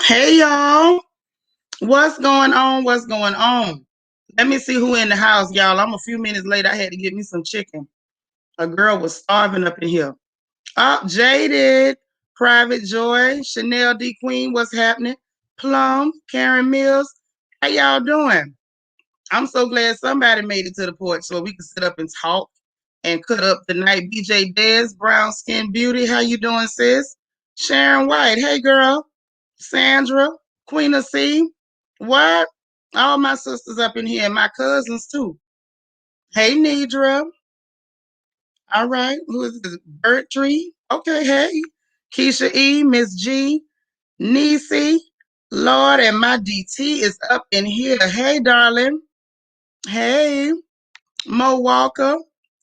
Hey y'all, what's going on? What's going on? Let me see who in the house, y'all. I'm a few minutes late. I had to get me some chicken. A girl was starving up in here. Up, Jaded, Private Joy, Chanel D Queen, what's happening? Plum, Karen Mills, how y'all doing? I'm so glad somebody made it to the porch so we could sit up and talk and cut up the night. BJ Des, Brown Skin Beauty, how you doing, sis? Sharon White, hey girl. Sandra, Queen of C. What? All my sisters up in here and my cousins too. Hey, Nidra. All right. Who is this? Bertree. Okay. Hey. Keisha E. Miss G. Nisi. Lord, and my DT is up in here. Hey, darling. Hey. Mo Walker.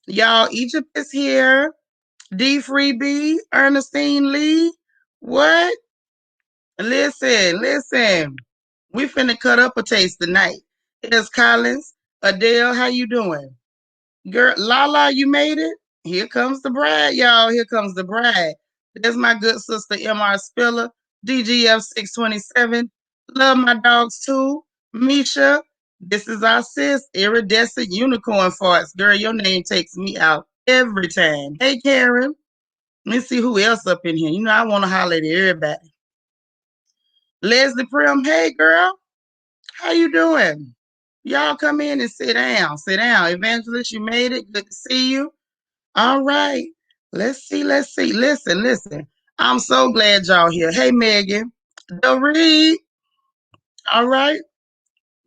Y'all, Egypt is here. D Freebie. Ernestine Lee. What? Listen. We finna cut up a taste tonight. Here's Collins. Adele, how you doing? Girl, Lala, you made it? Here comes the bride, y'all. Here comes the bride. There's my good sister, MR Spiller, DGF 627. Love my dogs too. Misha, this is our sis, iridescent unicorn farts. Girl, your name takes me out every time. Hey, Karen. Let's see who else up in here. You know, I want to holler at everybody. Leslie Prim, hey, girl. How you doing? Y'all come in and sit down. Sit down. Evangelist, you made it. Good to see you. All right. Let's see. Listen. I'm so glad y'all here. Hey, Megan. Doree. All right.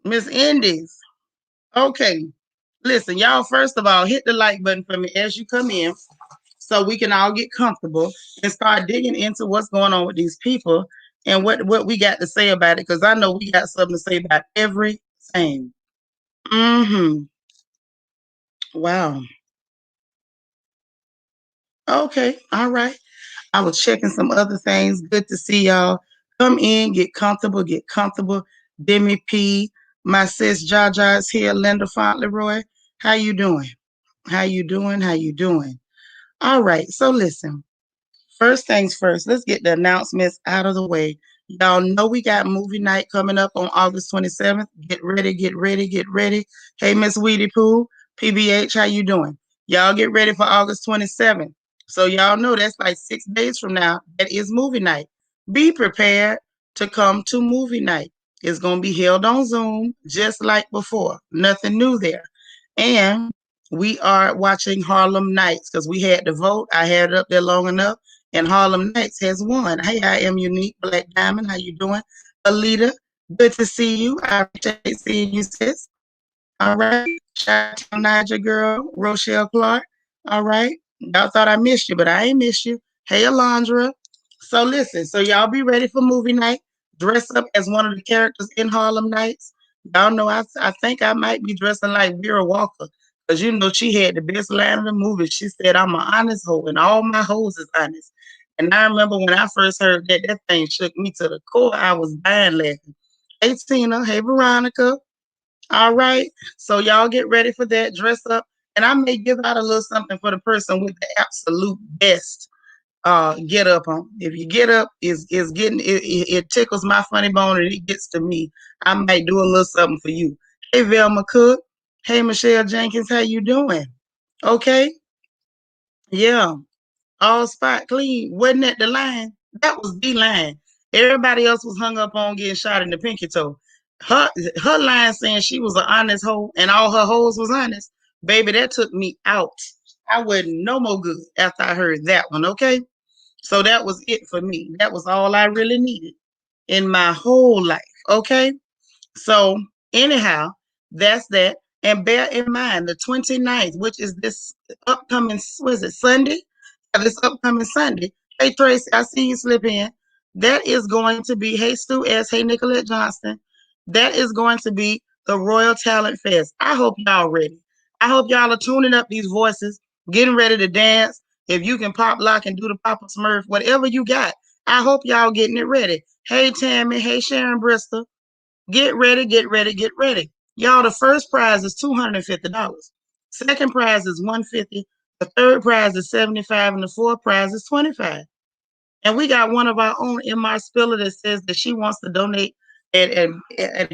Miss Indies. Okay. Listen, y'all, first of all, hit the like button for me as you come in so we can all get comfortable and start digging into what's going on with these people and what we got to say about it, because I know we got something to say about everything. Mm-hmm. Wow. Okay. All right. I was checking some other things. Good to see y'all. Come in, get comfortable, get comfortable. Demi P, my sis Jaja is here. Linda Fauntleroy. How you doing? How you doing? How you doing? All right. So listen. First things first, let's get the announcements out of the way. Y'all know we got movie night coming up on August 27th. Get ready, get ready, get ready. Hey, Miss Weedy Pooh, PBH, how you doing? Y'all get ready for August 27th. So y'all know that's like 6 days from now. That is movie night. Be prepared to come to movie night. It's going to be held on Zoom just like before. Nothing new there. And we are watching Harlem Nights because we had to vote. I had it up there long enough and Harlem Nights has won. Hey, I am Unique Black Diamond. How you doing? Alita, good to see you. I appreciate seeing you, sis. All right. Shout out to Niger girl, Rochelle Clark. All right. Y'all thought I missed you, but I ain't missed you. Hey, Alondra. So listen, so y'all be ready for movie night. Dress up as one of the characters in Harlem Nights. Y'all know I think I might be dressing like Vera Walker. Because you know she had the best line of the movie. She said, I'm an honest hoe, and all my hoes is honest. And I remember when I first heard that, that thing shook me to the core. I was dying laughing. Hey, Tina. Hey, Veronica. All right. So y'all get ready for that. Dress up. And I may give out a little something for the person with the absolute best get up on. If you get up, is getting it tickles my funny bone and it gets to me. I might do a little something for you. Hey, Velma Cook. Hey, Michelle Jenkins. How you doing? Okay. Yeah. All spot clean. Wasn't that the line? That was the line. Everybody else was hung up on getting shot in the pinky toe. Her her line saying she was an honest hoe and all her hoes was honest. Baby, that took me out. I wasn't no more good after I heard that one, okay? So that was it for me. That was all I really needed in my whole life, okay? So anyhow, that's that. And bear in mind the 29th, which is this upcoming, was it Sunday? Yeah, this upcoming Sunday. Hey Tracy, I see you slip in. That is going to be, hey Stu S, hey Nicolette Johnston. That is going to be the Royal Talent Fest. I hope y'all ready. I hope y'all are tuning up these voices, getting ready to dance. If you can pop lock and do the Papa Smurf, whatever you got, I hope y'all getting it ready. Hey Tammy, hey Sharon Bristol. Get ready, get ready, get ready. Y'all, the first prize is $250. Second prize is $150. The third prize is $75, and the fourth prize is $25. And we got one of our own MR Spiller that says that she wants to donate and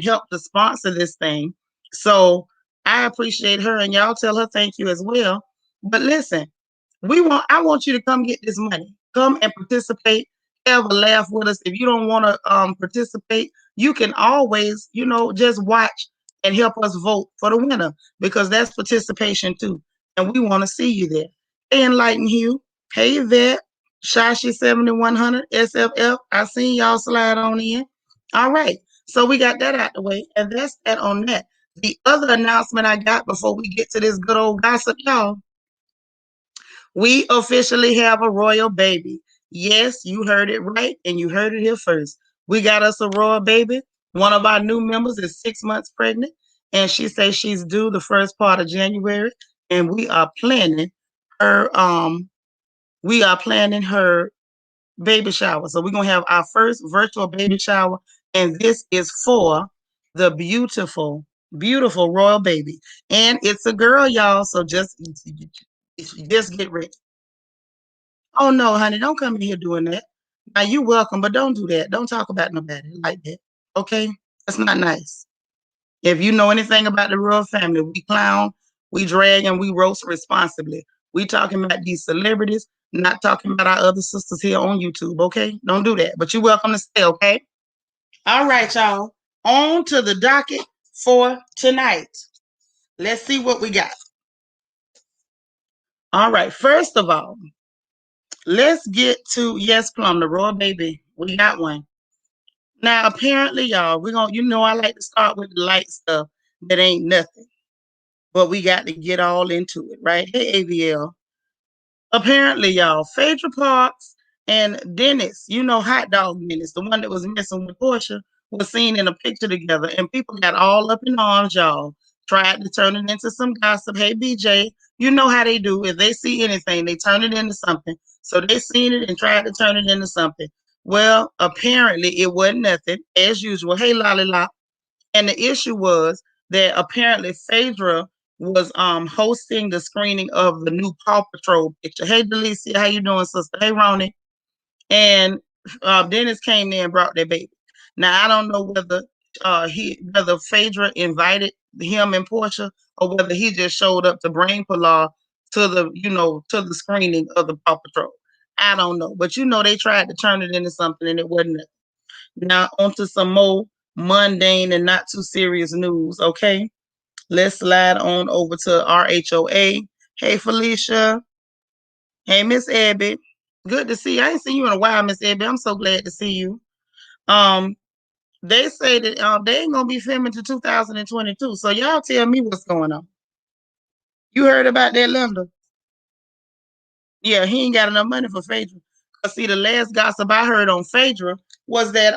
help to sponsor this thing. So I appreciate her, and y'all tell her thank you as well. But listen, I want you to come get this money. Come and participate. Have a laugh with us. If you don't want to participate, you can always, just watch and help us vote for the winner, because that's participation too. And we want to see you there. Hey, Enlighten Hugh. Hey, Yvette. Shashi 7100 SFF. I seen y'all slide on in. All right. So we got that out the way. And that's that on that. The other announcement I got before we get to this good old gossip, y'all, we officially have a royal baby. Yes, you heard it right, and you heard it here first. We got us a royal baby. One of our new members is 6 months pregnant, and she says she's due the first part of January, and her we are planning her baby shower. So we're gonna have our first virtual baby shower, and this is for the beautiful, beautiful royal baby. And it's a girl, y'all. So just get ready. Oh no, honey, don't come in here doing that. Now you welcome, but don't do that. Don't talk about nobody like that. Okay? That's not nice. If you know anything about the royal family, we clown, we drag, and we roast responsibly. We talking about these celebrities, not talking about our other sisters here on YouTube, okay? Don't do that. But you're welcome to stay, okay? All right, y'all. On to the docket for tonight. Let's see what we got. All right, first of all, let's get to Yes Plum, the royal baby. We got one. Now, apparently, y'all, I like to start with the light stuff that ain't nothing, but we got to get all into it, right? Hey, AVL. Apparently, y'all, Phaedra Parks and Dennis, Hot Dog Dennis, the one that was messing with Portia, was seen in a picture together, and people got all up in arms, y'all. Tried to turn it into some gossip. Hey, BJ, you know how they do. If they see anything, they turn it into something. So they seen it and tried to turn it into something. Well, apparently it wasn't nothing, as usual. Hey, Lollipop. And the issue was that apparently Phaedra was hosting the screening of the new Paw Patrol picture. Hey, Delicia, how you doing, sister? Hey, Ronnie. And Dennis came there and brought their baby. Now I don't know whether Phaedra invited him and Portia, or whether he just showed up to bring Pilar to the screening of the Paw Patrol. I don't know, but they tried to turn it into something, and it wasn't. Now onto some more mundane and not too serious news. Okay, let's slide on over to RHOA. Hey, Felicia. Hey, Miss Abby. Good to see you. I ain't seen you in a while, Miss Abby. I'm so glad to see you. Um, they say that they ain't gonna be filming to 2022. So y'all tell me what's going on. You heard about that, Linda? Yeah, he ain't got enough money for Phaedra. Cause see, the last gossip I heard on Phaedra was that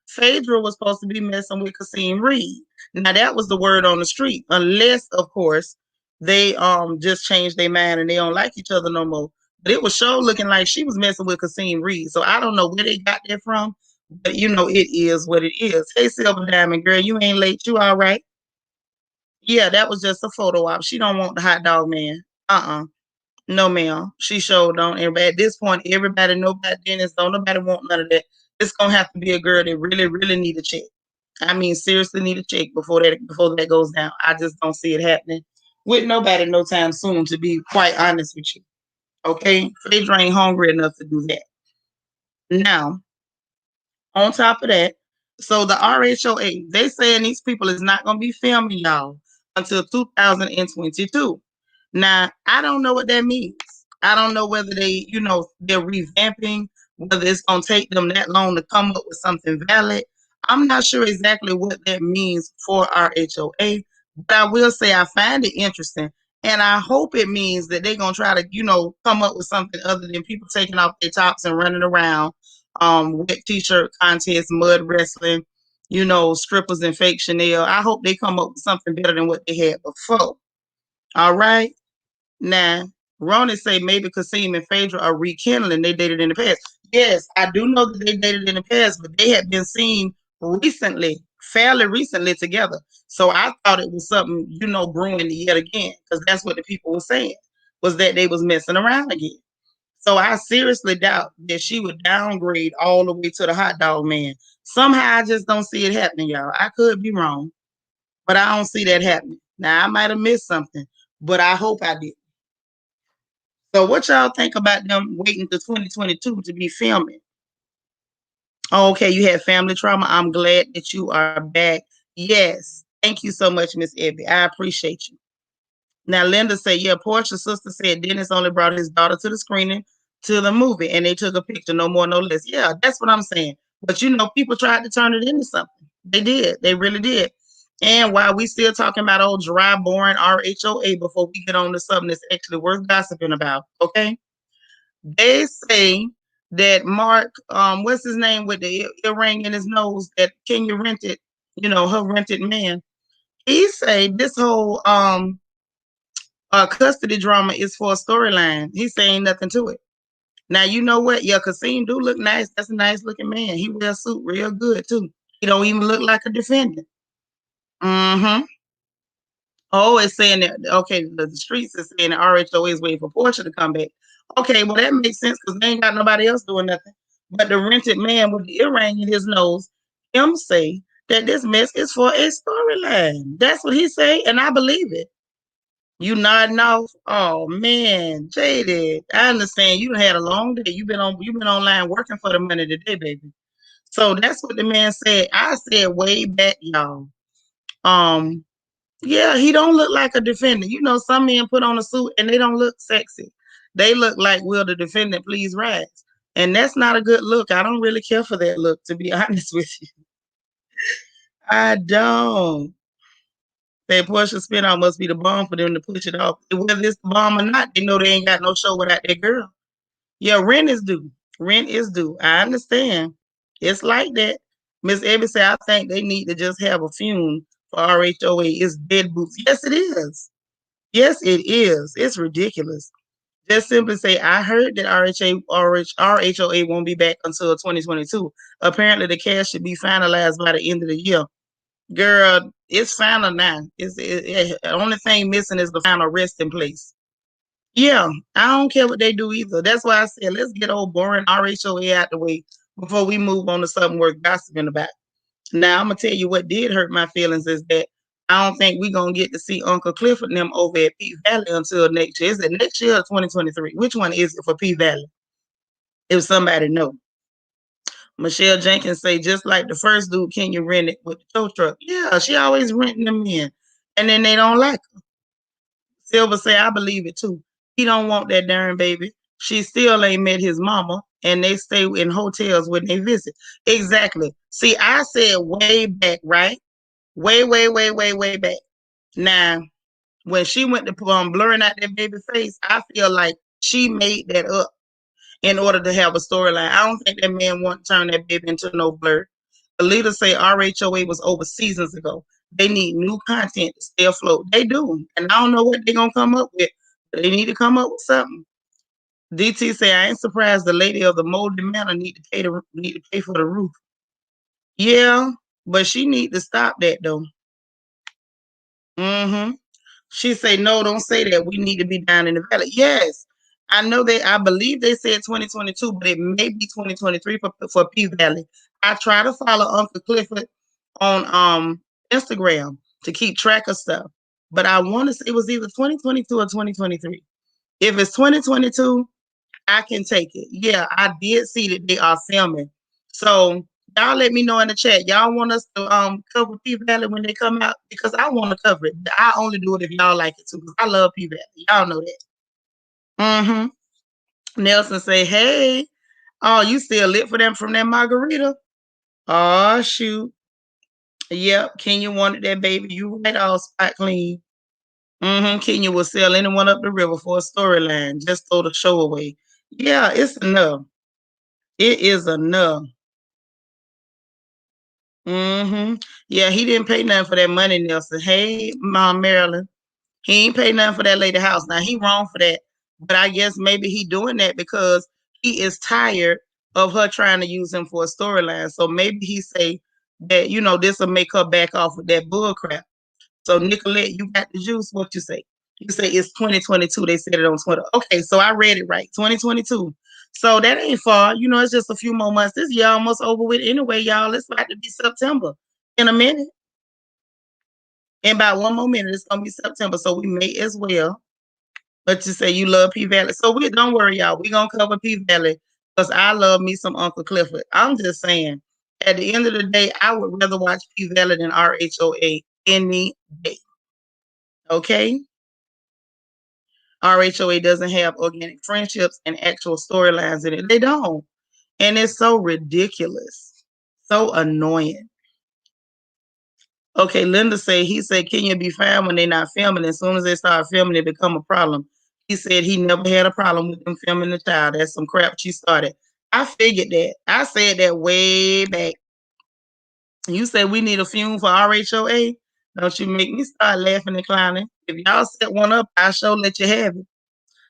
Phaedra was supposed to be messing with Kasim Reed. Now that was the word on the street, unless of course they just changed their mind and they don't like each other no more. But it was sure looking like she was messing with Kasim Reed. So I don't know where they got that from, but it is what it is. Hey, Silver Diamond girl, you ain't late. You all right? Yeah, that was just a photo op. She don't want the hot dog man. No, ma'am. She showed on. And at this point, everybody know about Dennis. Don't nobody want none of that. It's gonna have to be a girl that really, really need a check. I mean, seriously need a check before that goes down. I just don't see it happening with nobody no time soon, to be quite honest with you. Okay? Phaedra ain't hungry enough to do that. Now, on top of that, so the RHOA, they saying these people is not gonna be filming y'all until 2022. Now, I don't know what that means. I don't know whether they're revamping, whether it's going to take them that long to come up with something valid. I'm not sure exactly what that means for our HOA, but I will say I find it interesting. And I hope it means that they're going to try to, come up with something other than people taking off their tops and running around, wet t-shirt contests, mud wrestling, strippers and fake Chanel. I hope they come up with something better than what they had before. All right. Now, Ronnie say maybe Kasim and Phaedra are rekindling. They dated in the past. Yes, I do know that they dated in the past, but they had been seen recently, fairly recently together. So I thought it was something, brewing yet again, because that's what the people were saying, was that they was messing around again. So I seriously doubt that she would downgrade all the way to the hot dog man. Somehow I just don't see it happening, y'all. I could be wrong, but I don't see that happening. Now I might have missed something, but I hope I did. So what y'all think about them waiting to 2022 to be filming? Oh, okay, you had family trauma. I'm glad that you are back. Yes. Thank you so much, Miss Ebby. I appreciate you. Now, Linda said, yeah, Portia's sister said Dennis only brought his daughter to the screening to the movie and they took a picture, no more, no less. Yeah, that's what I'm saying. But you know, people tried to turn it into something. They did. They really did. And while we still talking about old dry, boring RHOA before we get on to something that's actually worth gossiping about, okay? They say that Mark, what's his name with the earring in his nose that Kenya rented, you know, her rented man. He say this whole custody drama is for a storyline. He's saying nothing to it. Now you know what? Yeah, Kasim do look nice. That's a nice looking man. He wears a suit real good too. He don't even look like a defendant. Mm-hmm. Oh, it's saying that okay, the streets is saying that RHO is waiting for Portia to come back. Okay, well that makes sense because they ain't got nobody else doing nothing. But the rented man with the earring in his nose, him say that this mess is for a storyline. That's what he say, and I believe it. You nodding off? Oh man, Jaded. I understand you had a long day. You've been online working for the money today, baby. So that's what the man said. I said way back, y'all. Um, yeah, he don't look like a defendant. You know, some men put on a suit and they don't look sexy. They look like, will the defendant please rise? And that's not a good look. I don't really care for that look, to be honest with you. I don't. That Portia spinoff must be the bomb for them to push it off. Whether it's the bomb or not, they know they ain't got no show without that girl. Yeah, rent is due. Rent is due. I understand. It's like that. Miss Evie said, I think they need to just have a fume for RHOA. It's dead boots. Yes, it is. Yes, it is. It's ridiculous. Just simply say, I heard that RHOA won't be back until 2022. Apparently, the cast should be finalized by the end of the year. Girl, it's final now. The only thing missing is the final resting place. Yeah, I don't care what they do either. That's why I said let's get old boring RHOA out the way before we move on to something worth gossiping about. Now I'm gonna tell you what did hurt my feelings is that I don't think we're gonna get to see Uncle Clifford and them over at P Valley until next year. Is it next year or 2023? Which one is it for P Valley? If somebody know. Michelle Jenkins say just like the first dude, can you rent it with the tow truck? Yeah, she always renting them in, and then they don't like her. Silver say I believe it too. He don't want that darn baby. She still ain't met his mama, and they stay in hotels when they visit. Exactly. See, I said way back, right? Way back. Now, when she went to blurring out that baby face, I feel like she made that up in order to have a storyline. I don't think that man want to turn that baby into no blur. The leaders say RHOA was over seasons ago. They need new content to stay afloat. They do. And I don't know what they're going to come up with. But they need to come up with something. DT say, I ain't surprised the lady of the moldy manor need to pay for the roof. Yeah, but she need to stop that though. Mm-hmm. She say, no, don't say that. We need to be down in the valley. Yes. I know I believe they said 2022, but it may be 2023 for P Valley. I try to follow Uncle Clifford on Instagram to keep track of stuff. But I want to say it was either 2022 or 2023. If it's 2022, I can take it. Yeah, I did see that they are filming. So y'all let me know in the chat. Y'all want us to cover P Valley when they come out? Because I want to cover it. I only do it if y'all like it too. Because I love P Valley. Y'all know that. Mm-hmm. Nelson say, hey, oh, you still lit for them from that margarita? Oh, shoot. Yep, Kenya wanted that baby. You right, all spot clean. Mm-hmm. Kenya will sell anyone up the river for a storyline. Just throw the show away. Yeah, it's enough. It is enough. Mm-hmm. Yeah, he didn't pay nothing for that money, Nelson. Hey, Mom Marilyn. He ain't pay nothing for that lady house. Now he wrong for that. But I guess maybe he doing that because he is tired of her trying to use him for a storyline. So maybe he say that, you know, this will make her back off with that bull crap. So Nicolette, you got the juice. What you say? You say it's 2022. They said it on Twitter. Okay, so I read it right. 2022. So that ain't far. You know, it's just a few more months. This year almost over with anyway, y'all. It's about to be September in a minute. In about one more minute, it's gonna be September. So we may as well. But you say you love P Valley. So we don't worry, y'all. We're gonna cover P Valley because I love me some Uncle Clifford. I'm just saying, at the end of the day, I would rather watch P Valley than RHOA any day. Okay? RHOA doesn't have organic friendships and actual storylines in it. They don't. And it's so ridiculous. So annoying. Okay, Linda he said Kenya be fine when they're not filming. As soon as they start filming, it become a problem. He said he never had a problem with them filming the child. That's some crap she started. I figured that. I said that way back. You said we need a fume for RHOA. Don't you make me start laughing and clowning. If y'all set one up, I'll sure let you have it.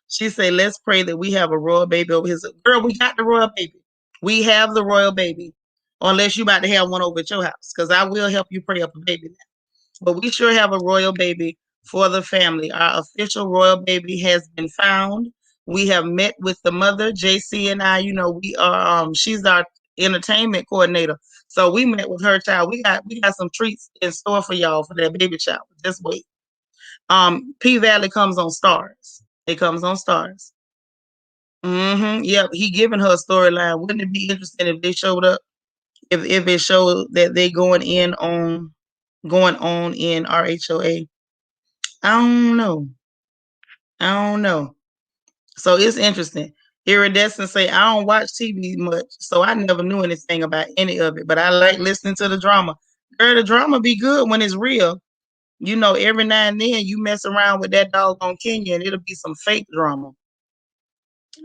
She said, let's pray that we have a royal baby over here. Girl, we got the royal baby. We have the royal baby. Unless you about to have one over at your house. Because I will help you pray up a baby now. But we sure have a royal baby for the family. Our official royal baby has been found. We have met with the mother, JC and I. You know, we are. She's our entertainment coordinator. So we met with her child. We got some treats in store for y'all for that baby child. Just wait. P Valley comes on Stars. It comes on Stars. Yep. He giving her a storyline. Wouldn't it be interesting if they showed up? If it showed that they going on in RHOA. I don't know. I don't know. So it's interesting. Iridescent say, I don't watch TV much, so I never knew anything about any of it, but I like listening to the drama. Girl, the drama be good when it's real. You know, every now and then you mess around with that dog on Kenya and it'll be some fake drama.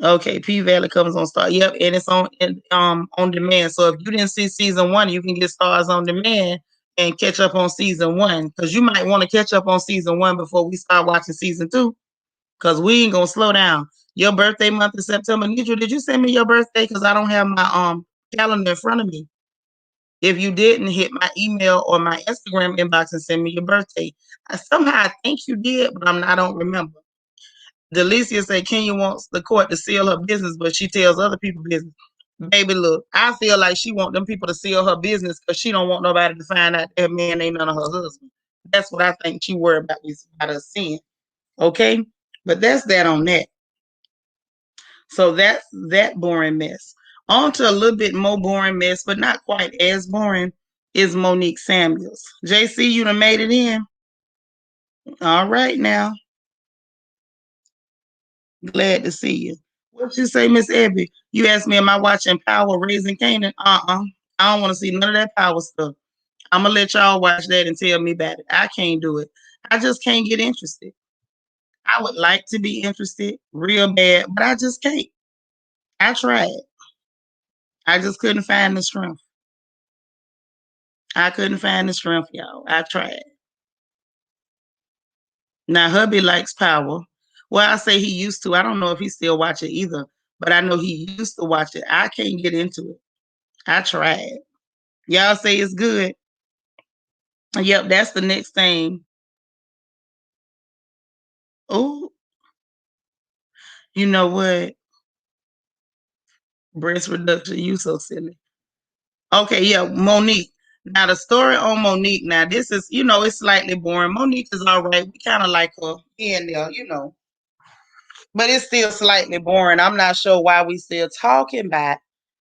Okay, P Valley comes on Star. Yep, and it's on demand. So if you didn't see season 1, you can get Stars on demand and catch up on season 1. Because you might want to catch up on season 1 before we start watching season 2. Because we ain't gonna slow down. Your birthday month is September. Nidra, did you send me your birthday? Because I don't have my calendar in front of me. If you didn't, hit my email or my Instagram inbox and send me your birthday. Somehow I think you did, but I don't remember. Delicia said Kenya wants the court to seal her business, but she tells other people business. Baby, look, I feel like she want them people to seal her business because she don't want nobody to find out that man ain't none of her husband. That's what I think she worried about us seeing. Okay? But that's that on that. So that's that boring mess. On to a little bit more boring mess, but not quite as boring, is Monique Samuels. JC, you done made it in? All right now. Glad to see you. What you say, Miss Abby? You asked me, am I watching Power Raising Canaan? I don't want to see none of that Power stuff. I'm going to let y'all watch that and tell me about it. I can't do it. I just can't get interested. I would like to be interested real bad, but I just can't. I tried. I just couldn't find the strength. I couldn't find the strength, y'all. I tried. Now, hubby likes Power. Well, I say he used to. I don't know if he still watch it either, but I know he used to watch it. I can't get into it. I tried. Y'all say it's good. Yep, that's the next thing. Oh, you know what? Breast reduction. You so silly. Okay, yeah, Monique. Now the story on Monique. Now this is, it's slightly boring. Monique is all right. We kind of like her here and there, but it's still slightly boring. I'm not sure why we still talking about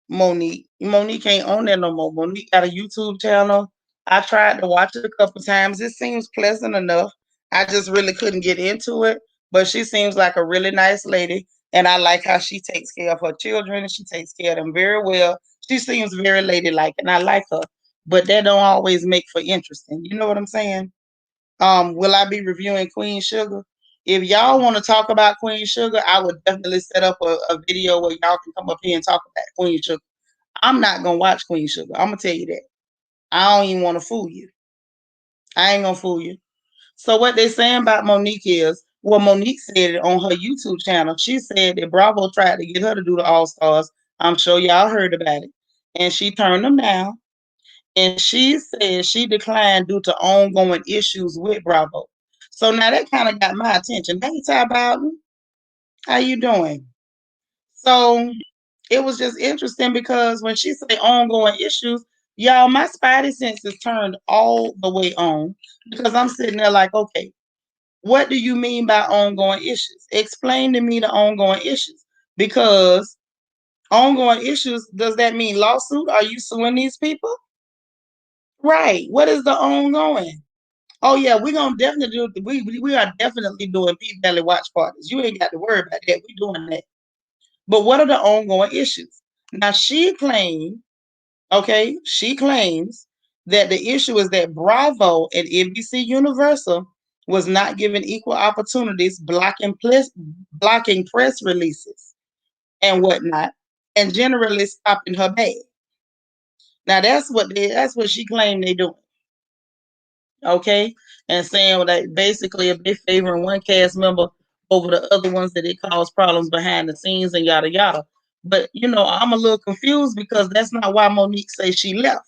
Monique. Monique ain't on there no more. Monique got a YouTube channel. I tried to watch it a couple times. It seems pleasant enough. I just really couldn't get into it. But she seems like a really nice lady. And I like how she takes care of her children and she takes care of them very well. She seems very ladylike and I like her. But that don't always make for interesting. You know what I'm saying? Will I be reviewing Queen Sugar? If y'all want to talk about Queen Sugar, I would definitely set up a video where y'all can come up here and talk about Queen Sugar. I'm not gonna watch Queen Sugar. I'm gonna tell you that. I don't even want to fool you. I ain't gonna fool you. So what they saying about Monique is, well, Monique said it on her YouTube channel. She said that Bravo tried to get her to do the All Stars. I'm sure y'all heard about it. And she turned them down. And she said she declined due to ongoing issues with Bravo. So now that kind of got my attention. Hey, Ty Bowden, how you doing? So it was just interesting because when she said ongoing issues, y'all, my spidey senses turned all the way on because I'm sitting there like, okay, what do you mean by ongoing issues? Explain to me the ongoing issues. Because ongoing issues, does that mean lawsuit? Are you suing these people? Right. What is the ongoing? Oh yeah, we're gonna definitely do we are definitely doing P Valley watch parties. You ain't got to worry about that. We're doing that. But what are the ongoing issues? Now she claims that the issue is that Bravo and NBC Universal was not given equal opportunities, blocking press releases and whatnot, and generally stopping her bag. Now that's what she claimed they doing. Okay, and saying that basically if they favoring one cast member over the other ones, that it caused problems behind the scenes and yada yada. But I'm a little confused because that's not why Monique says she left.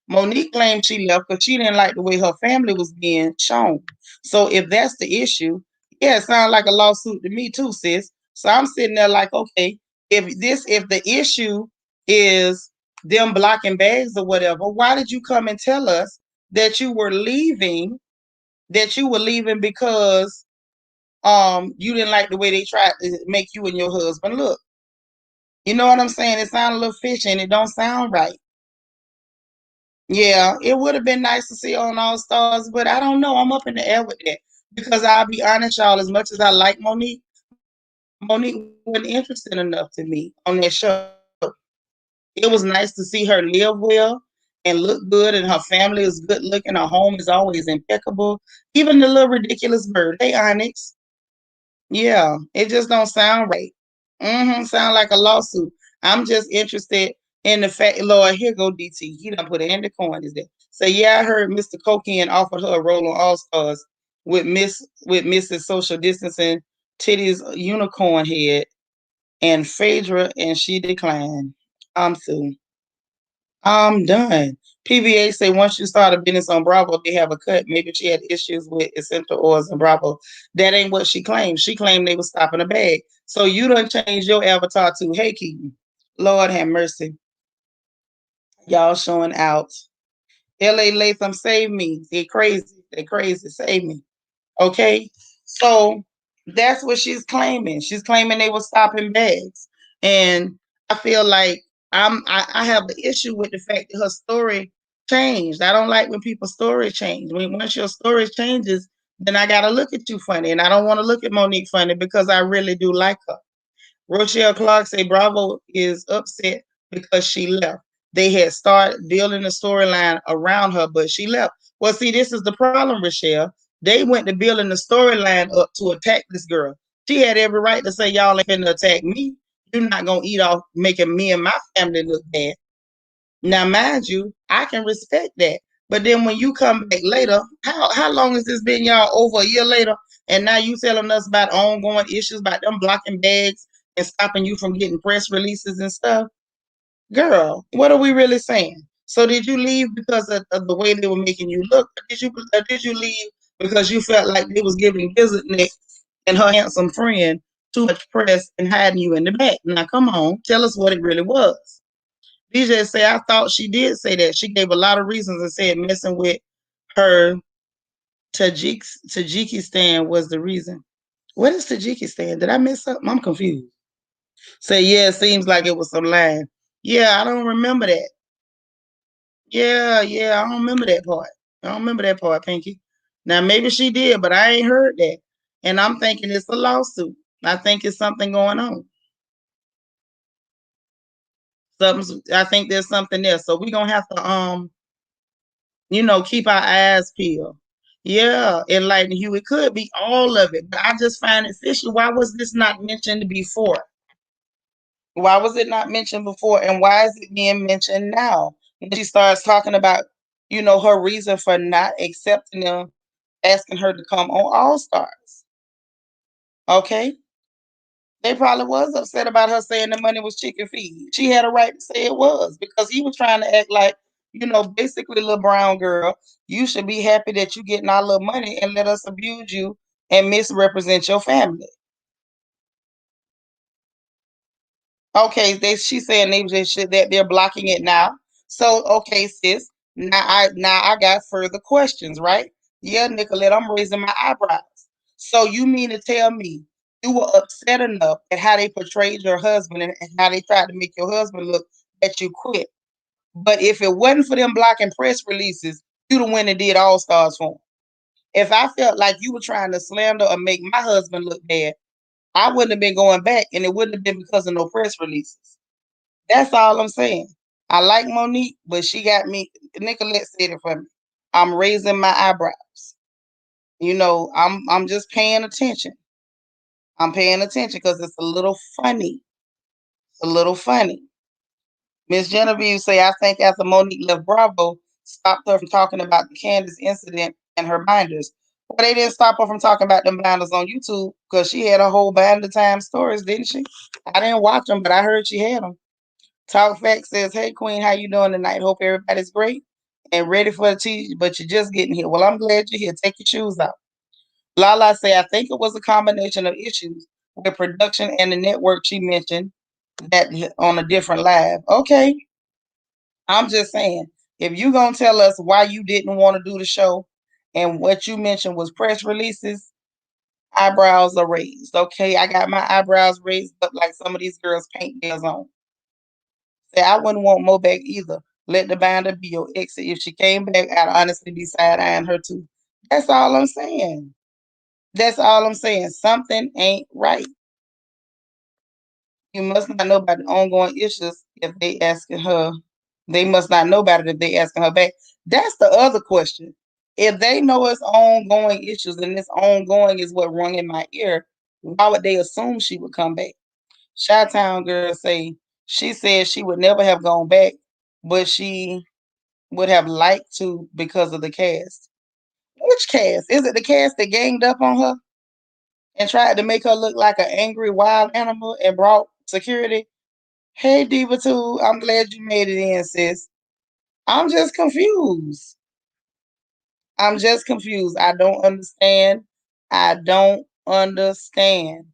Monique claimed she left because she didn't like the way her family was being shown. So if that's the issue, yeah, it sounds like a lawsuit to me too, sis. So I'm sitting there like, okay, if the issue is them blocking bags or whatever, why did you come and tell us that you were leaving? That you were leaving because you didn't like the way they tried to make you and your husband look. You know what I'm saying? It sounds a little fishy and it don't sound right. Yeah, it would have been nice to see on All Stars, but I don't know. I'm up in the air with that because I'll be honest, y'all. As much as I like Monique wasn't interested enough to me on that show. It was nice to see her live well and look good, and her family is good looking. Her home is always impeccable. Even the little ridiculous bird, hey Onyx. Yeah, it just don't sound right. Sound like a lawsuit. I'm just interested in the fact, Lord, here go DT. He done put it in the coin. Is there? So yeah, I heard Mr. Cocaine offered her a role on All Stars with Mrs. Social Distancing, Titty's unicorn head, and Phaedra, and she declined. I'm soon. I'm done. PVA say once you start a business on Bravo, they have a cut. Maybe she had issues with essential oils and Bravo. That ain't what she claimed. She claimed they was stopping a bag. So you done changed your avatar to Hey Keaton. Lord have mercy. Y'all showing out. LA Latham, save me. They crazy. They crazy. Save me. Okay. So that's what she's claiming. She's claiming they were stopping bags. And I feel like I have the issue with the fact that her story changed. I don't like when people's story change. Once your story changes, then I gotta look at you funny. And I don't want to look at Monique funny because I really do like her. Rochelle Clark say Bravo is upset because she left. They had started building a storyline around her, but she left. Well, see, this is the problem, Rochelle. They went to building the storyline up to attack this girl. She had every right to say, y'all ain't finna attack me. You're not gonna eat off making me and my family look bad. Now, mind you, I can respect that. But then when you come back later, how long has this been, y'all? Over a year later, and now you telling us about ongoing issues, about them blocking bags and stopping you from getting press releases and stuff? Girl, what are we really saying? So did you leave because of the way they were making you look? Or did you leave because you felt like they was giving Gizzard Neck and her handsome friend too much press and hiding you in the back? Now come on, tell us what it really was. BJ say, I thought she did say that. She gave a lot of reasons and said messing with her Tajikistan was the reason. What is Tajikistan? Did I mess something? I'm confused. Say, yeah, it seems like it was some line. Yeah, I don't remember that. Yeah, I don't remember that part. I don't remember that part, Pinky. Now, maybe she did, but I ain't heard that. And I'm thinking it's a lawsuit. I think it's something going on. I think there's something there. So we're gonna have to keep our eyes peeled. Yeah, enlighten you. It could be all of it, but I just find it fishy. Why was this not mentioned before? Why was it not mentioned before? And why is it being mentioned now? When she starts talking about, her reason for not accepting them, asking her to come on All Stars. Okay. They probably was upset about her saying the money was chicken feed. She had a right to say it was because he was trying to act like Basically, little brown girl, you should be happy that you getting our little money and let us abuse you and misrepresent your family. Okay, she saying that they're blocking it now. So okay, sis. Now I got further questions, right? Yeah, Nicolette, I'm raising my eyebrows. So you mean to tell me you were upset enough at how they portrayed your husband and how they tried to make your husband look that you quit? But if it wasn't for them blocking press releases, you'd have went and did All Stars for him. If I felt like you were trying to slander or make my husband look bad, I wouldn't have been going back, and it wouldn't have been because of no press releases. That's all I'm saying. I like Monique, but she got me. Nicolette said it for me. I'm raising my eyebrows. I'm just paying attention. I'm paying attention because it's a little funny. A little funny. Miss Genevieve say, I think after Monique left Bravo, stopped her from talking about the Candace incident and her binders. Well, they didn't stop her from talking about them binders on YouTube because she had a whole binder time stories, didn't she? I didn't watch them, but I heard she had them. Talk Fact says, hey, Queen, how you doing tonight? Hope everybody's great and ready for the tea, but you're just getting here. Well, I'm glad you're here. Take your shoes off. Lala say, I think it was a combination of issues with production and the network she mentioned that on a different live. Okay, I'm just saying, if you going to tell us why you didn't want to do the show and what you mentioned was press releases, eyebrows are raised. Okay, I got my eyebrows raised up like some of these girls paint theirs on. Say, I wouldn't want Mo back either. Let the binder be your exit. If she came back, I'd honestly be side-eyeing her too. That's all I'm saying. That's all I'm saying. Something ain't right. You must not know about the ongoing issues if they asking her. They must not know about it if they asking her back. That's the other question. If they know it's ongoing issues and this ongoing is what rung in my ear, why would they assume she would come back? Chi-Town girl say she said she would never have gone back, but she would have liked to because of the cast. Which cast? Is it the cast that ganged up on her and tried to make her look like an angry wild animal and brought security? Hey, Diva 2, I'm glad you made it in, sis. I'm just confused. I'm just confused. I don't understand. I don't understand.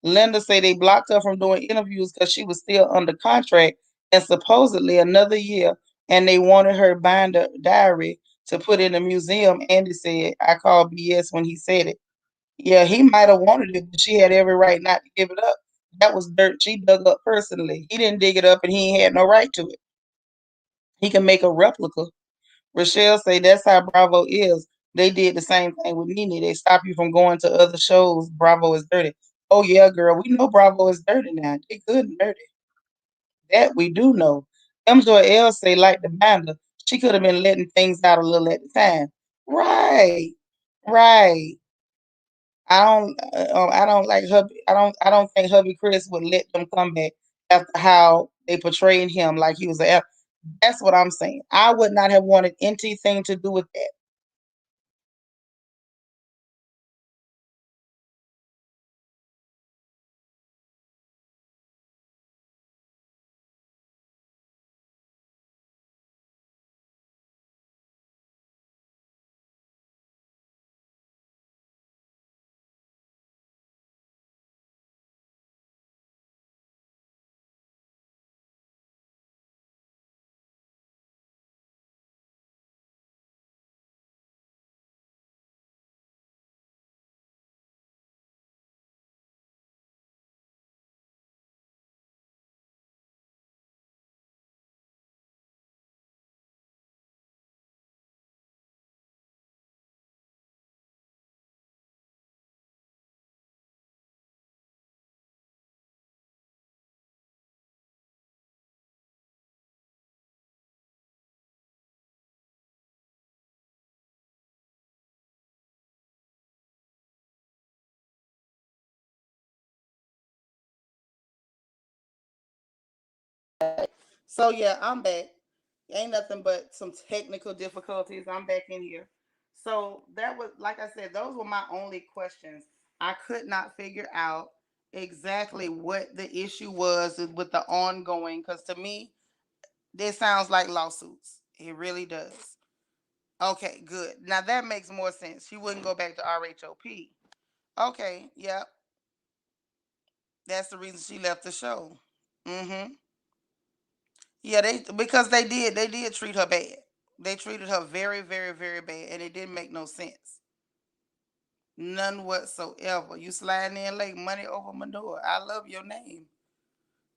Linda say they blocked her from doing interviews because she was still under contract and supposedly another year, and they wanted her binder diary to put in a museum. Andy said, I called BS when he said it. Yeah, he might have wanted it, but she had every right not to give it up. That was dirt she dug up personally. He didn't dig it up and he had no right to it. He can make a replica. Rochelle say that's how Bravo is. They did the same thing with Nene. They stop you from going to other shows. Bravo is dirty. Oh yeah, girl. We know Bravo is dirty now. They good and dirty. That we do know. M. say like the banda, she could have been letting things out a little at the time. Right. Right. I don't like hubby. I don't think hubby Chris would let them come back after how they portrayed him like he was a. That's what I'm saying. I would not have wanted anything to do with that. So yeah, I'm back. Ain't nothing but some technical difficulties. I'm back in here. So that was, like I said, those were my only questions. I could not figure out exactly what the issue was with the ongoing, because to me, this sounds like lawsuits. It really does. Okay, good. Now that makes more sense. She wouldn't go back to RHOP. Okay, yep. That's the reason she left the show. Mm-hmm. Yeah, they did treat her bad. They treated her very, very, very bad, and it didn't make no sense. None whatsoever. You sliding in like money over manure. I love your name.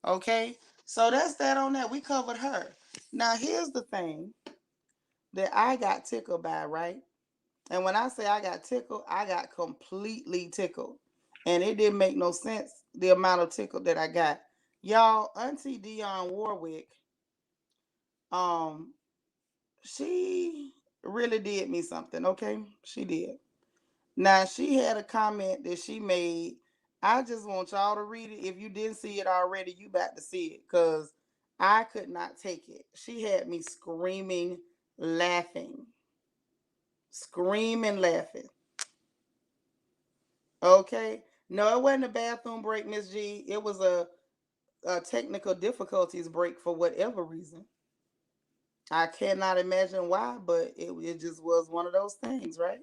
Okay? So that's that on that. We covered her. Now here's the thing that I got tickled by, right? And when I say I got tickled, I got completely tickled. And it didn't make no sense the amount of tickle that I got. Y'all, Auntie Dionne Warwick, um, she really did me something, okay? She did. Now she had a comment that she made. I just want y'all to read it. If you didn't see it already, you about to see it. Cause I could not take it. She had me screaming, laughing. Screaming, laughing. Okay. No, it wasn't a bathroom break, Miss G. It was a technical difficulties break for whatever reason. I cannot imagine why, but it just was one of those things, right?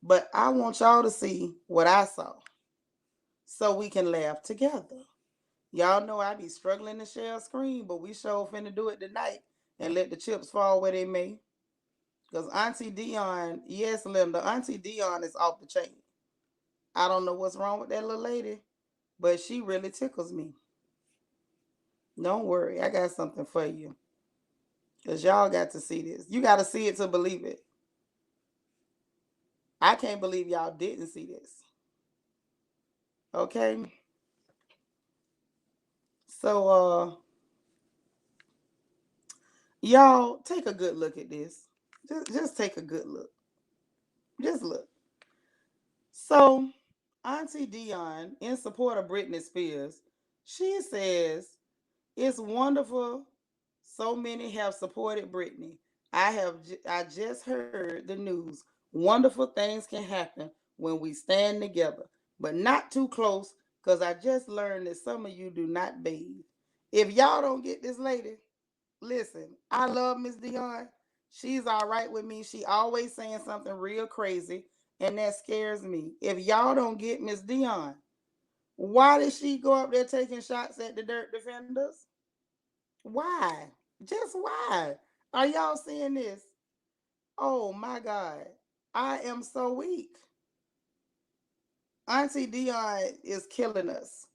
But I want y'all to see what I saw so we can laugh together. Y'all know I be struggling to share a screen, but we sure finna do it tonight and let the chips fall where they may. Because Auntie Dionne, yes, Linda, Auntie Dionne is off the chain. I don't know what's wrong with that little lady, but she really tickles me. Don't worry, I got something for you. Because y'all got to see this. You got to see it to believe it. I can't believe y'all didn't see this. Okay? So, y'all take a good look at this. Just take a good look. Just look. So, Auntie Dionne, in support of Britney Spears, she says, "It's wonderful. So many have supported Britney. I just heard the news. Wonderful things can happen when we stand together, but not too close, because I just learned that some of you do not bathe. If y'all don't get this lady, listen, I love Miss Dionne. She's all right with me. She always saying something real crazy, and that scares me. If y'all don't get Miss Dionne, why did she go up there taking shots at the Dirt Defenders? Why? Just why? Are y'all seeing this? Oh my God. I am so weak. Auntie Dionne is killing us.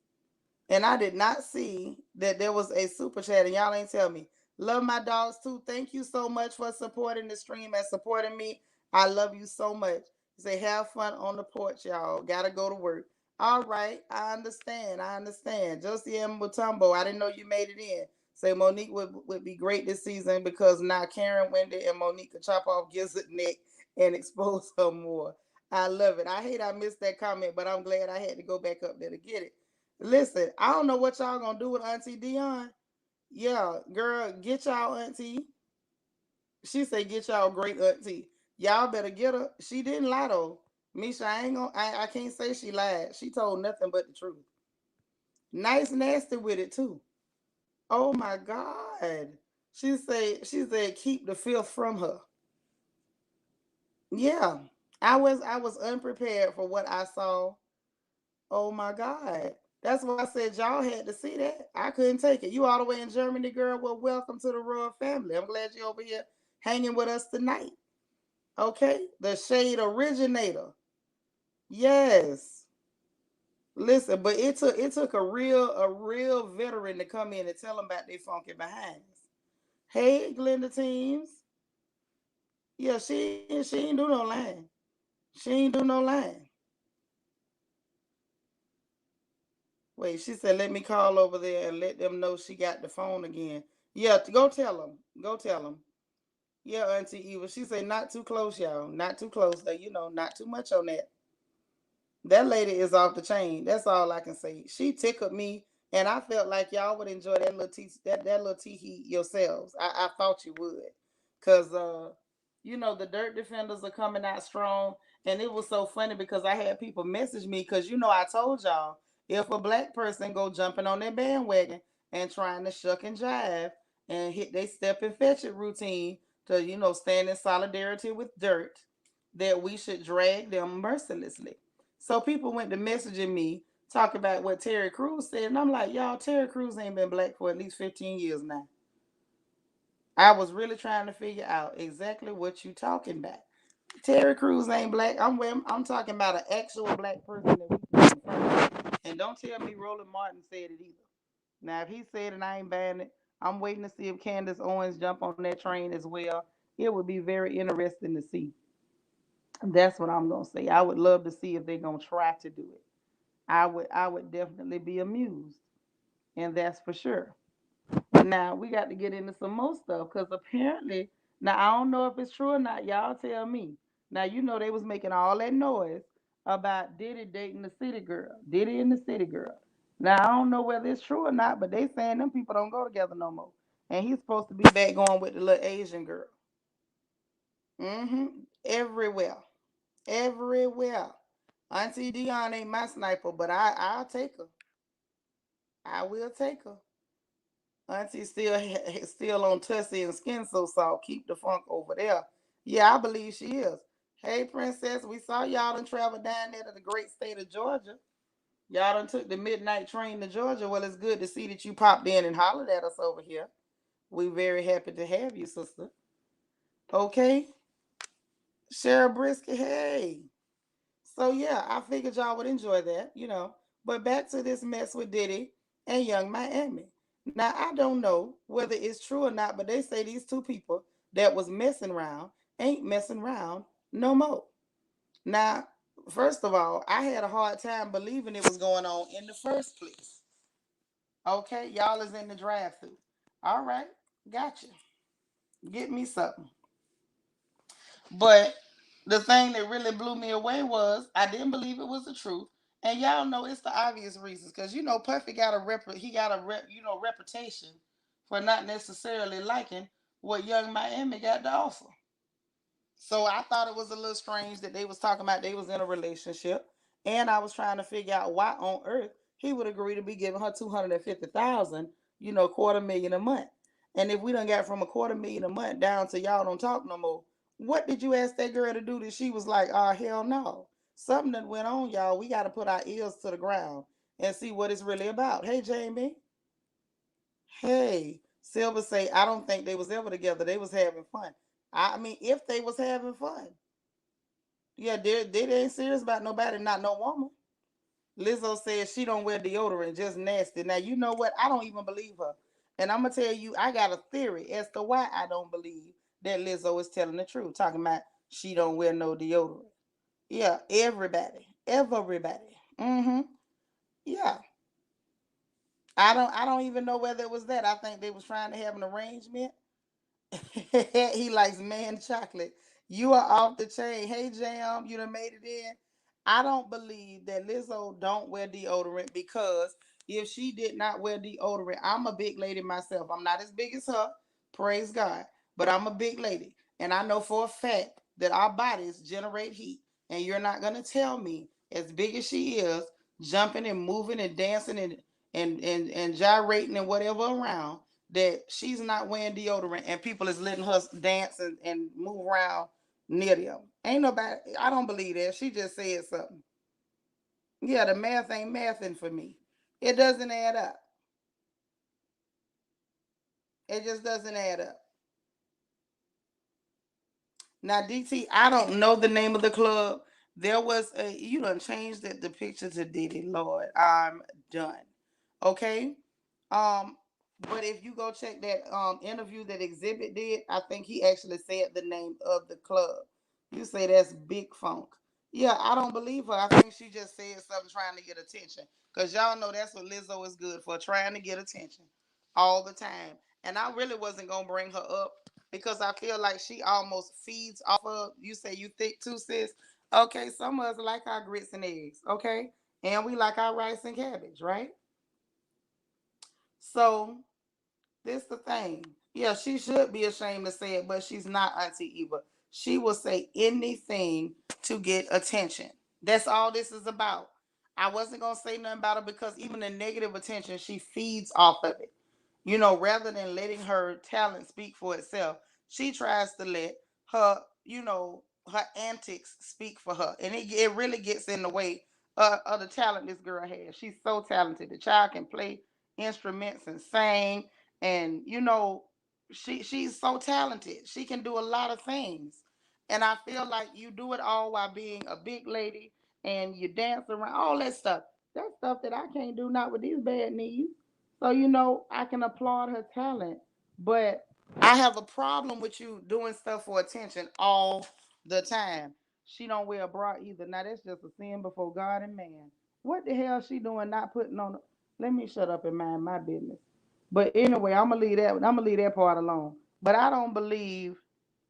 And I did not see that there was a super chat, and y'all ain't tell me. Love my dogs too. Thank you so much for supporting the stream and supporting me. I love you so much. Say have fun on the porch, y'all. Gotta go to work. All right, I understand. I understand. Josie M. Mutombo, I didn't know you made it in. Say Monique would be great this season because now Karen, Wendy, and Monique could chop off Gizzard neck and expose her more. I love it. I hate I missed that comment, but I'm glad I had to go back up there to get it. Listen, I don't know what y'all gonna do with Auntie Dionne. Yeah, girl, get y'all auntie. She said get y'all great auntie. Y'all better get her. She didn't lie though. Misha, I can't say she lied. She told nothing but the truth. Nice nasty with it too. Oh my God. She said keep the filth from her. Yeah. I was unprepared for what I saw. Oh my God. That's why I said y'all had to see that. I couldn't take it. You all the way in Germany, girl. Well, welcome to the royal family. I'm glad you're over here hanging with us tonight. Okay? The shade originator. Yes. Listen, but it took a real veteran to come in and tell them about their funky behinds. Hey, Glenda Teams. Yeah, she ain't do no lying. She ain't do no lying. Wait, she said, let me call over there and let them know she got the phone again. Yeah, go tell them. Go tell them. Yeah, Auntie Eva. She said, not too close, y'all. Not too close. Not too much on that. That lady is off the chain. That's all I can say. She tickled me, and I felt like y'all would enjoy that little tea heat yourselves. I thought you would, cause the Dirt Defenders are coming out strong, and it was so funny because I had people message me because I told y'all if a black person go jumping on their bandwagon and trying to shuck and jive, and hit they step and fetch it routine to, stand in solidarity with dirt, that we should drag them mercilessly. So people went to messaging me talking about what Terry Crews said, and I'm like, y'all, Terry Crews ain't been black for at least 15 years now. I was really trying to figure out exactly what you talking about. Terry Crews ain't black. I'm talking about an actual black person that we can confirm. And don't tell me Roland Martin said it either. Now, if he said it, I ain't buying it. I'm waiting to see if Candace Owens jump on that train as well. It would be very interesting to see. That's what I'm gonna say. I would love to see if they're gonna try to do it. I would definitely be amused, and that's for sure. Now we got to get into some more stuff because apparently, now I don't know if it's true or not. Y'all tell me. Now they was making all that noise about Diddy dating the city girl, Diddy and the city girl. Now I don't know whether it's true or not, but they saying them people don't go together no more, and he's supposed to be back going with the little Asian girl. Everywhere, everywhere. Auntie Dion ain't my sniper, but I'll take her. I will take her. Auntie still on Tussie and Skin So Soft. Keep the funk over there. Yeah, I believe she is. Hey, Princess, we saw y'all done travel down there to the great state of Georgia. Y'all done took the midnight train to Georgia. Well, it's good to see that you popped in and hollered at us over here. We very happy to have you, sister. Okay, Cheryl Brisket, hey. So yeah, I figured y'all would enjoy that. But back to this mess with Diddy and Young Miami. Now I don't know whether it's true or not, but they say these two people that was messing around ain't messing around no more. Now, first of all, I had a hard time believing it was going on in the first place. Okay, y'all is in the drive-through. All right, gotcha. Get me something. But the thing that really blew me away was I didn't believe it was the truth. And y'all know it's the obvious reasons because Puffy got a reputation for not necessarily liking what Young Miami got to offer. So I thought it was a little strange that they was talking about they was in a relationship, and I was trying to figure out why on earth he would agree to be giving her 250,000, quarter million a month. And if we done got from a quarter million a month down to y'all don't talk no more, what did you ask that girl to do that she was like, oh hell no? Something that went on, y'all. We got to put our ears to the ground and see what it's really about. Hey Jamie. Hey, Silver say I don't think they was ever together. They was having fun. I mean, if they was having fun, yeah, they ain't serious about nobody, not no woman. Lizzo says she don't wear deodorant, just nasty. Now you know what? I don't even believe her, and I'm gonna tell you, I got a theory as to why I don't believe that Lizzo is telling the truth. Talking about she don't wear no deodorant. Yeah, everybody. Yeah, I don't even know whether it was that. I think they was trying to have an arrangement. He likes man chocolate. You are off the chain. Hey Jam, you done made it in. I don't believe that Lizzo don't wear deodorant because if she did not wear deodorant, I'm a big lady myself. I'm not as big as her, praise God, but I'm a big lady. And I know for a fact that our bodies generate heat. And you're not gonna tell me, as big as she is, jumping and moving and dancing and gyrating and whatever around, that she's not wearing deodorant and people is letting her dance and move around near them. Ain't nobody, I don't believe that. She just said something. Yeah, the math ain't mathing for me. It doesn't add up. It just doesn't add up. Now, DT, I don't know the name of the club. There was you done changed the picture to Diddy. Lord, I'm done. Okay. Um, but if you go check that interview that Exhibit did, I think he actually said the name of the club. You say that's Big Funk. Yeah, I don't believe her. I think she just said something trying to get attention. Cause y'all know that's what Lizzo is good for, trying to get attention all the time. And I really wasn't gonna bring her up because I feel like she almost feeds off of. You say you thick too, sis. Okay, some of us like our grits and eggs. Okay, and we like our rice and cabbage, right? So this the thing. Yeah, she should be ashamed to say it, but she's not Auntie Eva. She will say anything to get attention. That's all this is about. I wasn't gonna say nothing about it because even the negative attention, she feeds off of it. Rather than letting her talent speak for itself, she tries to let her, her antics speak for her. And it really gets in the way of the talent this girl has. She's so talented. The child can play instruments and sing. And, she's so talented. She can do a lot of things. And I feel like you do it all while being a big lady and you dance around, all that stuff. That's stuff that I can't do, not with these bad knees. So, I can applaud her talent, but I have a problem with you doing stuff for attention all the time. She don't wear a bra either. Now that's just a sin before God and man. What the hell she doing not putting on? Let me shut up and mind my business. But anyway, I'm gonna leave that. I'm gonna leave that part alone. But I don't believe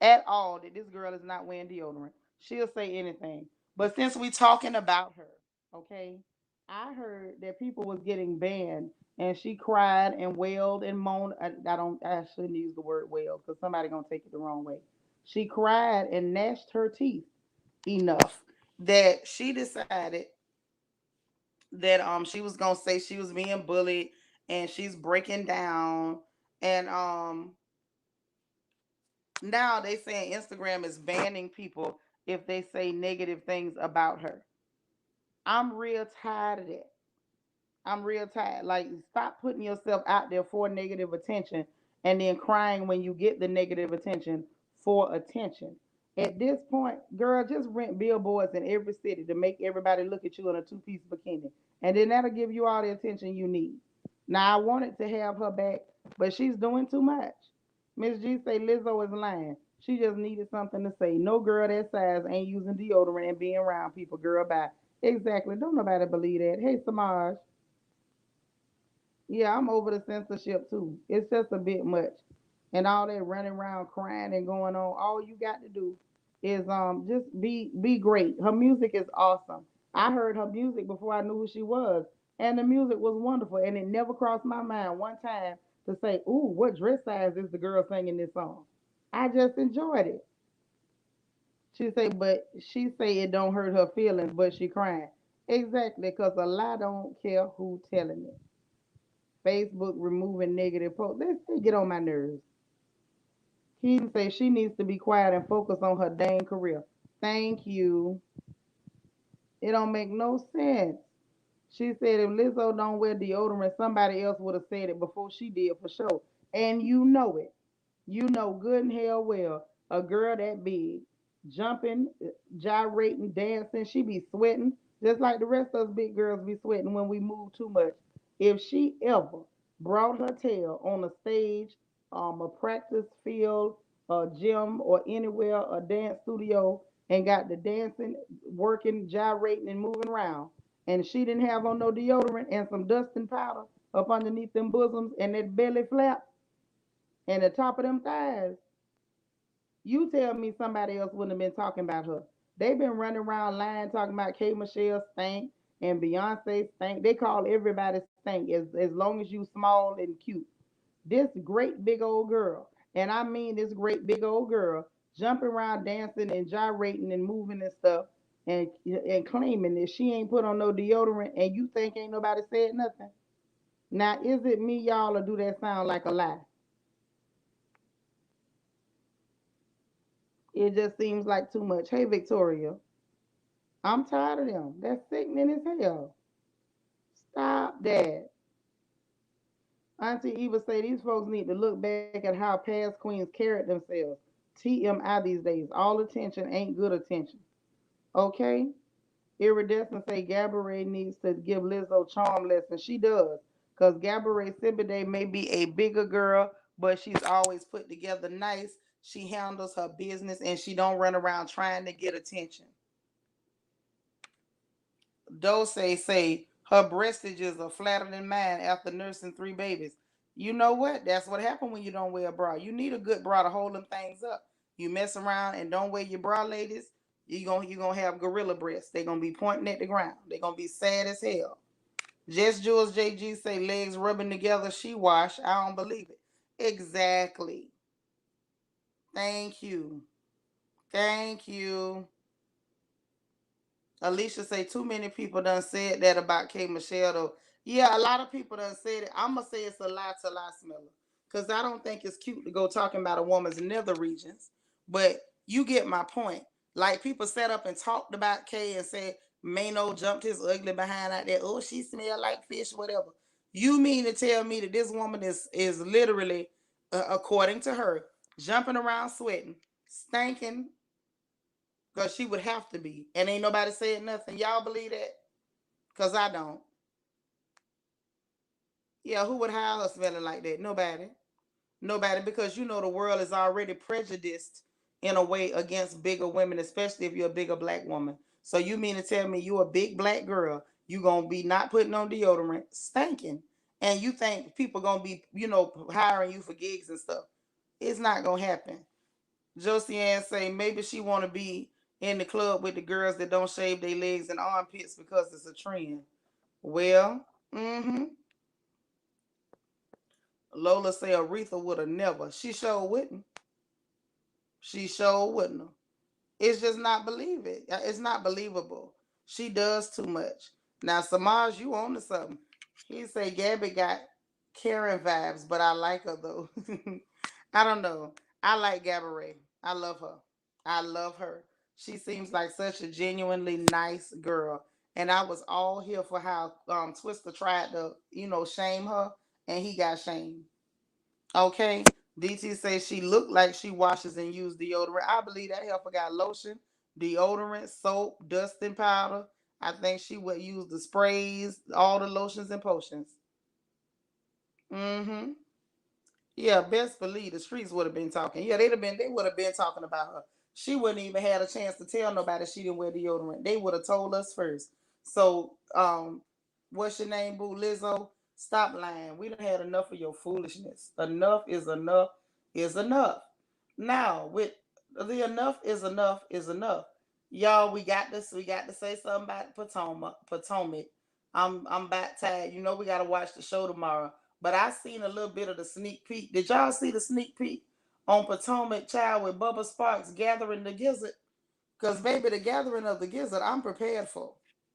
at all that this girl is not wearing deodorant. She'll say anything. But since we talking about her, okay, I heard that people was getting banned and she cried and wailed and moaned. I shouldn't use the word wail because somebody gonna take it the wrong way. She cried and gnashed her teeth enough that she decided that she was gonna say she was being bullied and she's breaking down. And now they saying Instagram is banning people if they say negative things about her. I'm real tired of that. I'm real tired. Like, stop putting yourself out there for negative attention and then crying when you get the negative attention for attention. At this point, girl, just rent billboards in every city to make everybody look at you in a two-piece bikini. And then that'll give you all the attention you need. Now, I wanted to have her back, but she's doing too much. Miss G say Lizzo is lying. She just needed something to say. No girl that size ain't using deodorant and being around people. Girl, bye. Exactly. Don't nobody believe that. Hey, Samaj. Yeah, I'm over the censorship too. It's just a bit much. And all that running around crying and going on, all you got to do is just be great. Her music is awesome. I heard her music before I knew who she was. And the music was wonderful. And it never crossed my mind one time to say, ooh, what dress size is the girl singing this song? I just enjoyed it. She say it don't hurt her feelings, but she crying. Exactly, because a lie don't care who telling it. Facebook removing negative posts. They get on my nerves. He say she needs to be quiet and focus on her dang career. Thank you. It don't make no sense. She said if Lizzo don't wear deodorant, somebody else would have said it before she did for sure. And you know it. You know good and hell well a girl that big, jumping, gyrating, dancing, she be sweating, just like the rest of us big girls be sweating when we move too much. If she ever brought her tail on a stage, a practice field, a gym, or anywhere, a dance studio, and got the dancing, working, gyrating, and moving around, and she didn't have on no deodorant and some dust and powder up underneath them bosoms and that belly flap and the top of them thighs, you tell me somebody else wouldn't have been talking about her. They've been running around lying, talking about K. Michelle stank and Beyonce stank. They call everybody stank as long as you small and cute. This great big old girl, and I mean this great big old girl, jumping around dancing and gyrating and moving and stuff and claiming that she ain't put on no deodorant and you think ain't nobody said nothing. Now, is it me, y'all, or do that sound like a lie? It just seems like too much. Hey, Victoria, I'm tired of them. That's sickening as hell. Stop that. Auntie Eva say these folks need to look back at how past queens carried themselves. TMI these days. All attention ain't good attention. Okay? Iridescent say Gabourey needs to give Lizzo charm lessons. She does. Because Gabourey Sibiday may be a bigger girl, but she's always put together nice. She handles her business and she don't run around trying to get attention. Dose say her breastages are flatter than mine after nursing three babies. You know what? That's what happened when you don't wear a bra. You need a good bra to hold them things up. You mess around and don't wear your bra, ladies, you gonna have gorilla breasts. They're gonna be pointing at the ground. They're gonna be sad as hell. Just Jules JG say legs rubbing together, she wash. I don't believe it. Exactly. Thank you. Thank you. Alicia say too many people done said that about K. Michelle though. Yeah, a lot of people done said it. I'm gonna say it's a lie till I smell it, cause I don't think it's cute to go talking about a woman's nether regions. But you get my point. Like people sat up and talked about Kay and said Mano jumped his ugly behind out there. Oh, she smell like fish, whatever. You mean to tell me that this woman is literally, according to her, jumping around sweating, stinking, cause she would have to be, and ain't nobody said nothing. Y'all believe that? Cause I don't. Yeah, who would hire her smelling like that? Nobody. Nobody, because you know the world is already prejudiced in a way against bigger women, especially if you're a bigger black woman. So you mean to tell me you a big black girl, you gonna be not putting on deodorant, stinking, and you think people gonna be, hiring you for gigs and stuff? It's not gonna happen. Josiane say maybe she wanna be in the club with the girls that don't shave their legs and armpits because it's a trend. Well, Lola say Aretha would have never. She sure wouldn't. She sure wouldn't. It's just not believe it. It's not believable. She does too much. Now, Samaj, you on to something. He say Gabby got Karen vibes, but I like her though. I don't know. I like Gabourey. I love her. I love her. She seems like such a genuinely nice girl. And I was all here for how Twister tried to, shame her, and he got shamed. Okay. DT says she looked like she washes and uses deodorant. I believe that heifer got lotion, deodorant, soap, dusting powder. I think she would use the sprays, all the lotions and potions. Mm-hmm. Yeah, best believe the streets would have been talking. Yeah, they would have been talking about her. She wouldn't even had a chance to tell nobody she didn't wear deodorant. They would have told us first. So, what's your name, boo? Lizzo? Stop lying. We done had enough of your foolishness. Enough is enough is enough. Now, with the enough is enough is enough. Y'all, we got this. We got to say something about Potomac. Potomac. I'm back tired. You know we gotta watch the show tomorrow. But I seen a little bit of the sneak peek. Did y'all see the sneak peek on Potomac Child with Bubba Sparks gathering the gizzard? Because, baby, the gathering of the gizzard, I'm prepared for.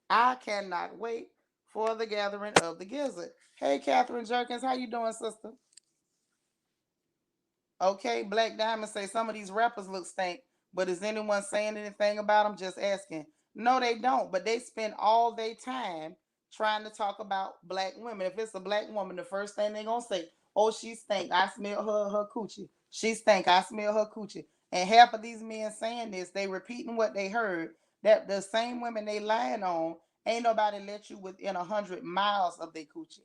I cannot wait for the gathering of the gizzard. Hey, Catherine Jerkins, how you doing, sister? Okay, Black Diamond say some of these rappers look stink, but is anyone saying anything about them? Just asking. No, they don't, but they spend all their time trying to talk about black women. If it's a black woman, the first thing they gonna say, oh, she stink. I smell her coochie. She stink. I smell her coochie. And half of these men saying this, they repeating what they heard. That the same women they lying on, ain't nobody let you within 100 miles of their coochie.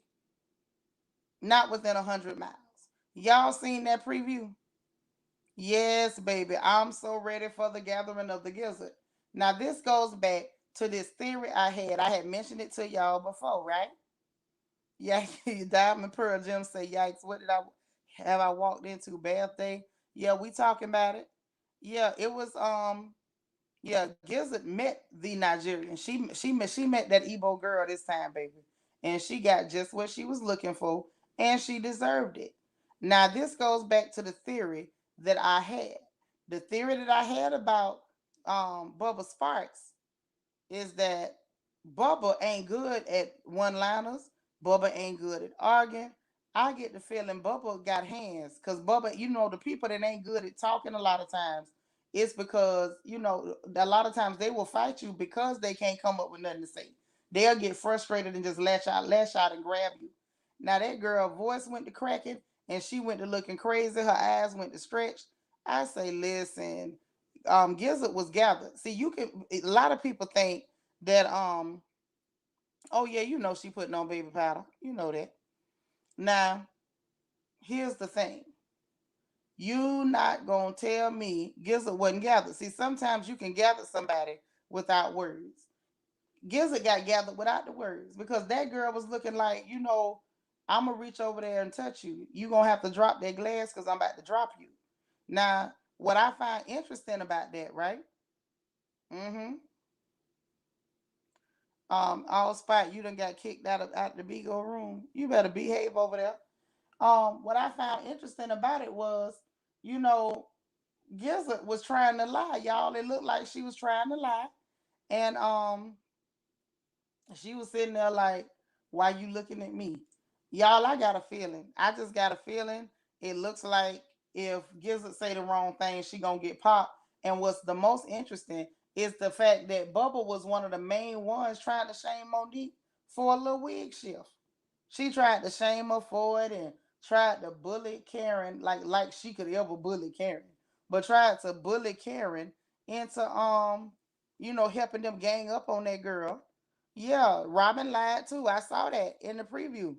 Not within 100 miles. Y'all seen that preview? Yes, baby. I'm so ready for the gathering of the gizzard. Now, this goes back to this theory I had. I had mentioned it to y'all before, right? Yeah, Diamond Pearl Jim say, yikes, what did I have I walked into? Bad thing? Yeah, we talking about it. Yeah, it was yeah, Gizzard met the Nigerian. She met that Igbo girl this time, baby. And she got just what she was looking for, and she deserved it. Now, this goes back to the theory that I had. The theory that I had about Bubba Sparks is that Bubba ain't good at one liners. Bubba ain't good at arguing. I get the feeling Bubba got hands because Bubba, the people that ain't good at talking a lot of times, it's because, a lot of times they will fight you because they can't come up with nothing to say. They'll get frustrated and just lash out and grab you. Now that girl voice went to cracking and she went to looking crazy. Her eyes went to stretch. I say, listen, Gizzard was gathered. See, a lot of people think that oh yeah, she putting on baby powder. You know that. Now, here's the thing. You not gonna tell me Gizzard wasn't gathered. See, sometimes you can gather somebody without words. Gizzard got gathered without the words because that girl was looking like, I'm gonna reach over there and touch you. You gonna have to drop that glass because I'm about to drop you. Now, what I find interesting about that, right? Mm-hmm. All spot, you done got kicked out the Bigo room. You better behave over there. What I found interesting about it was, you know, Gizzard was trying to lie, y'all. It looked like she was trying to lie. And she was sitting there like, Why you looking at me? Y'all, I got a feeling. I just got a feeling. It looks like if Gizzard say the wrong thing, she gonna get popped. And what's the most interesting is the fact that Bubba was one of the main ones trying to shame Monique for a little wig shift. She tried to shame her for it and tried to bully Karen like she could ever bully Karen, but tried to bully Karen into helping them gang up on that girl. Yeah, Robin lied too. I saw that in the preview.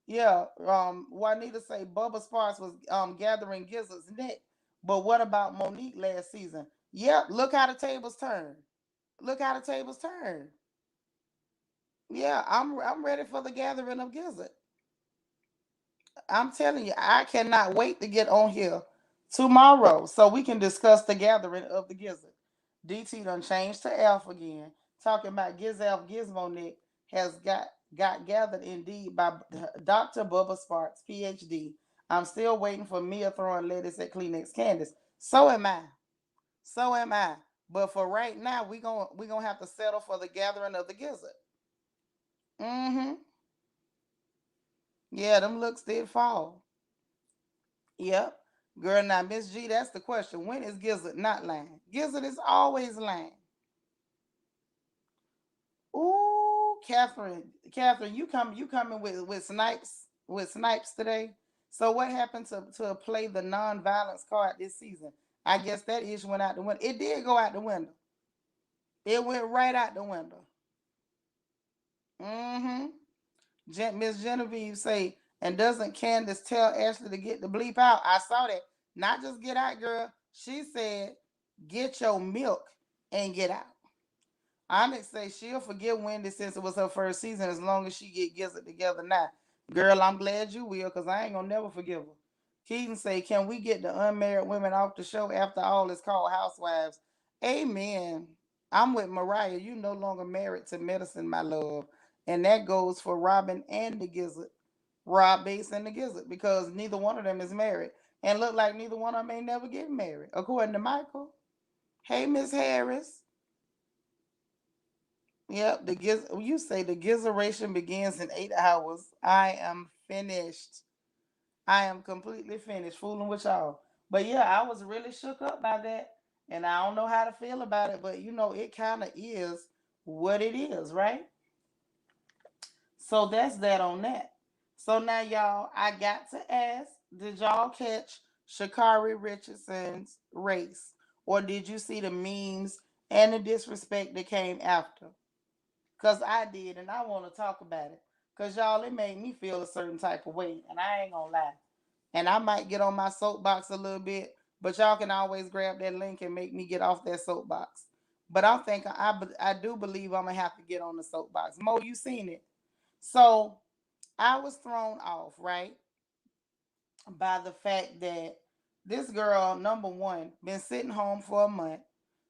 Yeah, Juanita say Bubba Sparks was gathering Gizzard's neck, but what about Monique last season? Yep, look how the tables turn. Look how the tables turn. Yeah, I'm ready for the gathering of Gizzard. I'm telling you, I cannot wait to get on here tomorrow so we can discuss the gathering of the Gizzard. DT done changed to Elf again, talking about Gizelf Gizmonik has got gathered indeed by Dr. Bubba Sparks, PhD. I'm still waiting for Mia throwing lettuce at Kleenex Candace. So am I. So am I. But for right now, we gonna have to settle for the gathering of the Gizzard. Mm-hmm. Yeah, them looks did fall. Yep. Girl, now Miss G, that's the question. When is Gizzard not lying? Gizzard is always lying. Ooh, Catherine, you coming with snipes today. So what happened to play the non-violence card this season? I guess that issue went out the window. It did go out the window. It went right out the window. Mm-hmm. Miss Genevieve say, and doesn't Candace tell Ashley to get the bleep out? I saw that. Not just get out, girl. She said, get your milk and get out. Onyx say she'll forgive Wendy since it was her first season as long as she gets it together now. Girl, I'm glad you will, because I ain't gonna never forgive her. Keaton say, can we get the unmarried women off the show? After all, it's called Housewives. Amen. I'm with Mariah. You no longer married to medicine, my love. And that goes for Robin and the Gizzard. Rob Bass and the Gizzard, because neither one of them is married. And look like neither one of them may never get married, according to Michael. Hey, Miss Harris. Yep, you say the gizzeration begins in 8 hours. I am finished. I am completely finished fooling with y'all. But yeah, I was really shook up by that. And I don't know how to feel about it, but it kind of is what it is, right? So that's that on that. So now, y'all, I got to ask, did y'all catch Shakari Richardson's race? Or did you see the memes and the disrespect that came after? Because I did, and I want to talk about it. Because, y'all, it made me feel a certain type of way, and I ain't going to lie. And I might get on my soapbox a little bit, but y'all can always grab that link and make me get off that soapbox. But I'm thinking, I do believe I'm going to have to get on the soapbox. Mo, you seen it. So I was thrown off, right, by the fact that this girl, number one, been sitting home for a month.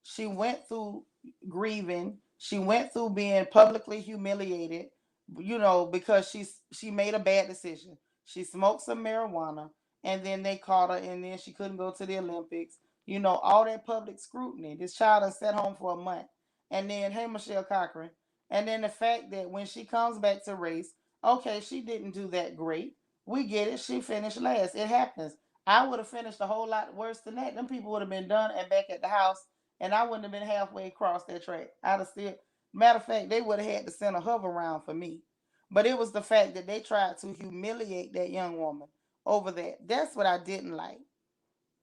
She went through grieving. She went through being publicly humiliated, because she made a bad decision. She smoked some marijuana, and then they caught her, and then she couldn't go to the Olympics. All that public scrutiny. This child has sat home for a month. And then, hey, Michelle Cochran. And then the fact that when she comes back to race, okay, she didn't do that great. We get it. She finished last. It happens. I would have finished a whole lot worse than that. Them people would have been done and back at the house, and I wouldn't have been halfway across that track. I'd have still. Matter of fact, they would have had to send a hover round for me. But it was the fact that they tried to humiliate that young woman over that. That's what I didn't like.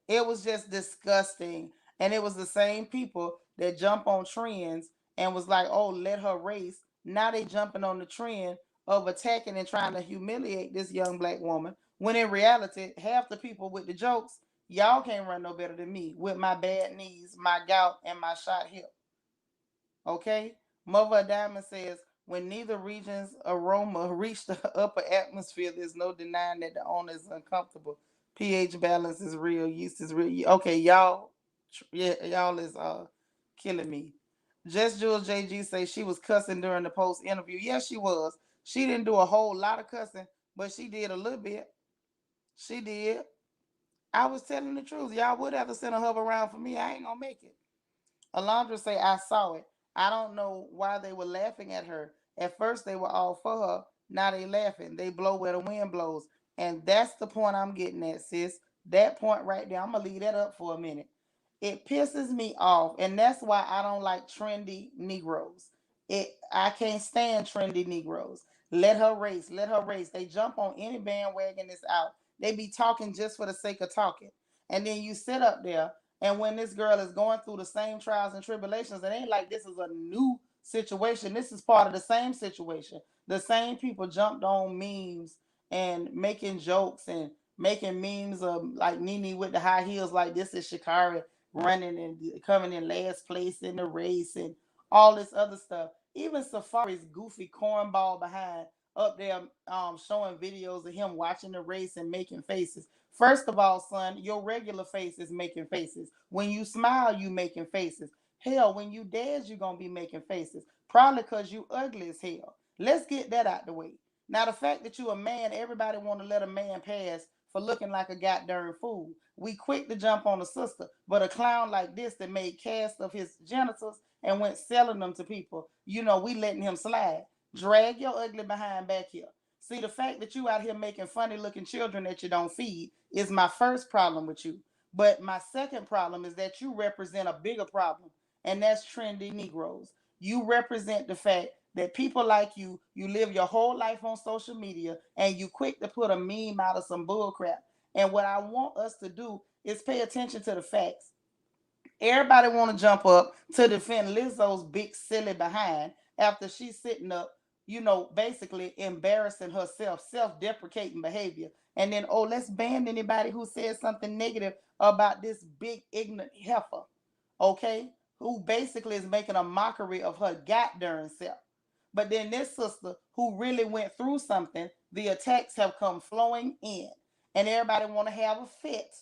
It was just disgusting. And it was the same people that jump on trends and was like, oh, let her race. Now they jumping on the trend of attacking and trying to humiliate this young black woman. When in reality, half the people with the jokes, y'all can't run no better than me with my bad knees, my gout, and my shot hip. Okay? Mother Diamond says, when neither region's aroma reach the upper atmosphere, there's no denying that the owner is uncomfortable. pH balance is real, yeast is real. Okay, y'all, yeah, y'all is killing me. Just Jules JG say she was cussing during the post interview. Yes, she was. She didn't do a whole lot of cussing, but she did a little bit. She did. I was telling the truth. Y'all would have to send a hover around for me. I ain't gonna make it. Alondra say, I saw it. I don't know why they were laughing at her. At first they were all for her. Now they laughing. They blow where the wind blows. And that's the point I'm getting at, sis. That point right there. I'm gonna leave that up for a minute. It pisses me off, and that's why I don't like trendy Negroes. I can't stand trendy Negroes. Let her race, let her race. They jump on any bandwagon that's out. They be talking just for the sake of talking. And then you sit up there, and when this girl is going through the same trials and tribulations, it ain't like this is a new situation. This is part of the same situation. The same people jumped on memes and making jokes and making memes of like Nene with the high heels, like this is Shakari running and coming in last place in the race and all this other stuff. Even Safari's goofy cornball behind up there showing videos of him watching the race and making faces. First of all, son, your regular face is making faces. When you smile, you making faces. Hell, when you dance, you're gonna be making faces. Probably because you ugly as hell. Let's get that out the way. Now the fact that you a man, everybody want to let a man pass for looking like a goddamn fool. We quick to jump on a sister, but a clown like this that made cast of his genitals and went selling them to people, we letting him slide. Drag your ugly behind back here. See, the fact that you out here making funny looking children that you don't feed is my first problem with you. But my second problem is that you represent a bigger problem, and that's trendy Negroes. You represent the fact that people like you live your whole life on social media and you quick to put a meme out of some bull crap. And what I want us to do is pay attention to the facts. Everybody want to jump up to defend Lizzo's big silly behind after she's sitting up, basically embarrassing herself, self-deprecating behavior. And then, oh, let's ban anybody who says something negative about this big ignorant heifer, okay? Who basically is making a mockery of her goddamn self. But then this sister who really went through something, the attacks have come flowing in. And everybody want to have a fit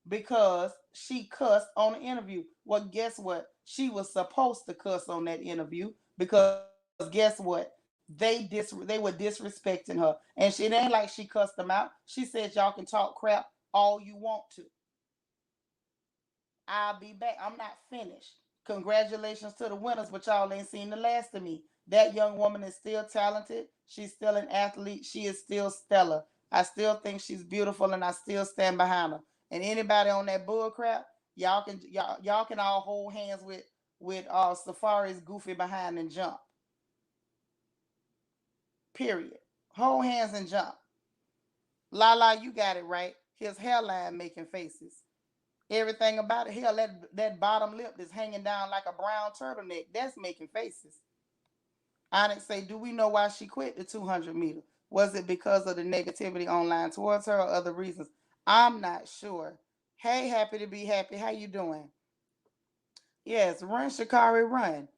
because she cussed on the interview. Well, guess what? She was supposed to cuss on that interview because guess what? They were disrespecting her, and it ain't like she cussed them out. She said y'all can talk crap all you want to. I'll be back. I'm not finished. Congratulations to the winners, but y'all ain't seen the last of me. That young woman is still talented. She's still an athlete. She is still stellar. I still think she's beautiful, and I still stand behind her. And anybody on that bull crap, y'all can all hold hands with Safari's goofy behind and jump. Period. Hold hands and jump. La, you got it right. His hairline making faces. Everything about it. Hell, that bottom lip is hanging down like a brown turtleneck. That's making faces. Onyx say, do we know why she quit the 200 meter? Was it because of the negativity online towards her or other reasons? I'm not sure. Hey, happy to be happy. How you doing? Yes, run, Shakari, run.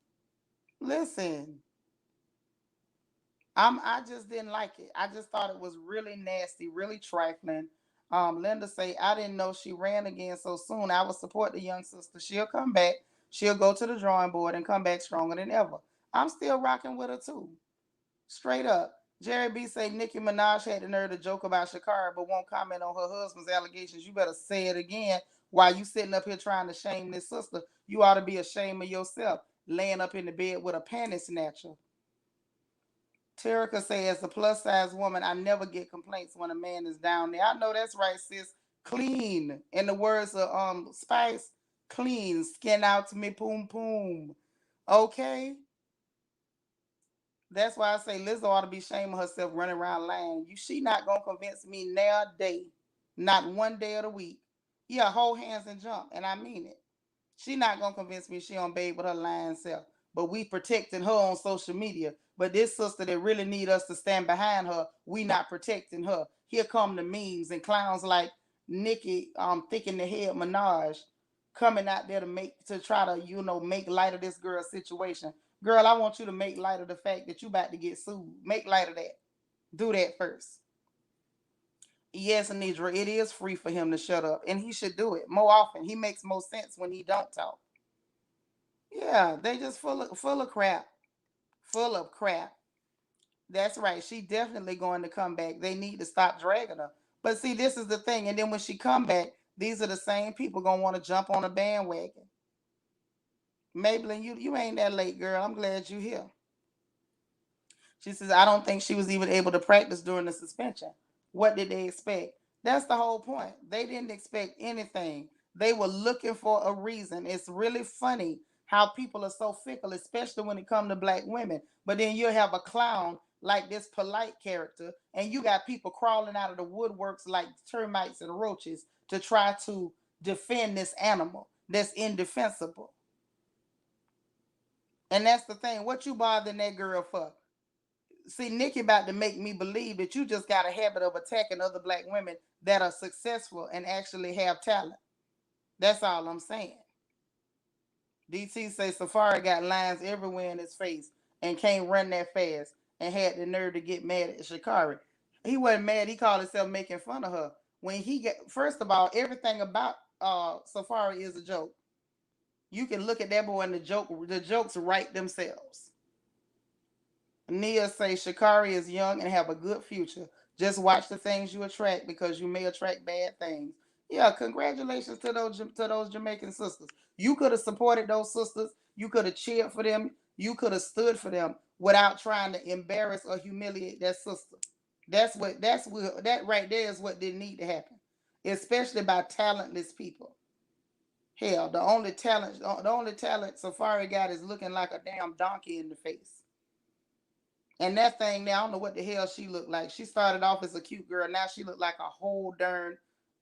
Listen, I just didn't like it. I just thought it was really nasty, really trifling. Linda say, I didn't know she ran again so soon. I will support the young sister. She'll come back. She'll go to the drawing board and come back stronger than ever. I'm still rocking with her too. Straight up. Jerry B say Nicki Minaj had the nerve to joke about Shakira but won't comment on her husband's allegations. You better say it again while you sitting up here trying to shame this sister. You ought to be ashamed of yourself, laying up in the bed with a panty snatcher. Terica says, as a plus size woman, I never get complaints when a man is down there. I know that's right, sis. Clean. In the words of Spice, clean. Skin out to me, poom poom. Okay? That's why I say Lizzo ought to be ashamed of herself running around lying. She not gonna convince me now day. Not one day of the week. Yeah, hold hands and jump. And I mean it. She not gonna convince me she on babe with her lying self. But we protecting her on social media. But this sister that really need us to stand behind her, we not protecting her. Here come the memes and clowns like Nikki, thick in the head Minaj, coming out there to try to make light of this girl's situation. Girl, I want you to make light of the fact that you about to get sued. Make light of that. Do that first. Yes, Anidra, it is free for him to shut up, and he should do it more often. He makes more sense when he don't talk. Yeah, they just full of crap, full of crap. That's right. She definitely going to come back. They need to stop dragging her. But see, this is the thing. And then when she come back, these are the same people gonna want to jump on a bandwagon. Maybelline, you ain't that late, girl. I'm glad you here. She says, I don't think she was even able to practice during the suspension. What did they expect? That's the whole point. They didn't expect anything. They were looking for a reason. It's really funny how people are so fickle, especially when it comes to black women. But then you'll have a clown like this polite character, and you got people crawling out of the woodworks like termites and roaches to try to defend this animal that's indefensible. And that's the thing. What you bothering that girl for? See, Nikki about to make me believe that you just got a habit of attacking other black women that are successful and actually have talent. That's all I'm saying. DT say Safari got lines everywhere in his face and can't run that fast and had the nerve to get mad at Sha'Carri. He wasn't mad. He called himself making fun of her. When he get, first of all, everything about Safari is a joke. You can look at that boy and the jokes write themselves. Nia say Sha'Carri is young and have a good future. Just watch the things you attract because you may attract bad things. Yeah, congratulations to those Jamaican sisters. You could have supported those sisters. You could have cheered for them. You could have stood for them without trying to embarrass or humiliate that sister. That right there is what didn't need to happen, especially by talentless people. Hell, the only talent Safari got is looking like a damn donkey in the face. And that thing now, I don't know what the hell she looked like. She started off as a cute girl. Now she looked like a whole darn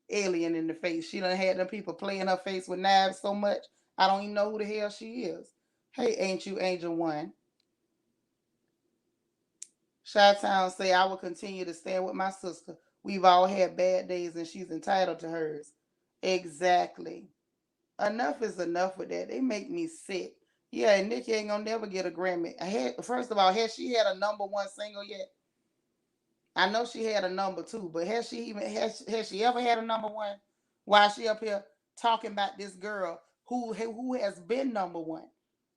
alien in the face. She done had them people playing her face with knives so much. I don't even know who the hell she is. Hey, ain't you Angel One? Chi-Town say, I will continue to stand with my sister. We've all had bad days and she's entitled to hers. Exactly. Enough is enough with that. They make me sick. Yeah, and Nikki ain't gonna never get a Grammy. First of all, has she had a number one single yet? I know she had a number two, but has she ever had a number one? While she up here talking about this girl who has been number one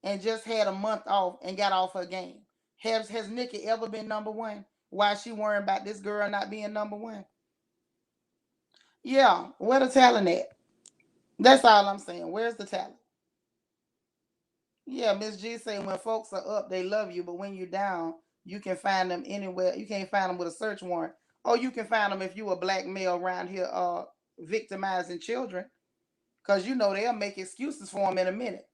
and just had a month off and got off her game? Has Nikki ever been number one? Why she worrying about this girl not being number one? Yeah, where the talent at? That's all I'm saying. Where's the talent? Yeah, Miss G say when folks are up, they love you, but when you're down, you can find them anywhere. You can't find them with a search warrant. Or you can find them if you a black male around here victimizing children. Because you know they'll make excuses for them in a minute.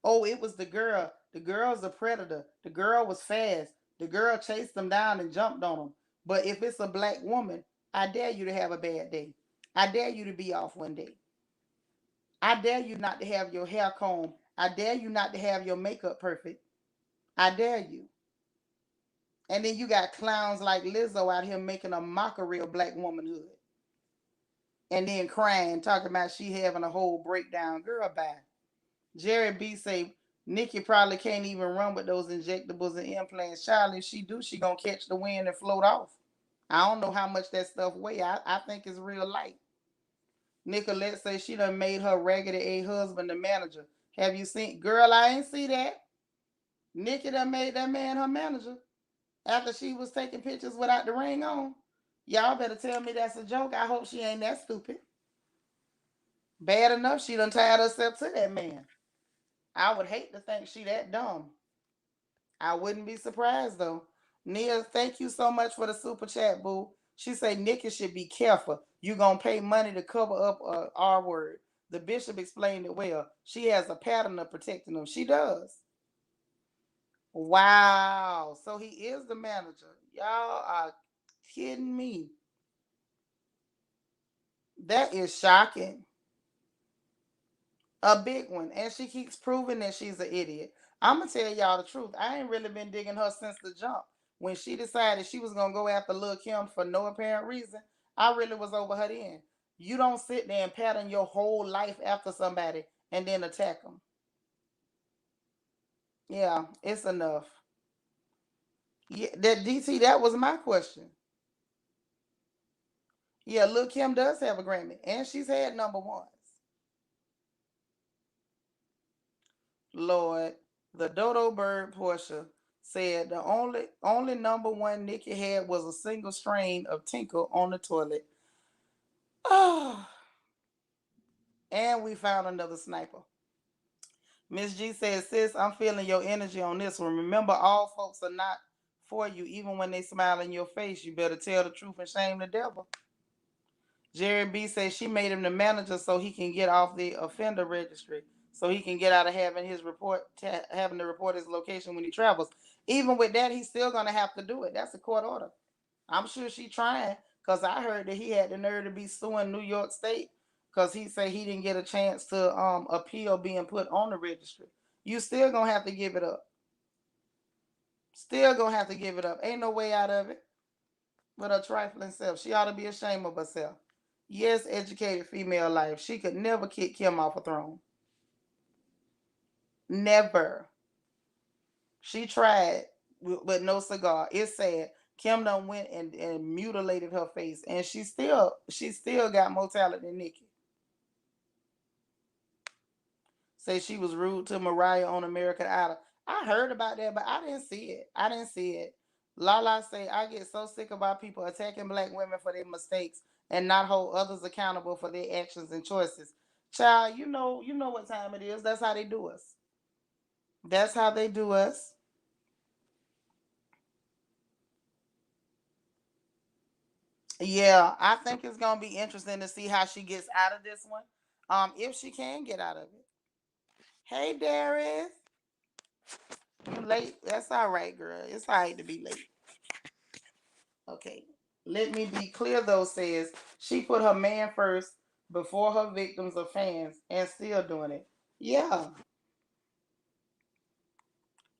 Oh, it was the girl. The girl's a predator. The girl was fast. The girl chased them down and jumped on them. But if it's a black woman, I dare you to have a bad day. I dare you to be off one day. I dare you not to have your hair combed. I dare you not to have your makeup perfect. I dare you. And then you got clowns like Lizzo out here making a mockery of black womanhood. And then crying, talking about she having a whole breakdown. Girl, bye. Jerry B say Nikki probably can't even run with those injectables and implants. Charlie, if she do, she gonna catch the wind and float off. I don't know how much that stuff weigh. I think it's real light. Nicolette says she done made her Raggedy A husband the manager. Have you seen? Girl, I ain't see that. Nikki done made that man her manager after she was taking pictures without the ring on. Y'all better tell me that's a joke. I hope she ain't that stupid. Bad enough she done tied herself to that man. I would hate to think she that dumb. I wouldn't be surprised though. Nia, thank you so much for the super chat, boo. She say Nikki should be careful. You gonna pay money to cover up a R word. The bishop explained it well. She has a pattern of protecting them. She does. Wow. So he is the manager. Y'all are kidding me. That is shocking. A big one. And she keeps proving that she's an idiot. I'm going to tell y'all the truth. I ain't really been digging her since the jump. When she decided she was going to go after Lil Kim for no apparent reason, I really was over her then. You don't sit there and pattern your whole life after somebody and then attack them. Yeah, it's enough. Yeah, that DT, that was my question. Yeah, Lil Kim does have a Grammy, and she's had number ones. Lord, the Dodo Bird Portia said the only number one Nikki had was a single strain of Tinkle on the toilet. Oh, and we found another sniper. Miss G says, sis, I'm feeling your energy on this one. Remember, all folks are not for you, even when they smile in your face. You better tell the truth and shame the devil. Jerry B says she made him the manager so he can get off the offender registry, so he can get out of having having to report his location when he travels. Even with that, he's still gonna have to do it. That's a court order. I'm sure she trying, because I heard that he had the nerve to be suing New York State because he said he didn't get a chance to appeal being put on the registry. You still gonna have to give it up. Still gonna have to give it up. Ain't no way out of it with her trifling self. She ought to be ashamed of herself. Yes, educated female life. She could never kick Kim off a throne. Never. She tried with no cigar. It's sad. Kim done went and mutilated her face, and she still got more talent than Nikki. Say she was rude to Mariah on American Idol. I heard about that, but I didn't see it. I didn't see it. Lala say I get so sick about people attacking black women for their mistakes and not hold others accountable for their actions and choices. Child, you know what time it is. That's how they do us. That's how they do us. Yeah, I think it's gonna be interesting to see how she gets out of this one. If she can get out of it. Hey Darius. You late? That's all right, girl. It's all right to be late. Okay. Let me be clear though, says she put her man first before her victims or fans and still doing it. Yeah.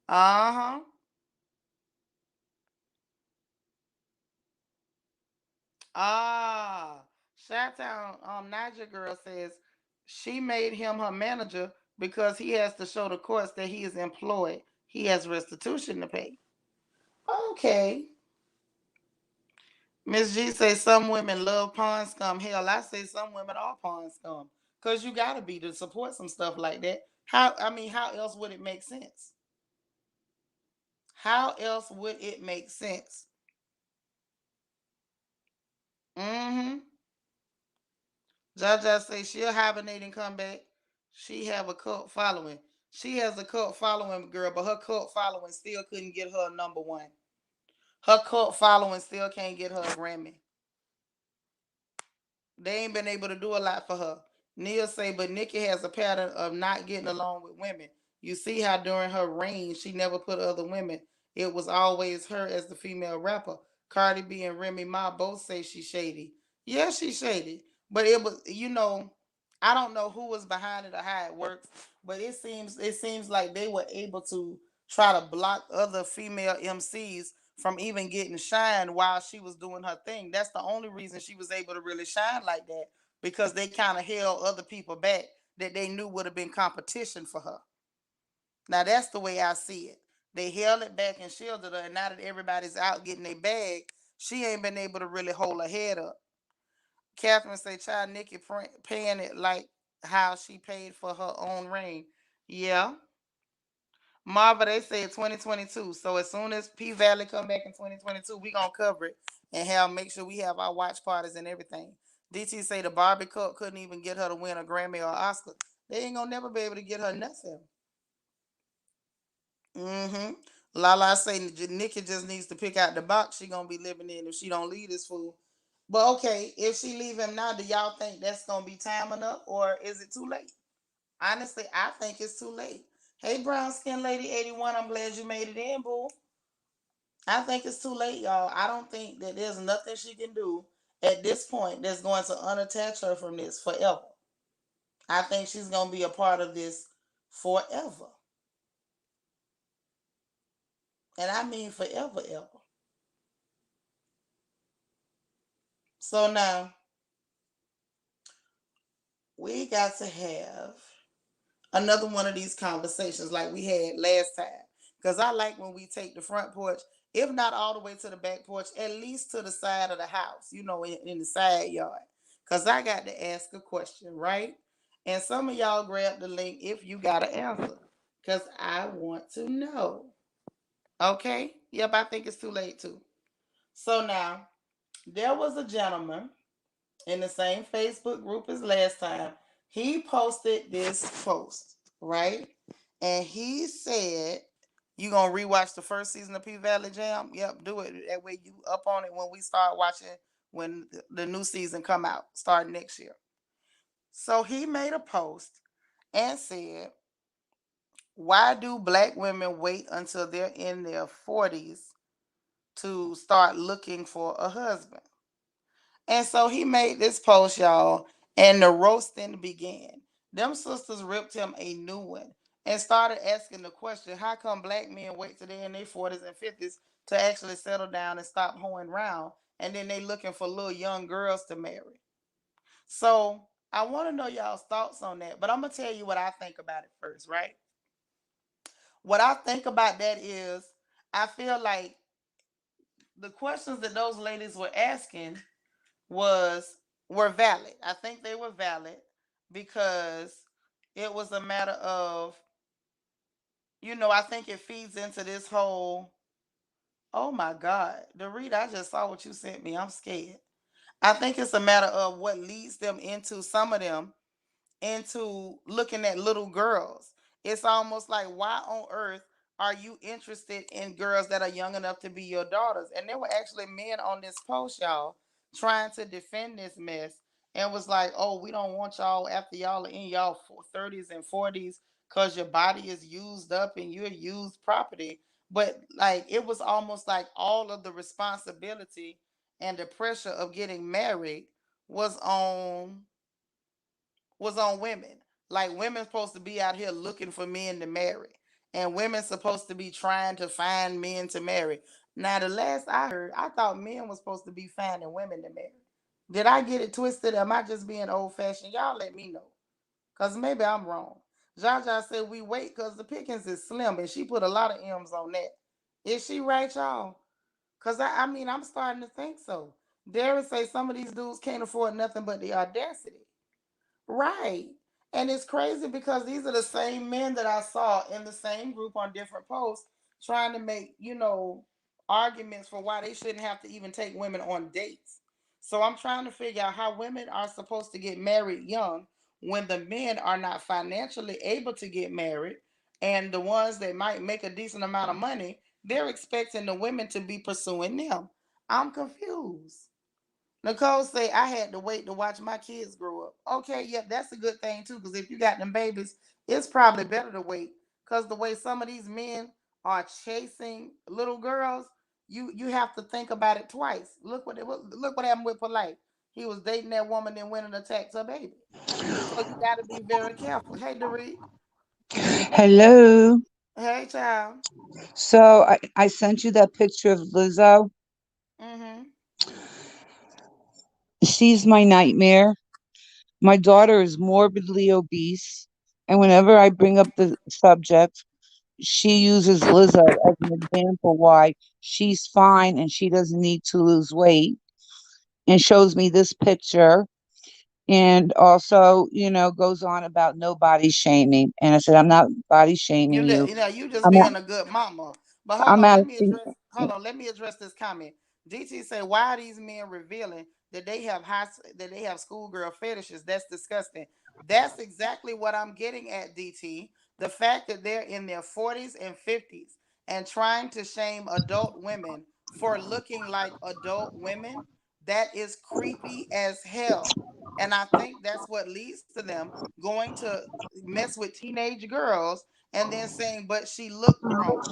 Uh-huh. Ah. Chi-Town Niger girl says she made him her manager because he has to show the courts that he is employed. He has restitution to pay. Okay. Miss G say some women love pawn scum. Hell, I say some women are pawn scum. Cause you gotta be to support some stuff like that. How else would it make sense? How else would it make sense? Mm-hmm. Jaja say she'll hibernate and come back. She have a cult following. She has a cult following, girl, but her cult following still couldn't get her number one. Her cult following still can't get her a Grammy. They ain't been able to do a lot for her. Neil say, but Nikki has a pattern of not getting along with women. You see how during her reign, she never put other women. It was always her as the female rapper. Cardi B and Remy Ma both say she's shady. Yeah, she's shady. But it was, I don't know who was behind it or how it works, but it seems like they were able to try to block other female MCs from even getting shine while she was doing her thing. That's the only reason she was able to really shine like that, because they kind of held other people back that they knew would have been competition for her. Now that's the way I see it. They held it back and shielded her, and now that everybody's out getting their bag, she ain't been able to really hold her head up. Catherine say, "Child, Nikki paying it like how she paid for her own reign." Yeah, Marva, they said 2022. So as soon as P Valley come back in 2022, we gonna cover it and make sure we have our watch parties and everything. DT say the Barbie Cup couldn't even get her to win a Grammy or Oscar. They ain't gonna never be able to get her nothing. Mm-hmm. Lala say Nikki just needs to pick out the box she gonna be living in if she don't leave this fool. But okay, if she leave him now, do y'all think that's gonna be time enough, or is it too late? Honestly, I think it's too late. Hey, brown skin lady 81, I'm glad you made it in, boo. I think it's too late, y'all. I don't think that there's nothing she can do at this point that's going to unattach her from this forever. I think she's going to be a part of this forever. And I mean forever, ever. So now we got to have another one of these conversations like we had last time. Because I like when we take the front porch, if not all the way to the back porch, at least to the side of the house, in the side yard. Because I got to ask a question, right? And some of y'all grab the link if you got an answer. Because I want to know. Okay? Yep, I think it's too late too. So now, there was a gentleman in the same Facebook group as last time. He posted this post, right? And he said You gonna rewatch the first season of P Valley Jam? Yep, do it. That way you up on it when we start watching when the new season come out, starting next year. So he made a post and said, "Why do black women wait until they're in their 40s to start looking for a husband?" And so he made this post, y'all, and the roasting began. Them sisters ripped him a new one and started asking the question, how come black men wait till they're in their 40s and 50s to actually settle down and stop hoeing around? And then they looking for little young girls to marry. So I want to know y'all's thoughts on that. But I'm going to tell you what I think about it first, right? What I think about that is I feel like the questions that those ladies were asking was were valid. I think they were valid because it was a matter of, I think it feeds into this whole, oh my God, Dorita, I just saw what you sent me. I'm scared. I think it's a matter of what leads them into some of them into looking at little girls. It's almost like, why on earth are you interested in girls that are young enough to be your daughters? And there were actually men on this post, y'all, trying to defend this mess and was like, oh, we don't want y'all after y'all are in y'all 30s and 40s because your body is used up and you're used property. But like, it was almost like all of the responsibility and the pressure of getting married was on was on women. Like women supposed to be out here looking for men to marry. And women supposed to be trying to find men to marry. Now the last I heard, I thought men was supposed to be finding women to marry. Did I get it twisted? Am I just being old fashioned? Y'all let me know. Cause maybe I'm wrong. Jaja said we wait because the pickings is slim and she put a lot of M's on that. Is she right, y'all? Cause I mean I'm starting to think so. Darren say some of these dudes can't afford nothing but the audacity. Right. And it's crazy because these are the same men that I saw in the same group on different posts trying to make, arguments for why they shouldn't have to even take women on dates. So I'm trying to figure out how women are supposed to get married young when the men are not financially able to get married, and the ones that might make a decent amount of money, they're expecting the women to be pursuing them. I'm confused. Nicole say I had to wait to watch my kids grow up. Okay, yep, that's a good thing too. Because if you got them babies, it's probably better to wait. Because the way some of these men are chasing little girls, you have to think about it twice. Look what happened with Polite. He was dating that woman, then went and attacked her baby. So you got to be very careful. Hey, Dorit. Hello. Hey, child. So I sent you that picture of Lizzo. Mm-hmm. She's my nightmare. My daughter is morbidly obese. And whenever I bring up the subject, she uses Lizzo as an example why she's fine and she doesn't need to lose weight and shows me this picture and also, goes on about no body shaming. And I said, I'm not body shaming you. You just I'm, being a good mama. But hold I'm on, let me asking. address. Hold on, let me address this comment. DT say, why are these men revealing that they have schoolgirl fetishes? That's disgusting. That's exactly what I'm getting at, DT. The fact that they're in their 40s and 50s and trying to shame adult women for looking like adult women, that is creepy as hell. And I think that's what leads to them going to mess with teenage girls and then saying, but she looked grown,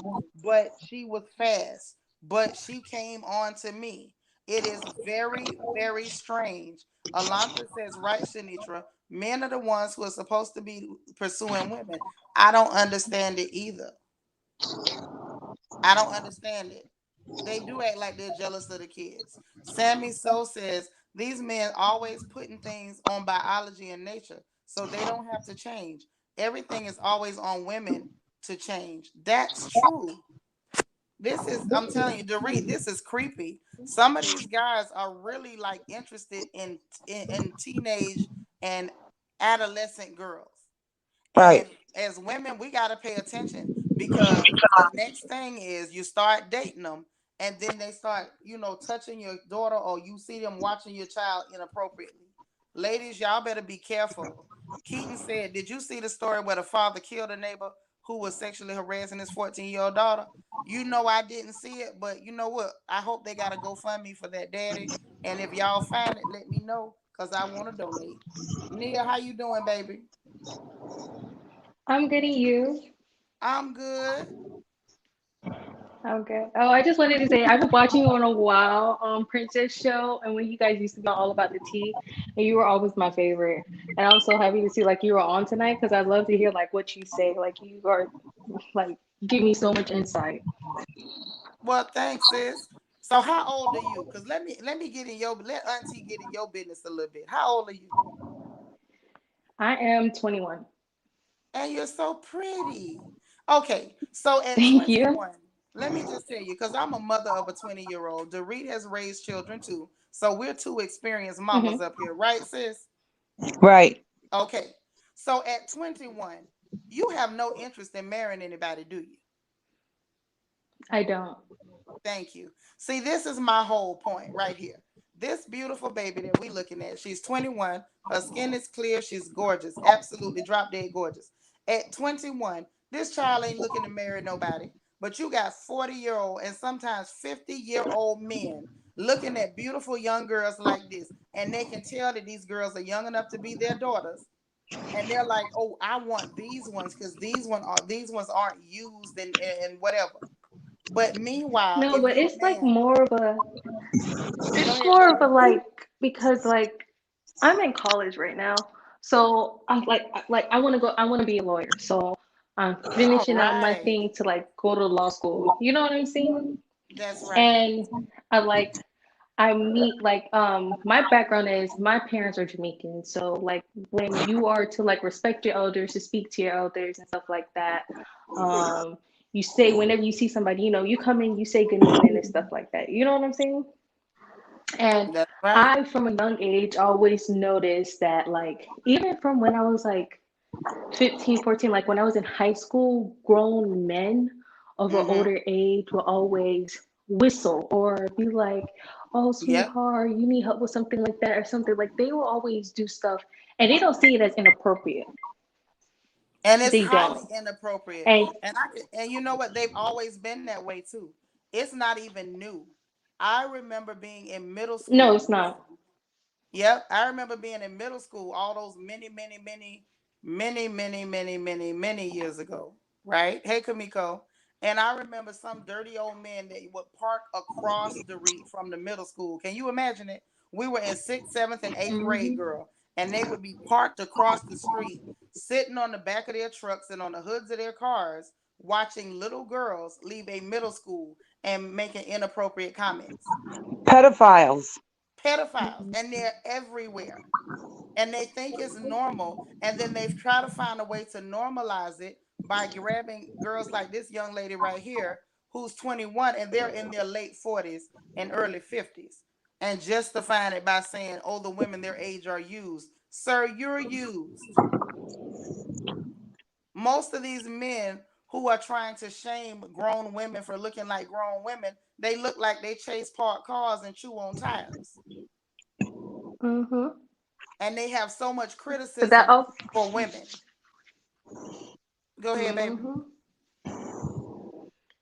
but she was fast, but she came on to me. It is very, very strange. Alonta says, right, Shanitra, men are the ones who are supposed to be pursuing women. I don't understand it either. I don't understand it. They do act like they're jealous of the kids. Sammy So says these men always putting things on biology and nature, so they don't have to change. Everything is always on women to change. That's true. I'm telling you, Dorit, this is creepy. Some of these guys are really like interested in teenage and adolescent girls. Right. And as women, we got to pay attention because the next thing is you start dating them and then they start, touching your daughter or you see them watching your child inappropriately. Ladies, y'all better be careful. Keaton said, did you see the story where the father killed a neighbor who was sexually harassing his 14-year-old daughter. You know I didn't see it, but you know what? I hope they got a GoFundMe for that daddy. And if y'all find it, let me know because I want to donate. Nia, how you doing, baby? I'm getting you. I'm good. Okay. Oh, I just wanted to say I've been watching you on a while Princess Show, and when you guys used to be on All About the Tea, and you were always my favorite. And I'm so happy to see like you were on tonight because I love to hear like what you say. Like you are like give me so much insight. Well, thanks, sis. So how old are you? Cause let me get in your let Auntie get in your business a little bit. How old are you? I am 21. And you're so pretty. Okay, so at Thank you. 21, let me just tell you, because I'm a mother of a 20-year-old. Dorit has raised children too. So we're two experienced mamas Hmm. up here, right, sis? Right. Okay. So at 21, you have no interest in marrying anybody, do you? I don't. Thank you. See, this is my whole point right here. This beautiful baby that we looking at, she's 21. Her skin is clear. She's gorgeous. Absolutely drop dead gorgeous. At 21, this child ain't looking to marry nobody. But you got 40-year-old and sometimes 50-year-old men looking at beautiful young girls like this. And they can tell that these girls are young enough to be their daughters. And they're like, oh, I want these ones because these ones aren't used and whatever. But meanwhile, No, if but you're a it's like man, more of a go it's ahead, more of baby. a like because like I'm in college right now, so I'm like I want to be a lawyer. So I'm All finishing out my right. thing to like go to law school. You know what I'm saying? That's right. And I like I meet like my background is my parents are Jamaican, so like when you are to like respect your elders, to speak to your elders and stuff like that, um you say whenever you see somebody, you come in, you say good evening and stuff like that. You know what I'm saying? And That's right. I, from a young age, always noticed that, like, even from when I was like 15, 14, like when I was in high school, grown men of an Mm-hmm. older age will always whistle or be like, oh, Yep. sweetheart, you need help with something like that or something. Like, they will always do stuff and they don't see it as inappropriate. And it's They highly don't. inappropriate. And And you know what? They've always been that way too. It's not even new. I remember being in middle no, school it's not. when Yep, I remember being in middle school all those many years ago, right? Hey, Kamiko. And I remember some dirty old man that would park across the street from the middle school. Can you imagine it? We were in sixth, seventh, and eighth grade, Hmm. girl, and they would be parked across the street, sitting on the back of their trucks and on the hoods of their cars, watching little girls leave a middle school and making inappropriate comments. Pedophiles. Pedophiles, and they're everywhere, and they think it's normal, and then they've tried to find a way to normalize it by grabbing girls like this young lady right here who's 21 and they're in their late 40s and early 50s and justifying it by saying, oh, the women their age are used. Sir, you're used. Most of these men who are trying to shame grown women for looking like grown women, they look like they chase parked cars and chew on tires, Hmm. and they have so much But that criticism all. for women. Go ahead, baby. Hmm.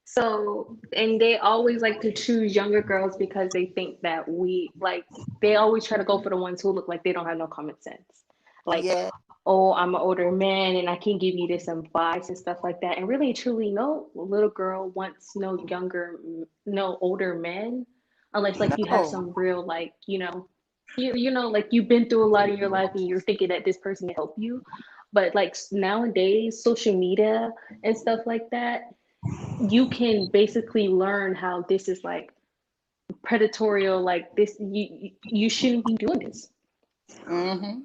So, and they always like to choose younger girls because they think that we like, they always try to go for the ones who look like they don't have no common sense. Like, Yeah. oh, I'm an older man and I can give you this advice and stuff like that. And really, truly, no little girl wants no younger, no older men, unless like you have No. some real, like, like you've been through a lot in your life and you're thinking that this person can help you. But like nowadays, social media and stuff like that, you can basically learn how this is like predatory, like this you shouldn't be doing this. Mm-hmm.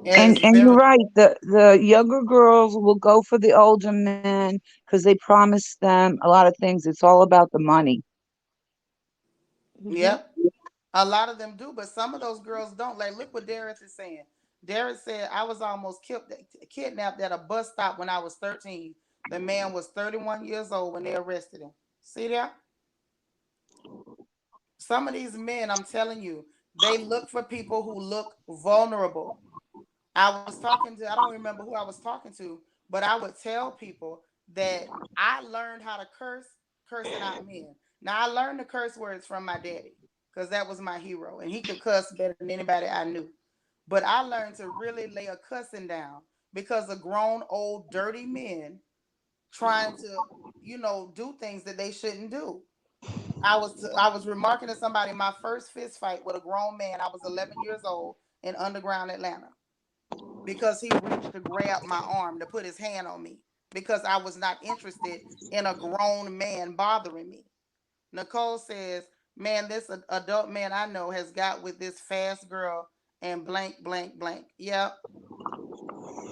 It And is and you're very. right. The younger girls will go for the older men because they promise them a lot of things. It's all about the money. Hmm. Yep. A lot of them do, but some of those girls don't. Like, look what Darius is saying. Darius said, I was almost kidnapped at a bus stop when I was 13. The man was 31 years old when they arrested him. See that? Some of these men, I'm telling you, they look for people who look vulnerable. I was talking to, I don't remember who I was talking to, But I would tell people that I learned how to cursing out men. Now I learned the curse words from my daddy because that was my hero, and he could cuss better than anybody I knew. But I learned to really lay a cussing down because of grown, old, dirty men trying to, do things that they shouldn't do. I was remarking to somebody my first fist fight with a grown man. I was 11 years old in underground Atlanta because he reached to grab my arm to put his hand on me because I was not interested in a grown man bothering me. Nicole says, "Man, this adult man I know has got with this fast girl and blank, blank, blank." Yep.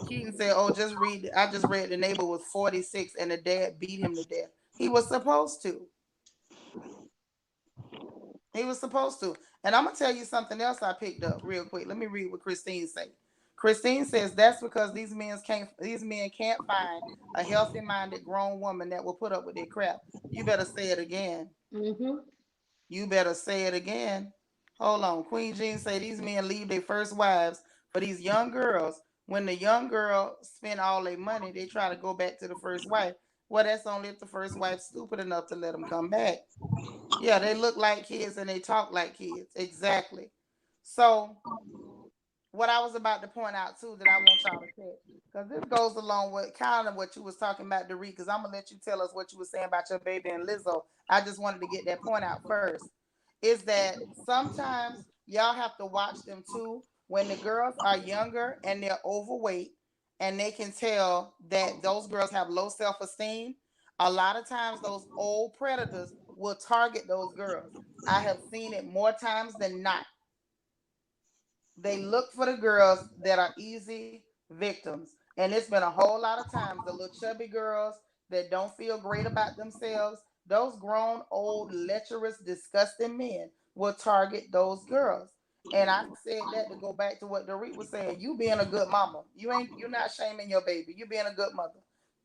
Keaton said, "Oh, just read. I just read the neighbor was 46 and the dad beat him to death. He was supposed to. He was supposed to." And I'm gonna tell you something else I picked up real quick. Let me read what Christine said. Christine says that's because these men can't find a healthy minded grown woman that will put up with their crap. You better say it again. Mm-hmm. You better say it again. Hold on. Queen Jean say these men leave their first wives for these young girls. When the young girl spend all their money, they try to go back to the first wife. Well, that's only if the first wife's stupid enough to let them come back. Yeah, they look like kids and they talk like kids. Exactly. So what I was about to point out too that I want y'all to catch, because this goes along with kind of what you was talking about, Dorit, because I'm gonna let you tell us what you were saying about your baby and Lizzo. I just wanted to get that point out first. Is that sometimes y'all have to watch them too when the girls are younger and they're overweight and they can tell that those girls have low self-esteem. A lot of times those old predators will target those girls. I have seen it more times than not. They look for the girls that are easy victims. And it's been a whole lot of times the little chubby girls that don't feel great about themselves, those grown, old, lecherous, disgusting men will target those girls. And I said that to go back to what Dorit was saying. You being a good mama. You're not shaming your baby. You being a good mother.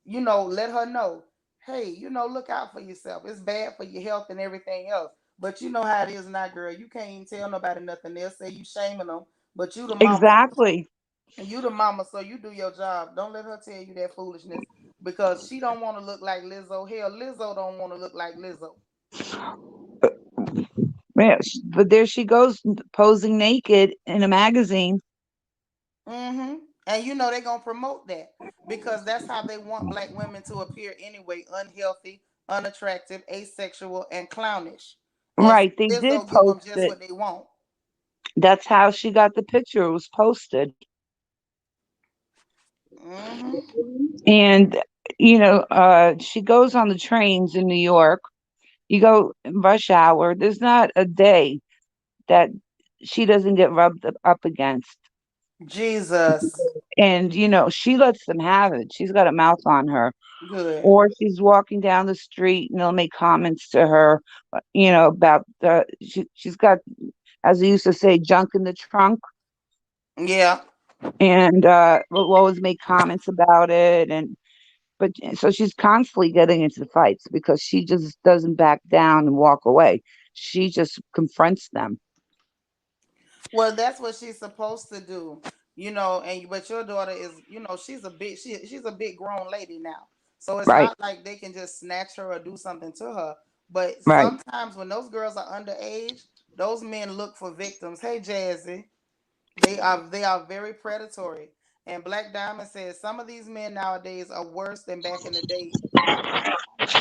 Let her know, hey, look out for yourself. It's bad for your health and everything else. But you know how it is now, girl. You can't even tell nobody nothing. They'll say you shaming them, but you the mama. Exactly. And you the mama, so you do your job. Don't let her tell you that foolishness because she don't want to look like Lizzo. Hell, Lizzo don't want to look like Lizzo. Yeah, but there she goes posing naked in a magazine. Mm-hmm. And they're gonna promote that because that's how they want black women to appear anyway: unhealthy, unattractive, asexual, and clownish. And Right, they did Lizzo give them post just it. what they want. That's how she got the picture. It was posted. Mm-hmm. And, she goes on the trains in New York. You go in rush hour, there's not a day that she doesn't get rubbed up against. Jesus, And, she lets them have it. She's got a mouth on her. good. Or she's walking down the street and they'll make comments to her, about she's got, as they used to say, junk in the trunk. Yeah. And will always make comments about it. And but so she's constantly getting into fights because she just doesn't back down and walk away. She just confronts them. Well, that's what she's supposed to do, And but your daughter is, she's a big grown lady now, so it's Right, not like they can just snatch her or do something to her. But right. sometimes when those girls are underage, those men look for victims. Hey, Jazzy, they are very predatory. And Black Diamond says some of these men nowadays are worse than back in the day.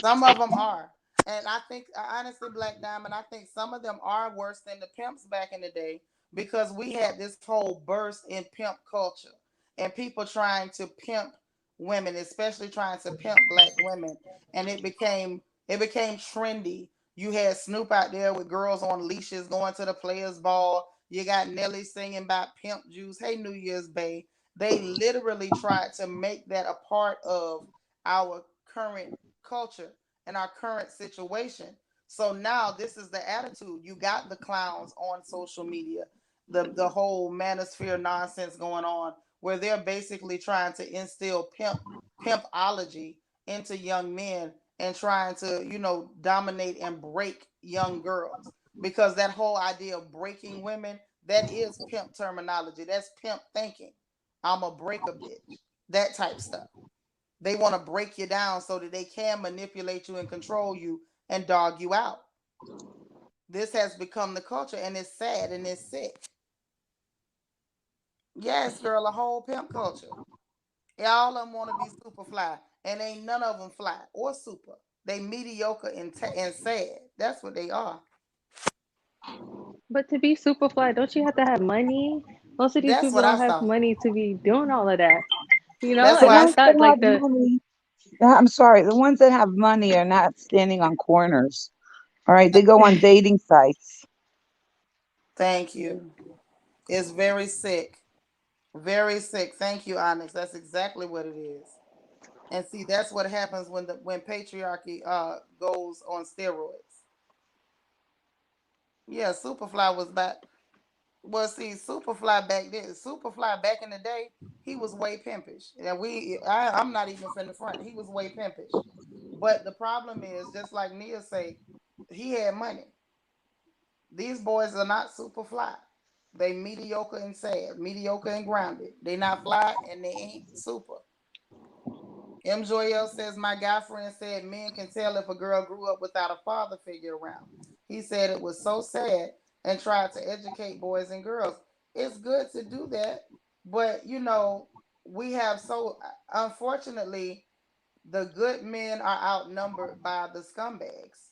Some of them are. And I think, honestly, Black Diamond, I think some of them are worse than the pimps back in the day because we had this whole burst in pimp culture and people trying to pimp women, especially trying to pimp black women. And it became trendy. You had Snoop out there with girls on leashes going to the players' ball. You got Nelly singing about pimp juice. Hey, New Year's Bay. They literally tried to make that a part of our current culture and our current situation. So now this is the attitude. You got the clowns on social media, the whole manosphere nonsense going on, where they're basically trying to instill pimpology into young men and trying to, dominate and break young girls. Because that whole idea of breaking women, that is pimp terminology. That's pimp thinking. I'm a break a bitch. That type stuff. They want to break you down so that they can manipulate you and control you and dog you out. This has become the culture, and it's sad and it's sick. Yes, girl, a whole pimp culture. All of them want to be super fly, and ain't none of them fly or super. They mediocre and sad. That's what they are. But to be super fly, don't you have to have money? Most of these That's people what I don't have thought. money to be doing all of that, you know? That's The And why I I ones said, that thought have like the money, I'm sorry, the ones that have money are not standing on corners. All right, they go on dating sites. thank you. It's very sick. Very sick. Thank you, Onyx. That's exactly what it is. And see, that's what happens when patriarchy goes on steroids. Yeah, Superfly was back. Well, see, Superfly back then, Superfly back in the day, he was way pimpish. And I'm not even finna front. He was way pimpish. But the problem is, just like Nia say, he had money. These boys are not super fly. They mediocre and sad, mediocre and grounded. They not fly and they ain't super. M. Joyelle says, my guy friend said men can tell if a girl grew up without a father figure around. He said it was so sad and tried to educate boys and girls. It's good to do that, but we have so unfortunately the good men are outnumbered by the scumbags.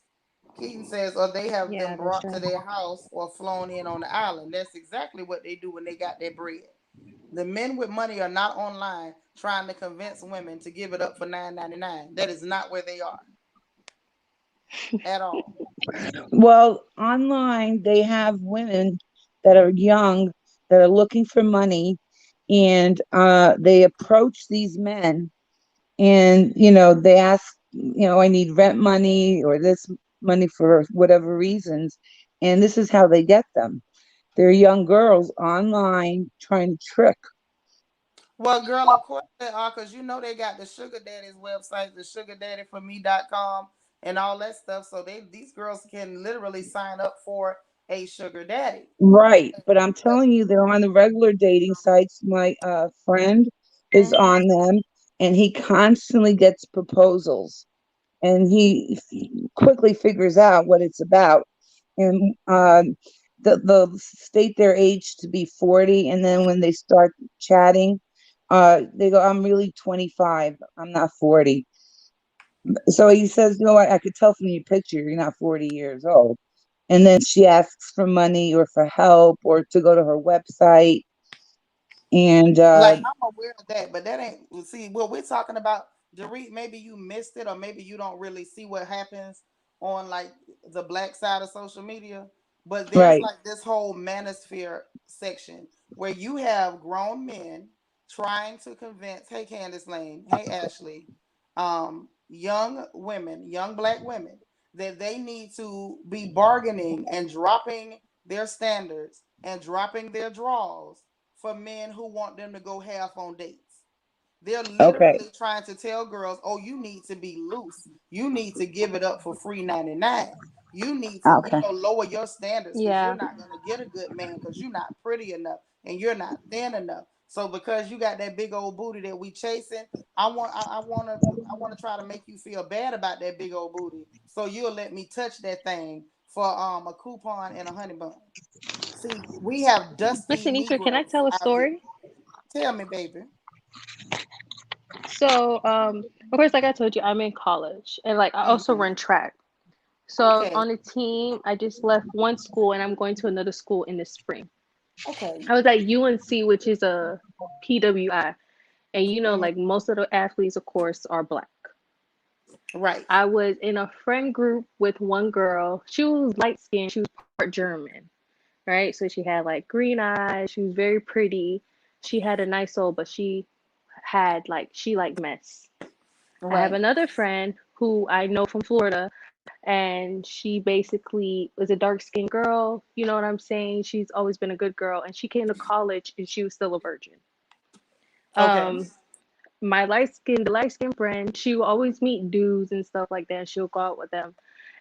Keaton says, or they have yeah, them that's brought to true. their house or flown in on the island. That's exactly what they do when they got their bread. The men with money are not online trying to convince women to give it up for $9.99. That is not where they are at all. Well, online they have women that are young that are looking for money, and they approach these men, and they ask, I need rent money or this money for whatever reasons, and this is how they get them. They're young girls online trying to trick. Well, girl, of course they are, because they got the sugar daddy's website, the sugardaddyforme.com, and all that stuff. So these girls can literally sign up for a sugar daddy. Right, but I'm telling you, they're on the regular dating sites. My friend is Mhm. on them, and he constantly gets proposals, and he quickly figures out what it's about. And the state their age to be 40, and then when they start chatting, they go, "I'm really 25. I'm not 40." So he says, I could tell from your picture you're not 40 years old. And then she asks for money or for help or to go to her website. And Like I'm aware of that, but that ain't see what we're talking about. Dorit, maybe you missed it, or maybe you don't really see what happens on like the black side of social media. But there's right. like this whole manosphere section where you have grown men trying to convince, hey Candace Lane, hey Ashley, young women, young black women, that they need to be bargaining and dropping their standards and dropping their draws for men who want them to go half on dates. They're Okay. literally trying to tell girls, oh, you need to be loose. You need to give it up for free 99. You need to, Okay. lower your standards because you're Yeah. not going to get a good man because you're not pretty enough and you're not thin enough. So because you got that big old booty that we chasing, I want to try to make you feel bad about that big old booty. So you'll let me touch that thing for a coupon and a honey bun. See, we have dusty Listen, Nisha, can I Negroes tell a out here. story? Tell me, baby. So, of course, like I told you, I'm in college and like I also Hmm. run track. So I was Okay. on a team. I just left one school and I'm going to another school in the spring. Okay. I was at UNC, which is a PWI. And Hmm. like most of the athletes, of course, are black. Right. I was in a friend group with one girl. She was light skinned, she was part German, right? So she had like green eyes, she was very pretty. She had a nice soul, but she liked mess. I have Right. another friend who I know from Florida, and she basically was a dark skinned girl. You know what I'm saying? She's always been a good girl, and she came to college and she was still a virgin. Okay. Um, the light skinned friend, she would always meet dudes and stuff like that. And she'll go out with them,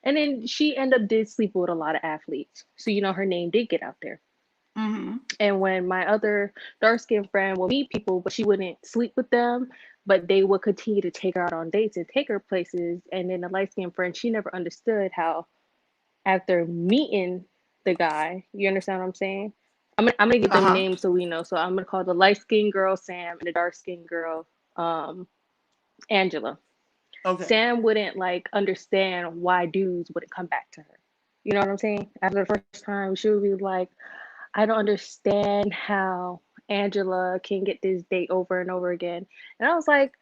and then she ended up did sleep with a lot of athletes. So her name did get out there. Hmm. And when my other dark skinned friend will meet people, but she wouldn't sleep with them, but they would continue to take her out on dates and take her places. And then the light skinned friend, she never understood how after meeting the guy, you understand what I'm saying? I'm gonna give them Uh-huh. names so we know. So I'm gonna call the light skinned girl Sam and the dark skinned girl um Angela. Okay. Sam wouldn't like understand why dudes wouldn't come back to her. You know what I'm saying? After the first time, she would be like, I don't understand how Angela can get this date over and over again. And I was like,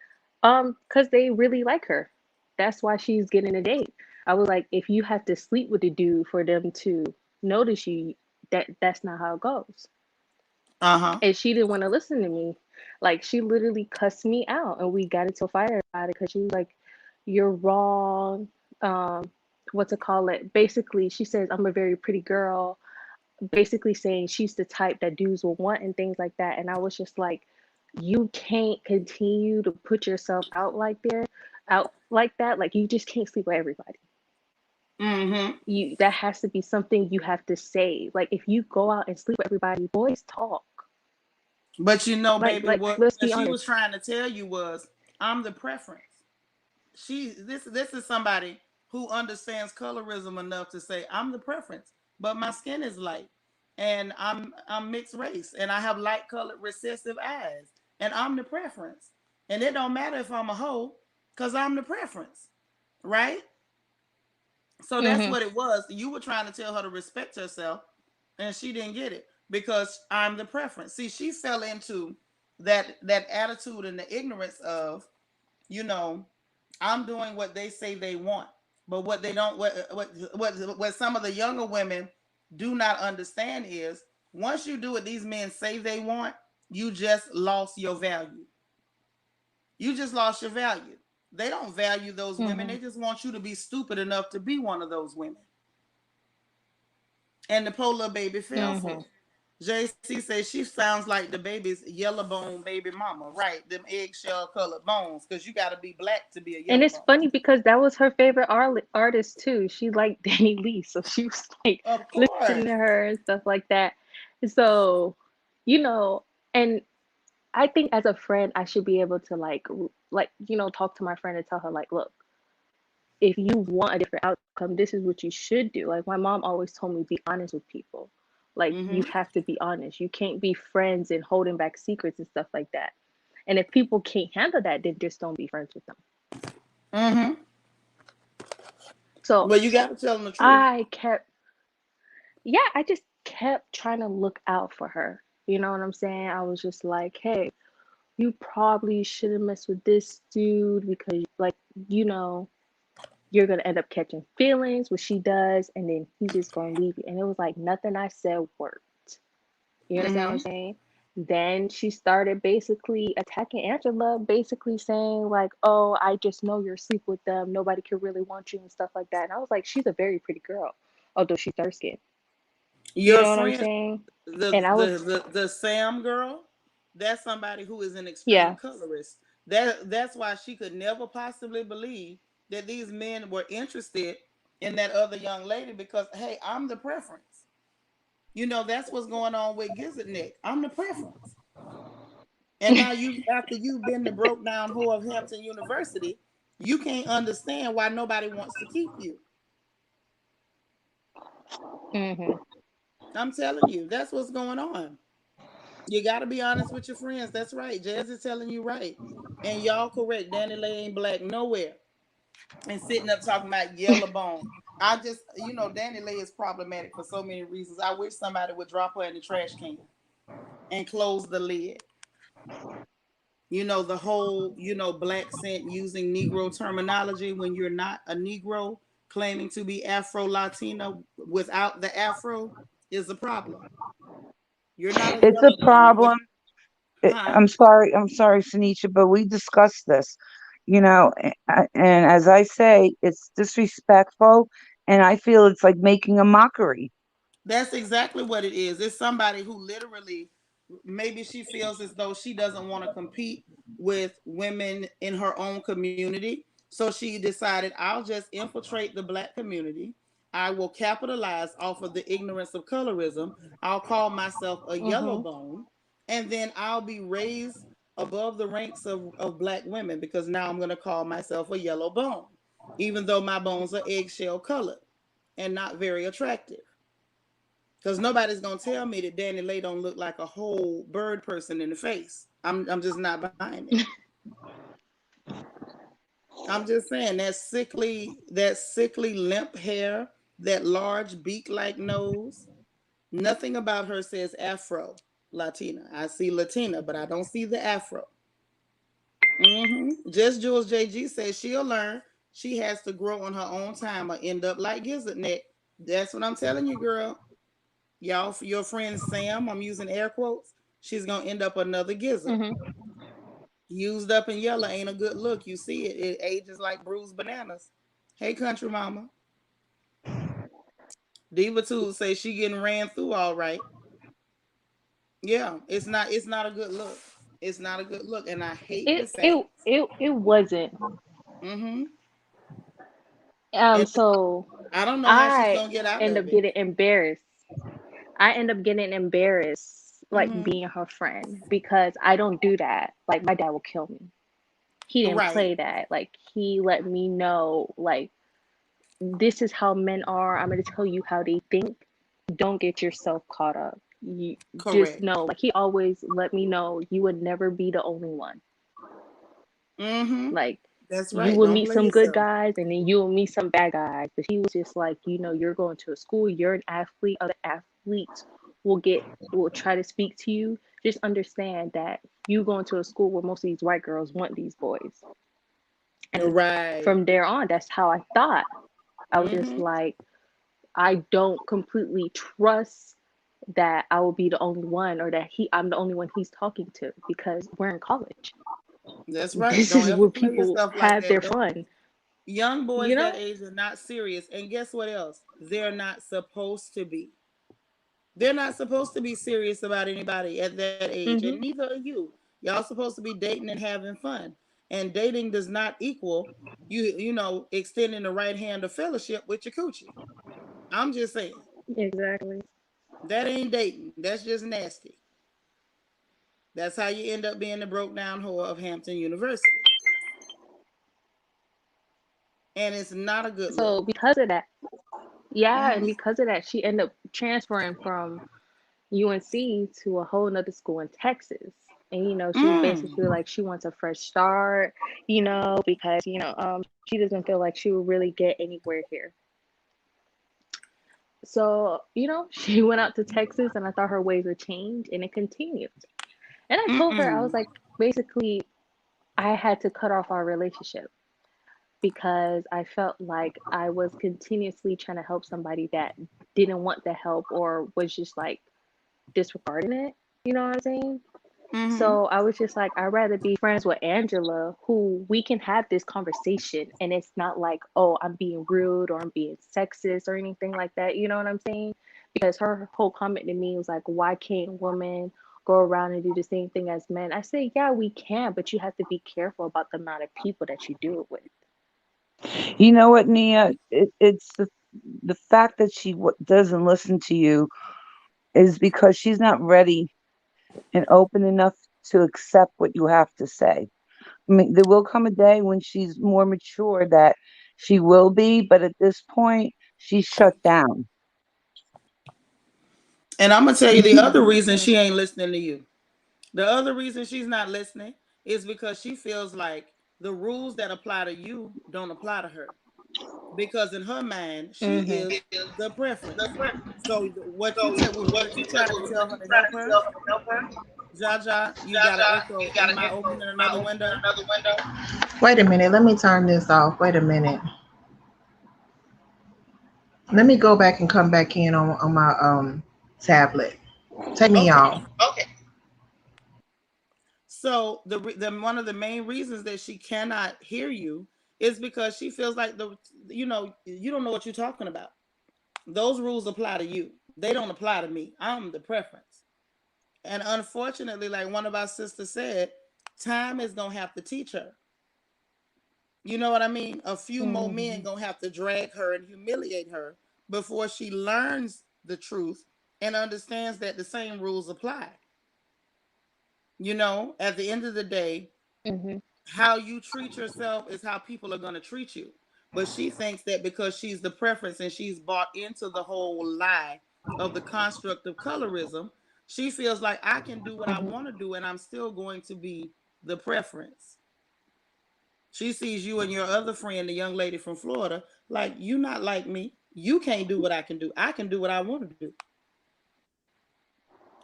because they really like her. That's why she's getting a date. I was like, if you have to sleep with the dude for them to notice you, that's not how it goes. Uh-huh. And she didn't want to listen to me. Like she literally cussed me out, and we got into a fight about it because she was like, "You're wrong." What to call it? Basically, she says I'm a very pretty girl. Basically saying she's the type that dudes will want and things like that. And I was just like, you can't continue to put yourself out like that. Like you just can't sleep with everybody. Mm-hmm. You that has to be something you have to say. Like if you go out and sleep with everybody, boys talk. But you know, baby, Like what let's be she was honest. trying to tell you was, I'm the preference. This is somebody who understands colorism enough to say I'm the preference, but my skin is light, and I'm mixed race, and I have light colored recessive eyes, and I'm the preference, and it don't matter if I'm a hoe, cause I'm the preference, right? So that's Mm-hmm. what it was. You were trying to tell her to respect herself, and she didn't get it because I'm the preference. See, she fell into that attitude and the ignorance of, you know, I'm doing what they say they want. But what they don't what some of the younger women do not understand is once you do what these men say they want, you just lost your value. You just lost your value. They don't value those women. Mm-hmm. They just want you to be stupid enough to be one of those women. And the poor little baby fell for Mm-hmm. it. JC says she sounds like the baby's yellow bone baby mama, right? Them eggshell colored bones, because you got to be black to be a And yellow it's bone. funny because that was her favorite artist too. She liked Danny Lee, so she was like Of listening course. to her and stuff like that. So, you know, and I think as a friend, I should be able to talk to my friend and tell her like, look, if you want a different outcome, this is what you should do. Like my mom always told me, be honest with people. Like you Mm-hmm. have to be honest. You can't be friends and holding back secrets and stuff like that. And if people can't handle that, then just don't be friends with them. Mm-hmm. So Well, you got to tell them the truth. I kept, yeah, I just kept trying to look out for her. You know what I'm saying? I was just like, hey, you probably shouldn't mess with this dude because, like, you know, you're gonna end up catching feelings, what she does, and then he's just gonna leave you. And it was like nothing I said worked. You understand what I'm Mm-hmm. saying? Then she started basically attacking Angela, basically saying like, "Oh, I just know you're asleep with them. Nobody could really want you and stuff like that." And I was like, "She's a very pretty girl, although she's dark skinned." You Your know what I'm friend, saying? the, And I was, the Sam girl, that's somebody who is an extreme yeah, colorist. That's why she could never possibly believe that these men were interested in that other young lady because hey, I'm the preference. You know, that's what's going on with Gizzard Nick. I'm the preference. And now you, after you've been the broke down whore of Hampton University, you can't understand why nobody wants to keep you. hmm I'm telling you, that's what's going on. You got to be honest with your friends. That's right. Jazz is telling you right. And y'all correct. Danny Lay ain't black nowhere. And sitting up talking about yellow bone. I just, Danny Lay is problematic for so many reasons. I wish somebody would drop her in the trash can and close the lid. The whole, black scent using Negro terminology when you're not a Negro, claiming to be Afro Latino without the Afro is a problem. You're not a It's a yellow bone, but problem. huh? I'm sorry, Sanisha, but we discussed this, and as I say, it's disrespectful, and I feel it's like making a mockery. That's exactly what it is. It's somebody who literally, maybe she feels as though she doesn't want to compete with women in her own community. So she decided, I'll just infiltrate the black community. I will capitalize off of the ignorance of colorism. I'll call myself a yellow hmm bone. And then I'll be raised above the ranks of black women because now I'm going to call myself a yellow bone, even though my bones are eggshell colored and not very attractive. Because nobody's going to tell me that Danny Lay don't look like a whole bird person in the face. I'm just not buying it. I'm just saying that sickly limp hair, that large beak-like nose. Nothing about her says Afro Latina. I see Latina, but I don't see the Afro. Just Jules JG says she'll learn. She has to grow on her own time or end up like Gizzard Neck. That's what I'm telling you, girl. Y'all, for your friend Sam, I'm using air quotes. She's gonna end up another Gizzard. Mm-hmm. Used up and yellow ain't a good look. You see it. It ages like bruised bananas. Hey, country mama. Diva Tube says she getting ran through all right. Yeah, it's not a good look. It's not a good look. And I hate the It fact. it it it wasn't. Mm-hmm. And So I don't know how she's I gonna get out end of up it. getting embarrassed. I end up getting embarrassed, like Mm-hmm. being her friend, because I don't do that. Like my dad will kill me. He didn't Right. play that. Like he let me know, like this is how men are. I'm going to tell you how they think. Don't get yourself caught up. You just Correct. know, like he always let me know, you would never be the only one. Mm-hmm. Like That's you right. will Don't meet play some good yourself. guys and then you will meet some bad guys. But he was just like, you're going to a school, you're an athlete, other athletes will try to speak to you. Just understand that you going to a school where most of these white girls want these boys. And Right. from there on, that's how I thought. I was just Mm-hmm. like, I don't completely trust that I will be the only one or that I'm the only one he's talking to because we're in college. That's right. This Don't is ever where play people yourself like have their that. Don't. fun, Young you boys that know? age are not serious. And guess what else? They're not supposed to be. They're not supposed to be serious about anybody at that age, and Hmm. neither are you. Y'all supposed to be dating and having fun. And dating does not equal extending the right hand of fellowship with your coochie. I'm just saying. Exactly. That ain't dating. That's just nasty. That's how you end up being the broke down whore of Hampton University. And it's not a good look. So because of that, yeah, and Mm-hmm. because of that, she ended up transferring from UNC to a whole nother school in Texas. And she was Mm. basically like she wants a fresh start, because she doesn't feel like she will really get anywhere here. So, she went out to Texas and I thought her ways would change and it continued. And I told her, I was Mm-mm. like, basically, I had to cut off our relationship because I felt like I was continuously trying to help somebody that didn't want the help or was just like disregarding it. You know what I'm saying? Mm-hmm. So I was just like, I'd rather be friends with Angela, who we can have this conversation and it's not like, oh, I'm being rude or I'm being sexist or anything like that. You know what I'm saying? Because her whole comment to me was like, why can't women go around and do the same thing as men? I say, yeah, we can, but you have to be careful about the amount of people that you do it with. You know what, Nia? It's the fact that she doesn't listen to you is because she's not ready and open enough to accept what you have to say. I mean, there will come a day when she's more mature that she will be, but at this point, she's shut down. And I'm gonna tell you the other reason Mm-hmm. she ain't listening to you. The other reason she's not listening is because she feels like the rules that apply to you don't apply to her. Because in her mind, she Mm-hmm. is the preference. So what you trying to tell her to help her? Jaja, you got an echo. Am I opening another window? Wait a minute. Let me turn this off. Wait a minute. Let me go back and come back in on my tablet. Take me Okay. off. So the one of the main reasons that she cannot hear you is because she feels like you don't know what you're talking about. Those rules apply to you. They don't apply to me. I'm the preference. And unfortunately, like one of our sisters said, time is gonna have to teach her. You know what I mean? A few more Mm-hmm. men gonna have to drag her and humiliate her before she learns the truth and understands that the same rules apply. At the end of the day, Mhm. how you treat yourself is how people are going to treat you. But she thinks that because she's the preference and she's bought into the whole lie of the construct of colorism, she feels like I can do what I Mhm. want to do and I'm still going to be the preference. She sees you and your other friend, the young lady from Florida, like you not like me. You can't do what I can do. I can do what I want to do.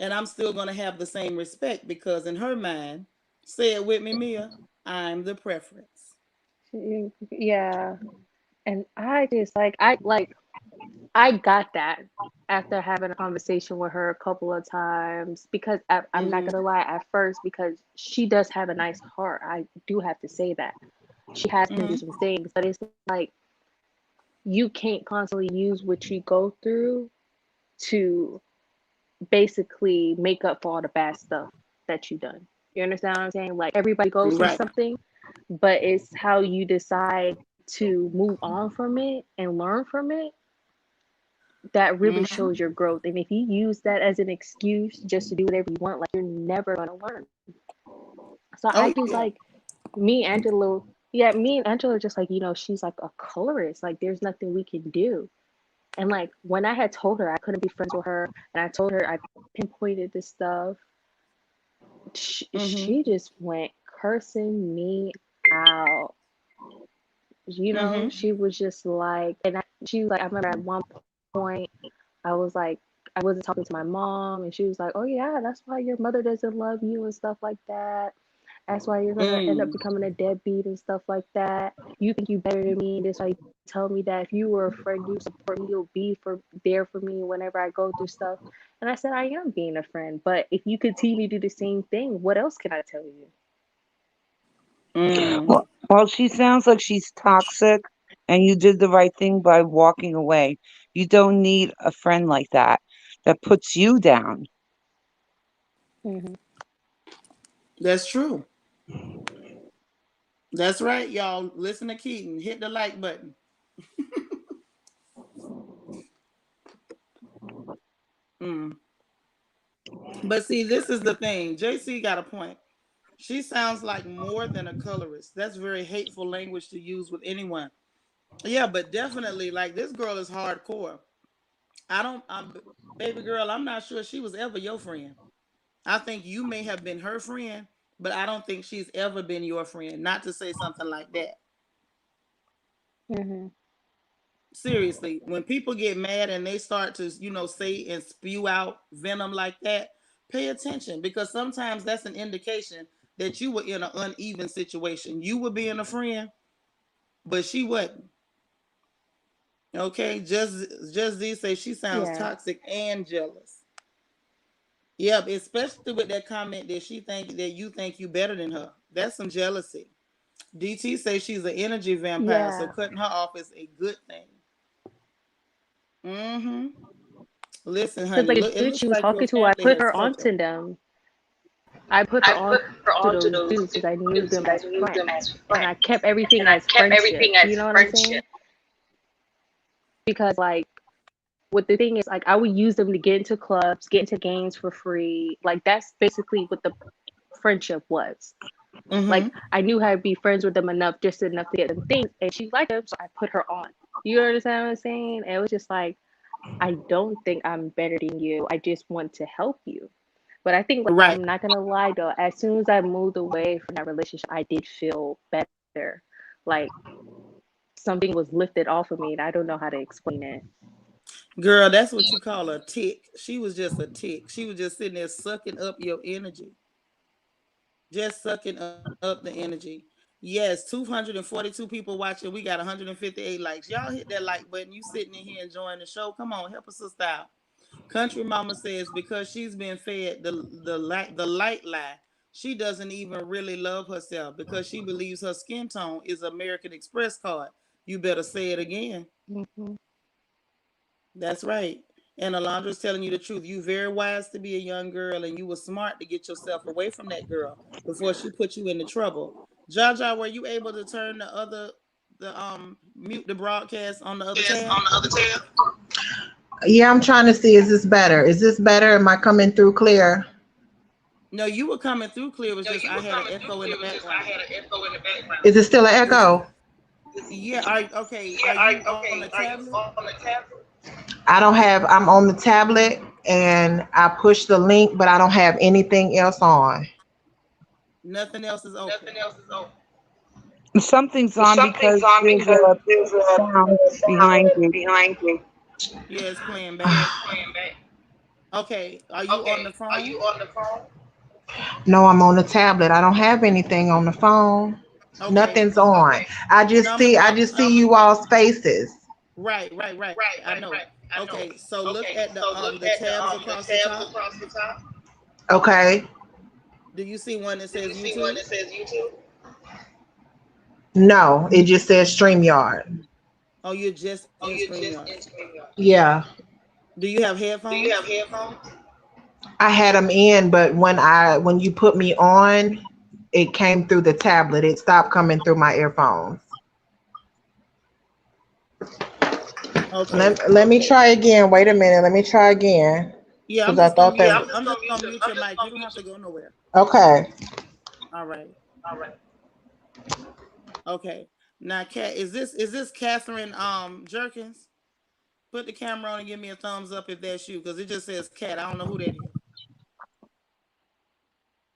And I'm still going to have the same respect because in her mind, say it with me, Mia, I'm the preference. Yeah. And I just I got that after having a conversation with her a couple of times because I'm not Mm-hmm. gonna lie at first because she does have a nice heart. I do have to say that she has been through Mm-hmm. some things, but it's like you can't constantly use what you go through to basically make up for all the bad stuff that you've done. You understand what I'm saying? Like everybody goes through Right. something, but it's how you decide to move on from it and learn from it that really Mm-hmm. shows your growth. And if you use that as an excuse just to do whatever you want, like you're never gonna learn. So Oh I just yeah. like me, Angelo. Yeah, me and Angela just like she's like a colorist. Like there's nothing we can do. And like when I had told her I couldn't be friends with her, and I told her I pinpointed this stuff, Mm-hmm. she just went cursing me out. Mm-hmm. She was just like, she was like, I remember at one point I was like, I wasn't talking to my mom, and she was like, "Oh yeah, that's why your mother doesn't love you and stuff like that. That's why you're gonna end up Mm. becoming a deadbeat and stuff like that. You think you better than me. That's why you tell me that if you were a friend, you support me, you'll be there for me whenever I go through stuff." And I said, "I am being a friend, but if you continue to do the same thing, what else can I tell you?" Mm. Well, she sounds like she's toxic, and you did the right thing by walking away. You don't need a friend like that puts you down. Hmm. That's true. That's right, y'all. Listen to Keaton. Hit the like button. Mm. But see, this is the thing. JC got a point. She sounds like more than a colorist. That's very hateful language to use with anyone. Yeah, but definitely, like this girl is hardcore. I don't, baby girl, I'm not sure she was ever your friend. I think you may have been her friend, but I don't think she's ever been your friend. Not to say something like that. Hmm. Seriously, when people get mad and they start to, say and spew out venom like that, pay attention because sometimes that's an indication that you were in an uneven situation. You were being a friend, but she wasn't. Okay, just these say she sounds Yeah. toxic and jealous. Yep, especially with that comment that she think that you think you better than her. That's some jealousy. DT says she's an energy vampire, so Yeah. cutting her off is a good thing. Mm-hmm. Listen, Because honey, like look, the it dude she looks was like your talking to, I family put has her fucked up. onto them. I put her on to those dudes because I knew them as friends, and I kept everything as friendship. You know what I'm saying? Because like what the thing is, like I would use them to get into clubs, get into games for free. Like that's basically what the friendship was. Mm-hmm. Like I knew how to be friends with them enough to get them things, and she liked them, so I put her on. You understand what I'm saying? And it was just like I don't think I'm better than you. I just want to help you. But I think, like, Right. I'm not gonna lie though, as soon as I moved away from that relationship, I did feel better. Like something was lifted off of me, and I don't know how to explain it. Girl, that's what you call a tick. She was just a tick. She was just sitting there sucking up your energy. Just sucking up the energy. Yes, 242 people watching. We got 158 likes. Y'all hit that like button. You sitting in here enjoying the show. Come on, help a sister out. Country Mama says because she's been fed the light lie, she doesn't even really love herself because she believes her skin tone is American Express card. You better say it again. Hmm. That's right. And Alondra's telling you the truth. You very wise to be a young girl, and you were smart to get yourself away from that girl before she put you into trouble. Jaja, were you able to turn the mute the broadcast on the other tab? Yeah, I'm trying to see. Is this better? Is this better? Am I coming through clear? No, you were coming through clear. It was just I had an echo in the background. Is it still an echo? Yeah. Okay? Are you on a tablet? I don't have. I'm on the tablet and I push the link, but I don't have anything else on. Nothing else is open. Something's on because there's a sound behind you. Yeah, it's playing back. Okay. Are you on the phone? No, I'm on the tablet. I don't have anything on the phone. Okay. Nothing's on. No, I just see you all's faces. right. I know. Okay. So look at the tabs across the top. Okay. Do you see one that says YouTube? No, it just says StreamYard. Oh, you're just in StreamYard. Yeah. Do you have headphones? I had them in, but when you put me on, it came through the tablet. It stopped coming through my earphones. Okay. Let me try again. Wait a minute. Let me try again. Yeah, I'm Because I just gonna thought mute that. you. I'm just gonna mute your mic. You don't have to go nowhere. Okay. All right. Okay. Now, Kat, is this Catherine Jerkins? Put the camera on and give me a thumbs up if that's you, because it just says Kat. I don't know who that is.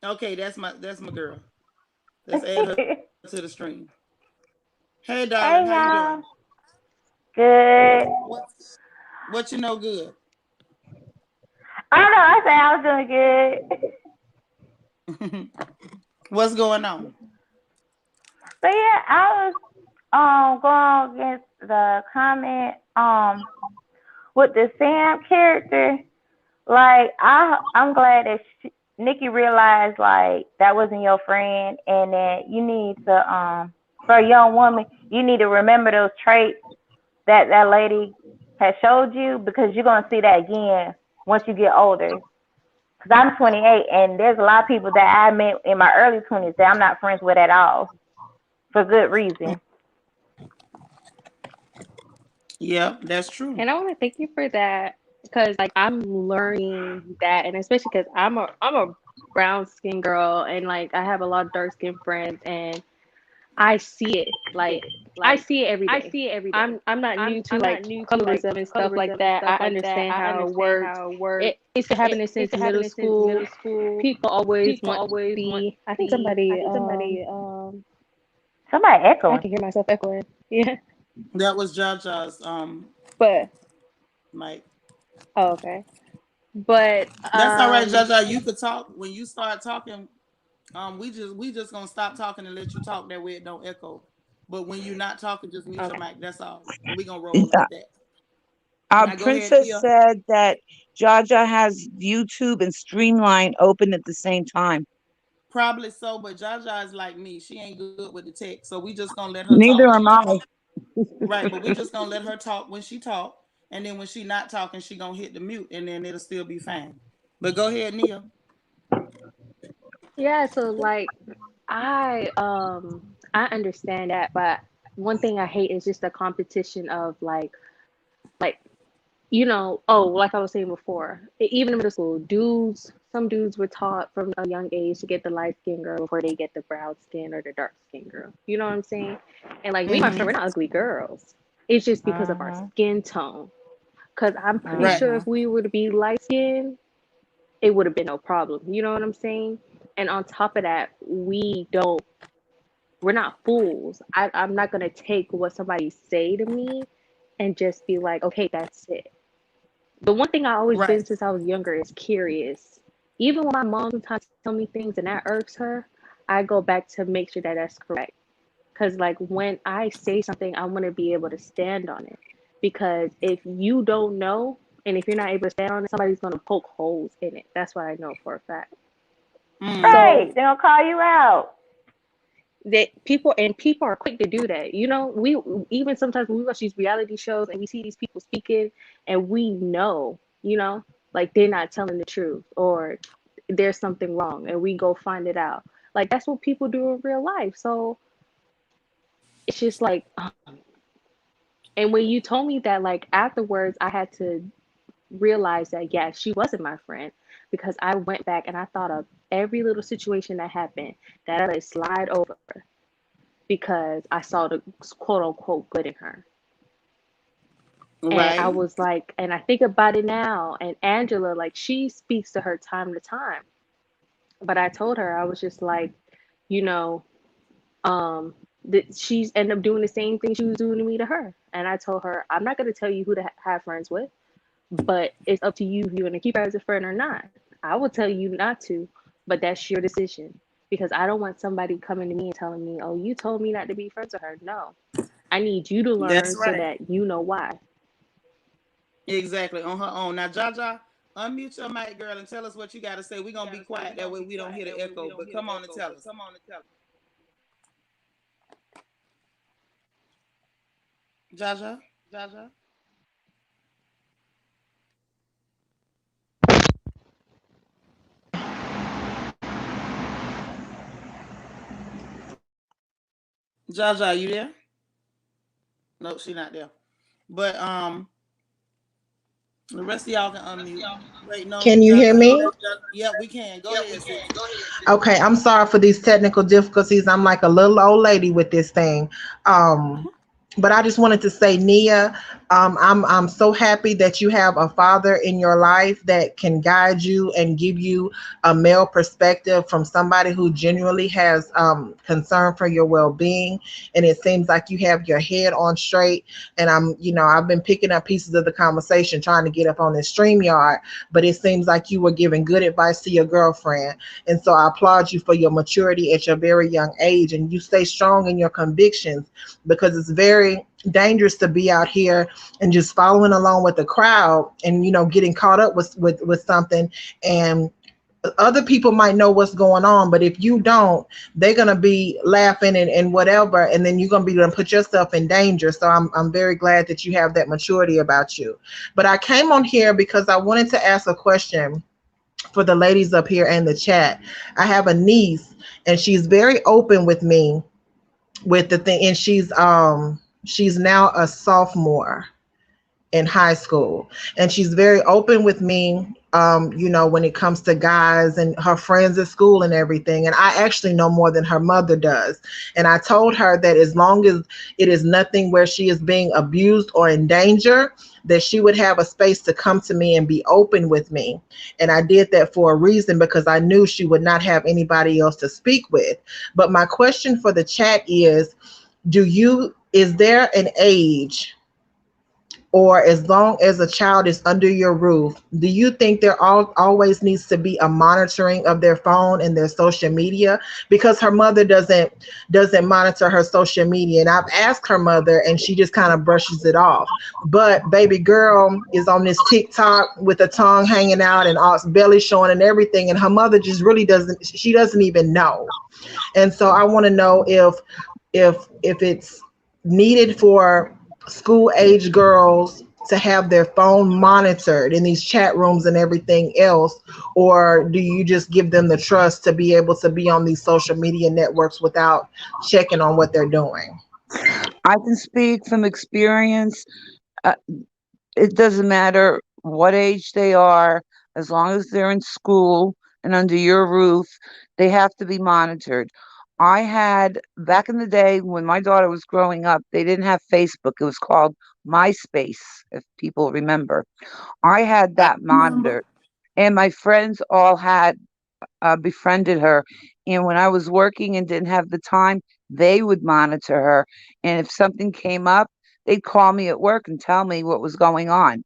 Okay, that's my girl. Let's add her to the stream. Hey, darling, Hey how you y'all. doing? Good. What you know good? I don't know. I said I was doing good. What's going on? But yeah, I was going against the comment with the Sam character. Like I'm glad that Nikki realized like that wasn't your friend, and that you need to for a young woman you need to remember those traits that that lady has showed you, because you're gonna see that again once you get older. Because I'm 28, and there's a lot of people that I met in my early 20s that I'm not friends with at all for good reason. Yeah, that's true. And I want to thank you for that, because like I'm learning that, and especially because I'm a brown skin girl, and like I have a lot of dark skin friends, and I see it like I see it every day. I'm not new to like colorism and stuff like that. I understand how it works. It used to happen since middle school. People always want to be. I think somebody. Somebody I echoing. can hear myself echoing. Yeah, That was Jaja's but mic. oh, okay. But That's all right, Jaja. You could talk when you start talking. We just gonna stop talking and let you talk. That way it don't echo. But when you're not talking, just mute your okay. mic. That's all. And we gonna roll like that. Now go ahead, Princess Tia. said that Jaja has YouTube and Streamline open at the same time. Probably so, but Jaja is like me. She ain't good with the tech, so we just gonna let her talk Neither when am she I. talk. Right, but we just gonna let her talk when she talk, and then when she not talking, she gonna hit the mute, and then it'll still be fine. But go ahead, Nia. Yeah, so like I understand that, but one thing I hate is just the competition of like like I was saying before, even in middle school, some dudes were taught from a young age to get the light skinned girl before they get the brown skin or the dark skinned girl. You know what I'm saying? And like me and my friend, we're not ugly girls. It's just because of our Mm-hmm. skin tone. Cause I'm pretty Right. sure Mm-hmm. if we were to be light skinned, it would have been no problem. You know what I'm saying? And on top of that, we're not fools. I'm not gonna take what somebody say to me and just be like, okay, that's it. The one thing I always Right. been since I was younger is curious. Even when my mom sometimes tell me things and that irks her, I go back to make sure that that's correct. Because like when I say something, I want to be able to stand on it. Because if you don't know, and if you're not able to stand on it, somebody's gonna poke holes in it. That's what I know for a fact. Mm. Right. So They're gonna call you out. that people are quick to do that. We even sometimes when we watch these reality shows and we see these people speaking, and we know, like they're not telling the truth, or there's something wrong, and we go find it out. Like that's what people do in real life. So it's just like, and when you told me that, like afterwards, I had to realize that yeah, she wasn't my friend, because I went back and I thought of every little situation that happened that I let slide over because I saw the quote unquote good in her. And I Right. was like, and I think about it now, and Angela, like, she speaks to her time to time. But I told her, I was just like, you know, um, that she's ended up doing the same thing she was doing to me to her. And I told her, I'm not going to tell you who to have friends with, but it's up to you if you want to keep her as a friend or not. I will tell you not to, but that's your decision. Because I don't want somebody coming to me and telling me, oh, you told me not to be friends with her. No, I need you to That's learn so right. that you know why. Exactly. On her own. Now, Jaja, unmute your mic, girl, and tell us what you got to say. We're going to be quiet. That way we don't hear the echo. But come on and tell us. Jaja. Jaja, you there? No, she's not there. But the rest of y'all can unmute. Wait, no, Can you hear Jaja, no, me? that's just, yeah, we can. Go ahead, sis. Okay, I'm sorry for these technical difficulties. I'm like a little old lady with this thing. Um, but I just wanted to say, Nia, I'm so happy that you have a father in your life that can guide you and give you a male perspective from somebody who genuinely has concern for your well-being. And it seems like you have your head on straight. And I've been picking up pieces of the conversation trying to get up on this StreamYard, but it seems like you were giving good advice to your girlfriend. And so I applaud you for your maturity at your very young age, and you stay strong in your convictions, because it's very dangerous to be out here and just following along with the crowd and getting caught up with something, and other people might know what's going on, but if you don't, they're gonna be laughing and whatever, and then you're gonna put yourself in danger. So I'm very glad that you have that maturity about you. But I came on here because I wanted to ask a question for the ladies up here in the chat. I have a niece, and she's very open with me with the thing, and she's now a sophomore in high school, and she's very open with me, when it comes to guys and her friends at school and everything. And I actually know more than her mother does. And I told her that as long as it is nothing where she is being abused or in danger, that she would have a space to come to me and be open with me. And I did that for a reason, because I knew she would not have anybody else to speak with. But my question for the chat is there an age, or as long as a child is under your roof, do you think there always needs to be a monitoring of their phone and their social media? Because her mother doesn't monitor her social media, and I've asked her mother, and she just kind of brushes it off. But baby girl is on this TikTok with a tongue hanging out and all belly showing and everything, and her mother just really doesn't even know. And so I want to know if it's needed for school age girls to have their phone monitored in these chat rooms and everything else, or do you just give them the trust to be able to be on these social media networks without checking on what they're doing? I can speak from experience. Uh, it doesn't matter what age they are, as long as they're in school and under your roof, they have to be monitored. I had, back in the day when my daughter was growing up, they didn't have Facebook. It was called MySpace, if people remember. I had I that remember. monitored, and my friends all had befriended her. And when I was working and didn't have the time, they would monitor her. And if something came up, they'd call me at work and tell me what was going on.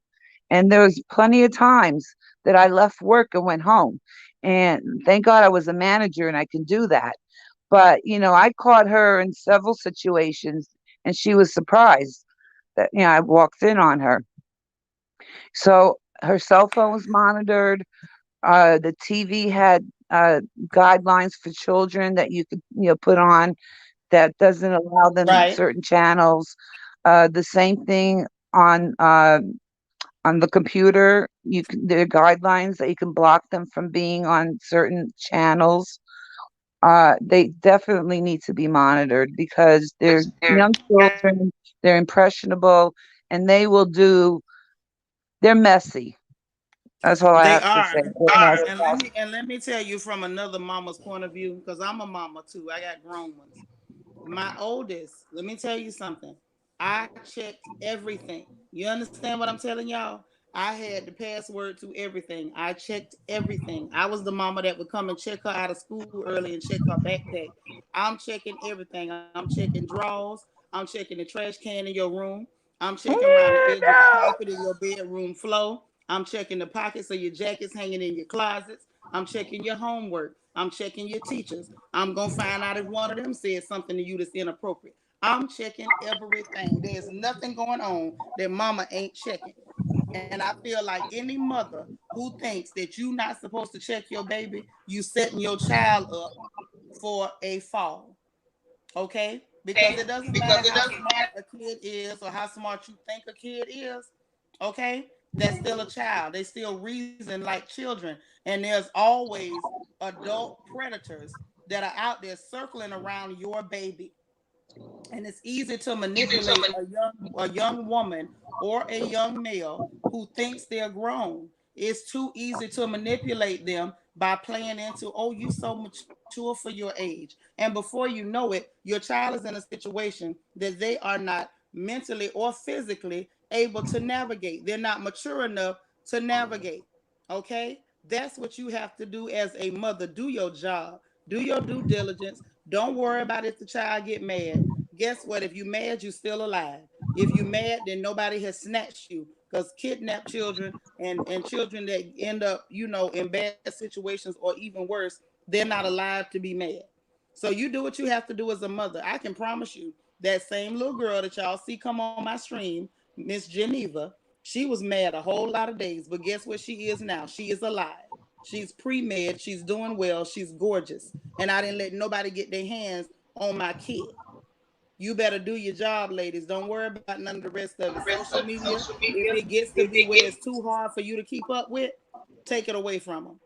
And there was plenty of times that I left work and went home. And thank God I was a manager and I can do that. But, I caught her in several situations, and she was surprised that, I walked in on her. So her cell phone was monitored. The TV had guidelines for children that you could, put on, that doesn't allow them Right. certain channels. The same thing on the computer. There are guidelines that you can block them from being on certain channels. They definitely need to be monitored because they're young children, they're impressionable, and they're messy. That's all I They have to are. say. What has And let me tell you from another mama's point of view, because I'm a mama too. I got grown ones. My oldest, let me tell you something. I checked everything. You understand what I'm telling y'all? I had the password to everything. I checked everything. I was the mama that would come and check her out of school early and check her backpack. I'm checking everything. I'm checking drawers. I'm checking the trash can in your room. I'm checking around the Yeah, edge of the no. carpet in your bedroom floor. I'm checking the pockets of your jackets hanging in your closets. I'm checking your homework. I'm checking your teachers. I'm going to find out if one of them said something to you that's inappropriate. I'm checking everything. There's nothing going on that mama ain't checking. And I feel like any mother who thinks that you're not supposed to check your baby, you setting your child up for a fall. Okay? Because it doesn't matter how smart a kid is or how smart you think a kid is. Okay? That's still a child. They still reason like children. And there's always adult predators that are out there circling around your baby, and it's easy to manipulate a young woman or a young male who thinks they're grown. It's too easy to manipulate them by playing into, oh, you so mature for your age. And before you know it, your child is in a situation that they are not mentally or physically able to navigate. They're not mature enough to navigate. Okay? That's what you have to do as a mother. Do your job. Do your due diligence. Don't worry about if the child get mad. Guess what? If you mad, you still alive. If you mad, then nobody has snatched you. Because kidnapped children and children that end up, in bad situations or even worse, they're not alive to be mad. So you do what you have to do as a mother. I can promise you that same little girl that y'all see come on my stream, Miss Geneva, she was mad a whole lot of days, but guess what she is now? She is alive. She's pre-med, she's doing well, she's gorgeous. And I didn't let nobody get their hands on my kid. You better do your job, ladies. Don't worry about none of the rest of it. Social media, if it gets to be where it's too hard for you to keep up with, take it away from them.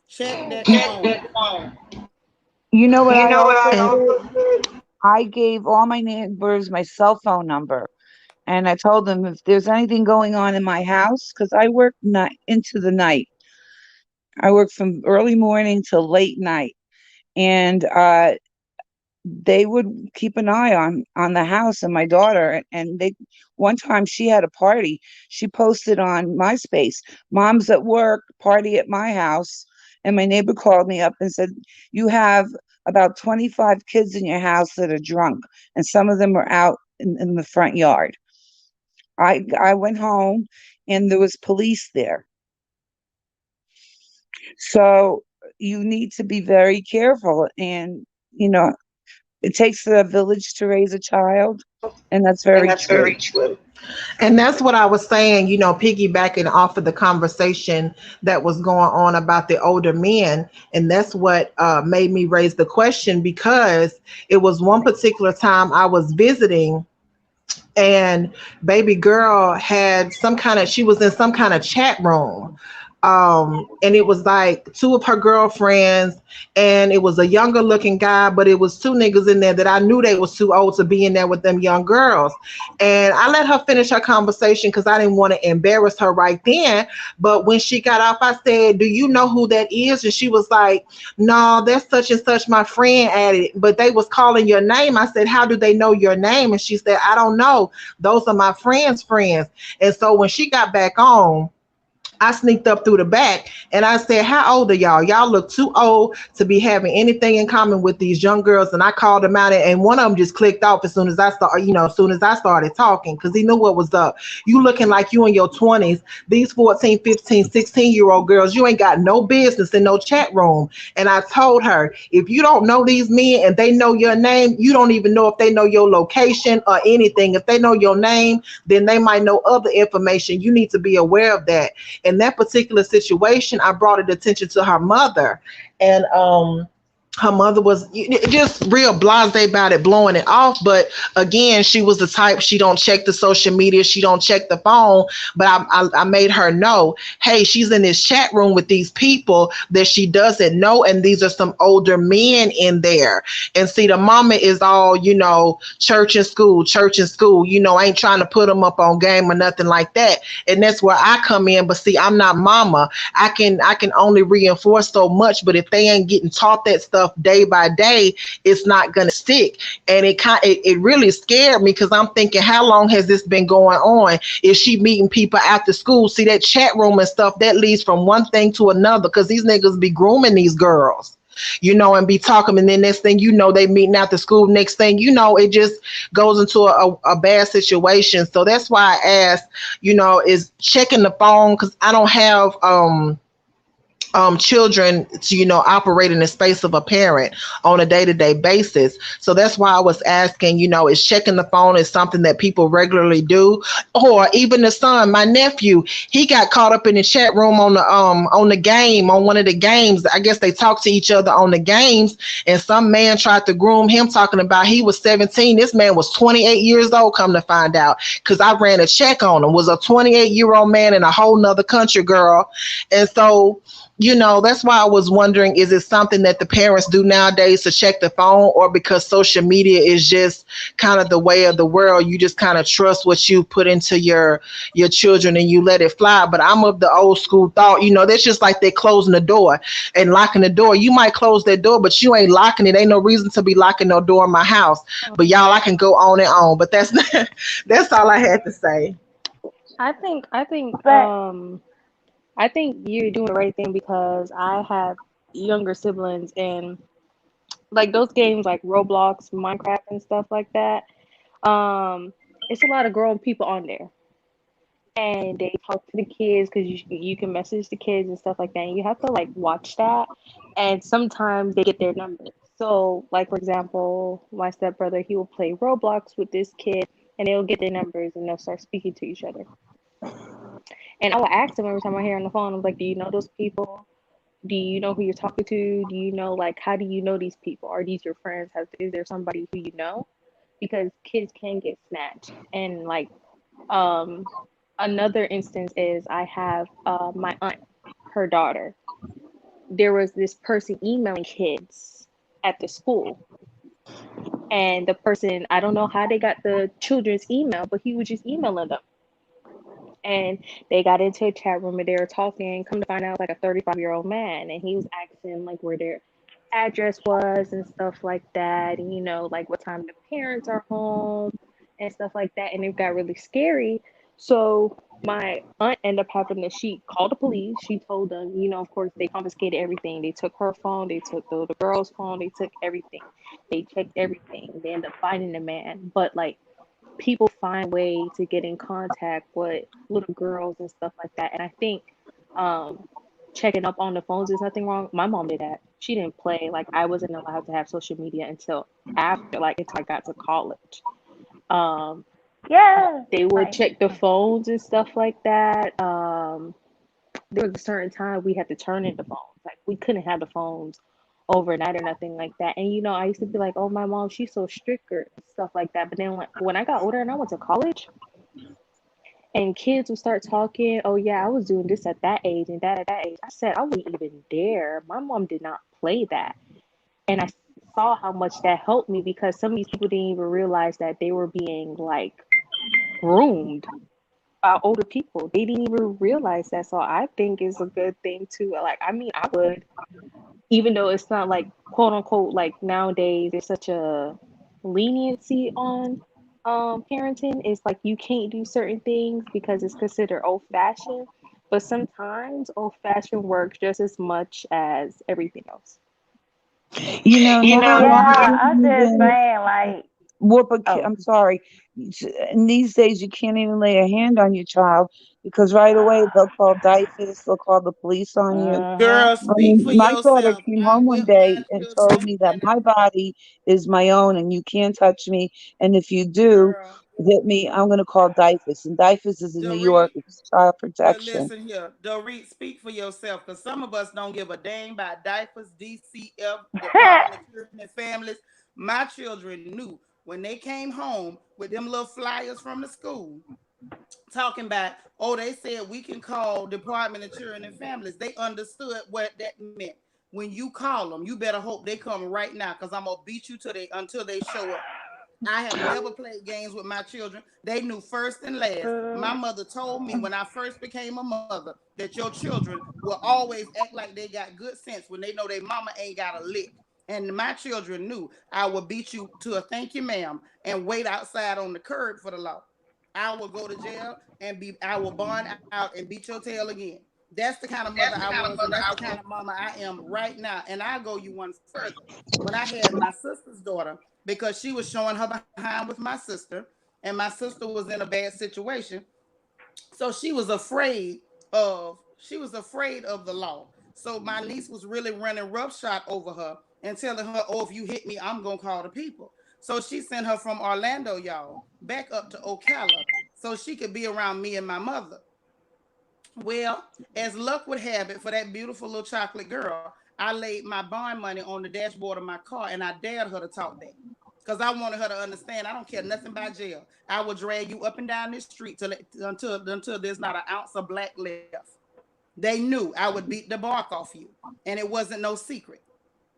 Check that phone. You know what You I know what also I did? also did? I gave all my neighbors my cell phone number, and I told them if there's anything going on in my house, because I work night into the night. I work from early morning till late night, and they would keep an eye on the house and my daughter. And they one time she had a party. She posted on MySpace, "Mom's at work, party at my house." And my neighbor called me up and said, "You have about 25 kids in your house that are drunk, and some of them are out in the front yard." I went home, and there was police there. So you need to be very careful. And you know it takes a village to raise a child, and that's And very that's true. very true. And that's what I was saying, piggybacking off of the conversation that was going on about the older men. And that's what made me raise the question, because it was one particular time I was visiting, and baby girl had she was in some kind of chat room, and it was like two of her girlfriends, and it was a younger looking guy, but it was two niggas in there that I knew they was too old to be in there with them young girls. And I let her finish her conversation because I didn't want to embarrass her right then. But when she got off, I said, "Do you know who that is?" And she was like, "No, that's such and such, my friend added, but they was calling your name." I said, "How do they know your name?" And she said, "I don't know. Those are my friends' friends." And so when she got back on, I sneaked up through the back and I said, "How old are y'all? Y'all look too old to be having anything in common with these young girls." And I called them out, and one of them just clicked off as soon as I started talking, because he knew what was up. "You looking like you in your 20s. These 14, 15, 16-year-old girls, you ain't got no business in no chat room." And I told her, "If you don't know these men and they know your name, you don't even know if they know your location or anything. If they know your name, then they might know other information. You need to be aware of that." In that particular situation, I brought it attention to her mother, and her mother was just real blasé about it, blowing it off. But again, she was the type, she don't check the social media, she don't check the phone. But I made her know, hey, she's in this chat room with these people that she doesn't know, and these are some older men in there. And see, the mama is all, church and school, church and school, ain't trying to put them up on game or nothing like that. And that's where I come in. But see, I'm not mama. I can only reinforce so much, but if they ain't getting taught that stuff day by day, it's not gonna stick. And it really scared me, because I'm thinking, how long has this been going on? Is she meeting people after school? See, that chat room and stuff, that leads from one thing to another, because these niggas be grooming these girls, and be talking, and then next thing you know, they meeting after school. Next thing you know, it just goes into a bad situation. So that's why I asked, is checking the phone, because I don't have children to operate in the space of a parent on a day-to-day basis. So that's why I was asking, is checking the phone is something that people regularly do? Or even the son, my nephew, he got caught up in the chat room on the game, on one of the games. I guess they talked to each other on the games, and some man tried to groom him, talking about he was 17. This man was 28 years old, come to find out, because I ran a check on him, was a 28-year-old man in a whole nother country, girl. And so that's why I was wondering, is it something that the parents do nowadays to check the phone, or because social media is just kind of the way of the world, you just kind of trust what you put into your children and you let it fly? But I'm of the old school thought, that's just like they're closing the door and locking the door. You might close that door, but you ain't locking it. Ain't no reason to be locking no door in my house. But y'all, I can go on and on. But that's that's all I had to say. I think I think But I think you're doing the right thing, because I have younger siblings, and like those games like Roblox, Minecraft, and stuff like that. Um, it's a lot of grown people on there, and they talk to the kids, because you can message the kids and stuff like that. And you have to like watch that, and sometimes they get their numbers. So, like for example, my stepbrother, he will play Roblox with this kid, and they'll get their numbers, and they'll start speaking to each other. And I will ask them every time I hear on the phone, I'm like, do you know those people? Do you know who you're talking to? Do you know, like, how do you know these people? Are these your friends? Is there somebody who you know? Because kids can get snatched. And, like, um, another instance is I have my aunt, her daughter. There was this person emailing kids at the school. And the person, I don't know how they got the children's email, but he was just emailing them. And they got into a chat room and they were talking. Come to find out, like a 35-year-old man, and he was asking like where their address was and stuff like that, and like what time the parents are home and stuff like that. And it got really scary. So my aunt ended up having to. She called the police. She told them, of course, they confiscated everything. They took her phone. They took the little girl's phone. They took everything. They checked everything. They ended up finding the man, but like people find ways to get in contact with little girls and stuff like that. And I think um, checking up on the phones is nothing wrong. My mom did that. She didn't play. Like I wasn't allowed to have social media until after, like until I got to college. Um, yeah, they would like check the phones and stuff like that. There was a certain time we had to turn in the phones. Like we couldn't have the phones overnight or nothing like that. And I used to be like, oh, my mom, she's so strict or stuff like that. But then when I got older and I went to college, and kids would start talking, oh yeah, I was doing this at that age and that at that age. I said I wouldn't even dare. My mom did not play that. And I saw how much that helped me, because some of these people didn't even realize that they were being like groomed by older people. They didn't even realize that. So I think it's a good thing too. Like, I mean, I would, even though it's not like quote unquote, like nowadays there's such a leniency on parenting. It's like you can't do certain things because it's considered old fashioned. But sometimes old fashioned works just as much as everything else. Nobody yeah. I'm just even saying, like, whoop a kid. oh, I'm sorry. In these days, you can't even lay a hand on your child because right away they'll call DIFUS, they'll call the police on you. Uh-huh. Girl, speak for My daughter yourself. came I home one whipped my day and told children. me that my body is my own and you can't touch me. And if you do, Girl. hit me, I'm going to call DIFUS. And DIFUS is in New York. Dorit, It's child well, protection. listen here. Dorit, speak for yourself, because some of us don't give a dang about diapers, DCF, Department of Children and Families. My children knew when they came home with them little flyers from the school talking about, oh, they said we can call Department of Children and Families. They understood what that meant. When you call them, you better hope they come right now, because I'm gonna beat you till they until they show up. I have never played games with my children. They knew first and last. My mother told me when I first became a mother that your children will always act like they got good sense when they know their mama ain't got a lick. And my children knew I would beat you to a thank you, ma'am, and wait outside on the curb for the law. I will go to jail and I will bond out and beat your tail again. That's the kind of mother I was, and that's the kind of mama I am right now. And I'll go you one further. When I had my sister's daughter, because she was showing her behind with my sister, and my sister was in a bad situation, so she was afraid of the law. So my niece was really running roughshod over her and telling her, "Oh, if you hit me, I'm gonna call the people." So she sent her from Orlando, y'all, back up to Ocala, so she could be around me and my mother. Well, as luck would have it for that beautiful little chocolate girl, I laid my bond money on the dashboard of my car and I dared her to talk back. Because I wanted her to understand I don't care nothing about jail. I will drag you up and down this street until there's not an ounce of black left. They knew I would beat the bark off you. And it wasn't no secret.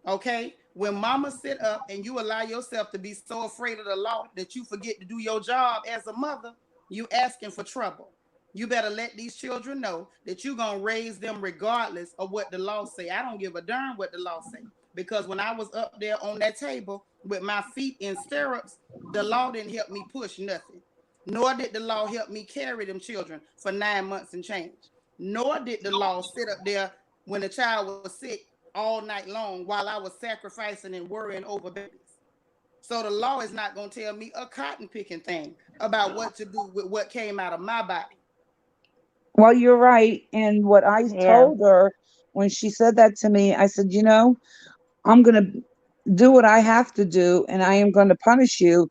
Okay? When mama sit up and you allow yourself to be so afraid of the law that you forget to do your job as a mother, you asking for trouble. You better let these children know that you're gonna raise them regardless of what the law say. I don't give a darn what the law say. Because when I was up there on that table with my feet in stirrups, the law didn't help me push nothing. Nor did the law help me carry them children for 9 months and change. Nor did the law sit up there when the child was sick all night long while I was sacrificing and worrying over babies. So the law is not going to tell me a cotton picking thing about what to do with what came out of my body. Well, you're right. And what I Yeah. told her when she said that to me, I said, I'm going to do what I have to do and I am going to punish you.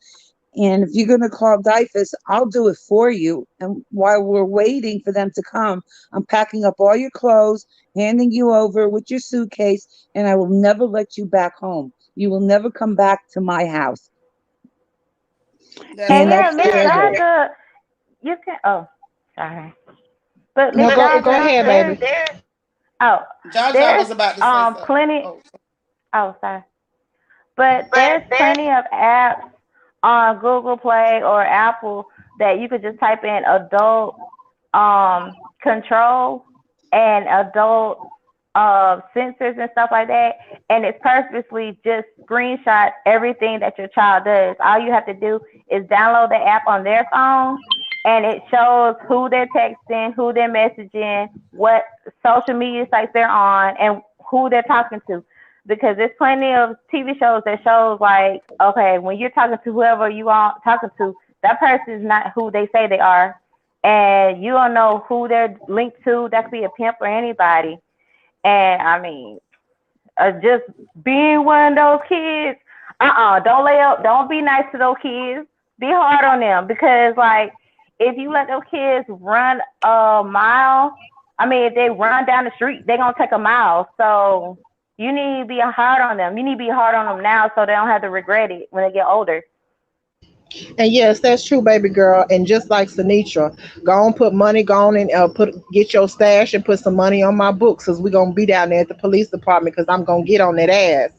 And if you're going to call DIFUS, I'll do it for you. And while we're waiting for them to come, I'm packing up all your clothes, handing you over with your suitcase, and I will never let you back home. You will never come back to my house. That's And And that yeah, Miss scared exactly. her. Jaja, you can. Oh, sorry. But Miss No, go Jaja, ahead, baby. oh, Jaja there's was about to say something. plenty. Oh, Oh, sorry. But there's plenty of apps on Google Play or Apple that you could just type in adult control and adult sensors and stuff like that, and it's purposely just screenshot everything that your child does. All you have to do is download the app on their phone, and it shows who they're texting, who they're messaging, what social media sites they're on, and who they're talking to. Because there's plenty of TV shows that shows like, okay, when you're talking to whoever you are talking to, that person is not who they say they are, and you don't know who they're linked to. That could be a pimp or anybody. And I mean, just being one of those kids, don't lay up, don't be nice to those kids. Be hard on them because, like, if you let those kids run a mile, I mean, if they run down the street, they're gonna take a mile. So you need to be hard on them. You need to be hard on them now so they don't have to regret it when they get older. And yes, that's true, baby girl. And just like Sinitra, go on, put money, go on and get your stash and put some money on my books, because we're gonna be down there at the police department, because I'm gonna get on that ass.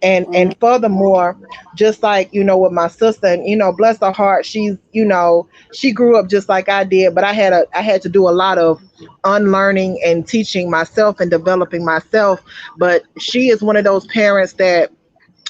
And mhm. furthermore, just like with my sister, and bless her heart, she grew up just like I did, but I had to do a lot of unlearning and teaching myself and developing myself. But she is one of those parents that,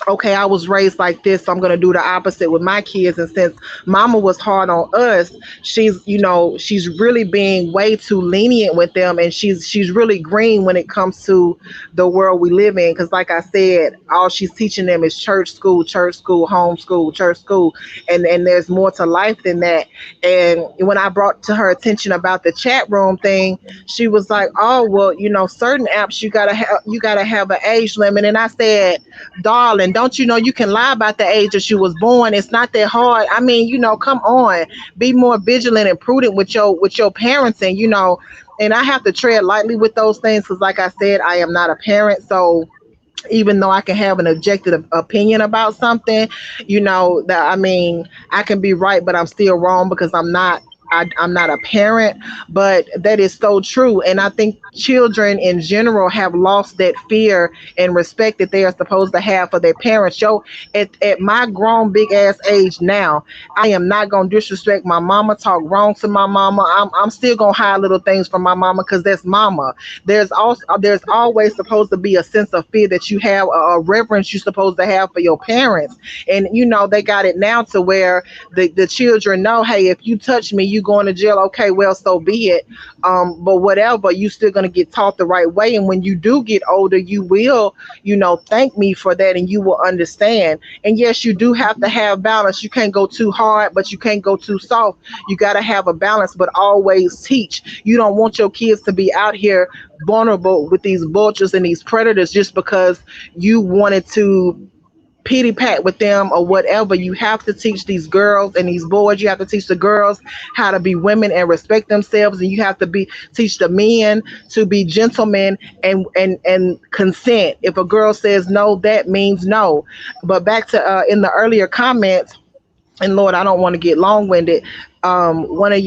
okay, I was raised like this, so I'm going to do the opposite with my kids. And since mama was hard on us, she's really being way too lenient with them. And she's really green when it comes to the world we live in. Because like I said, all she's teaching them is church school, homeschool, church school. And there's more to life than that. And when I brought to her attention about the chat room thing, she was like, oh, well, certain apps you gotta have an age limit. And I said, darling, And don't you know you can lie about the age that you was born? It's not that hard. I mean, come on, be more vigilant and prudent with your parents, and and I have to tread lightly with those things because, like I said, I am not a parent, so even though I can have an objective opinion about something, that I mean, I can be right, but I'm still wrong because I'm not a parent, but that is so true. And I think children in general have lost that fear and respect that they are supposed to have for their parents. Yo, at my grown big ass age now, I am not gonna disrespect my mama, talk wrong to my mama. I'm still gonna hide little things from my mama because that's mama. There's always supposed to be a sense of fear that you have, a reverence you're supposed to have for your parents. And they got it now to where the children know, hey, if you touch me, you going to jail. Okay, well, so be it. But whatever, you still gonna get taught the right way. And when you do get older, you will, thank me for that, and you will understand. And yes, you do have to have balance. You can't go too hard, but you can't go too soft. You got to have a balance, but always teach. You don't want your kids to be out here vulnerable with these vultures and these predators just because you wanted to pity pat with them or whatever. You have to teach these girls and these boys. You have to teach the girls how to be women and respect themselves, and you have to teach the men to be gentlemen and consent. If a girl says no, that means no. But back to in the earlier comments, and Lord, I don't want to get long winded. One of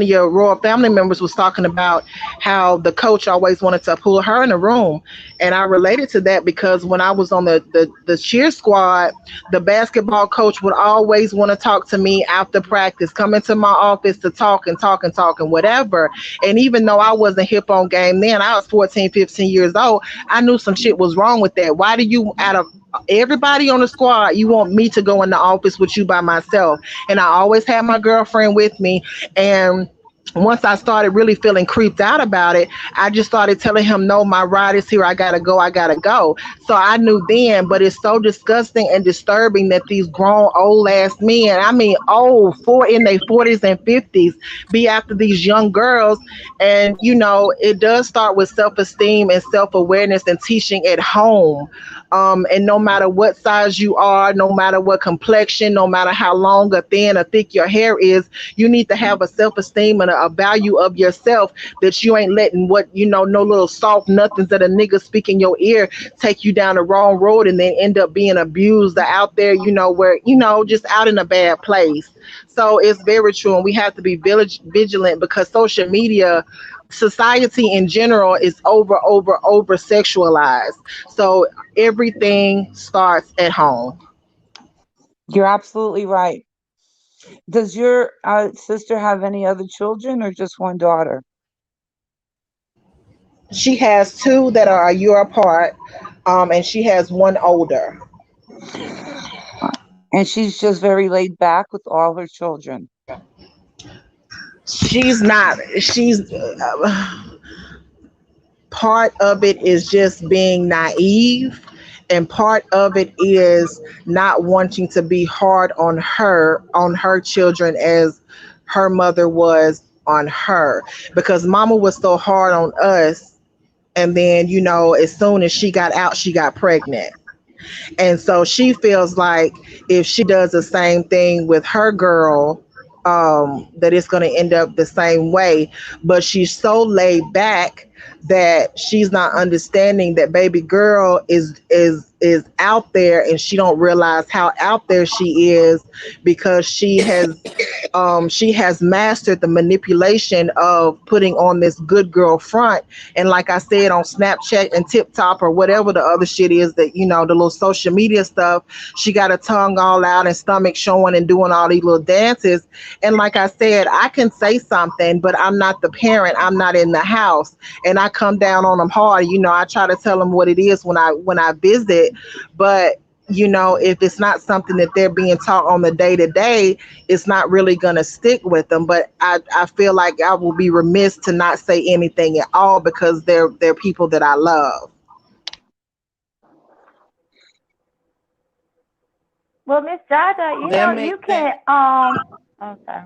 your royal family members was talking about how the coach always wanted to pull her in the room. And I related to that because when I was on the cheer squad, the basketball coach would always want to talk to me after practice, come into my office to talk and talk and talk and whatever. And even though I wasn't hip on game then, I was 14, 15 years old, I knew some shit was wrong with that. Why do you, out of everybody on the squad, you want me to go in the office with you by myself? And I always had my girlfriend with me. And once I started really feeling creeped out about it, I just started telling him, no, my ride is here. I gotta go. I gotta go. So I knew then, but it's so disgusting and disturbing that these grown old ass men, I mean, old, in their 40s and 50s, be after these young girls. And, it does start with self esteem and self awareness and teaching at home. And no matter what size you are, no matter what complexion, no matter how long or thin or thick your hair is, you need to have a self-esteem and a value of yourself that you ain't letting no little soft nothings that a nigga speak in your ear take you down the wrong road and then end up being abused or out there, where, just out in a bad place. So it's very true. And we have to be vigilant because social media, society in general is over sexualized. So everything starts at home. You're absolutely right. Does your sister have any other children or just one daughter? She has two that are a year apart, and she has one older. And she's just very laid back with all her children. She's not. She's part of it is just being naive, and part of it is not wanting to be hard on her children as her mother was on her, because mama was so hard on us, and then as soon as she got out she got pregnant. And so she feels like if she does the same thing with her girl, that it's going to end up the same way. But she's so laid back that she's not understanding that baby girl is out there, and she don't realize how out there she is because she has mastered the manipulation of putting on this good girl front. And like I said, on Snapchat and TikTok or whatever the other shit is that, the little social media stuff, she got her tongue all out and stomach showing and doing all these little dances. And like I said, I can say something, but I'm not the parent. I'm not in the house. And I come down on them hard. I try to tell them what it is when I visit. But if it's not something that they're being taught on the day to day, it's not really going to stick with them. But I feel like I will be remiss to not say anything at all because they're people that I love. Well, Miss Jaja, That you makes can sense. okay.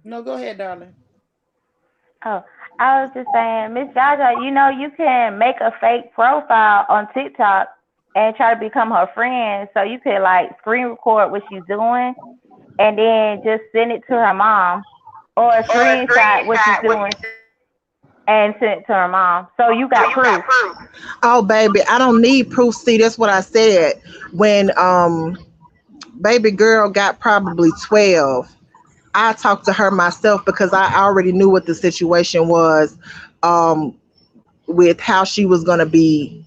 No, go ahead, darling. Oh, I was just saying, Miss Jaja, you know you can make a fake profile on TikTok and try to become her friend. So you could like screen record what she's doing and then just send it to her mom or a screenshot what she's doing and send it to her mom. So you got proof. Oh, baby, I don't need proof. See, that's what I said when baby girl got probably 12. I talked to her myself because I already knew what the situation was, um, with how she was gonna be,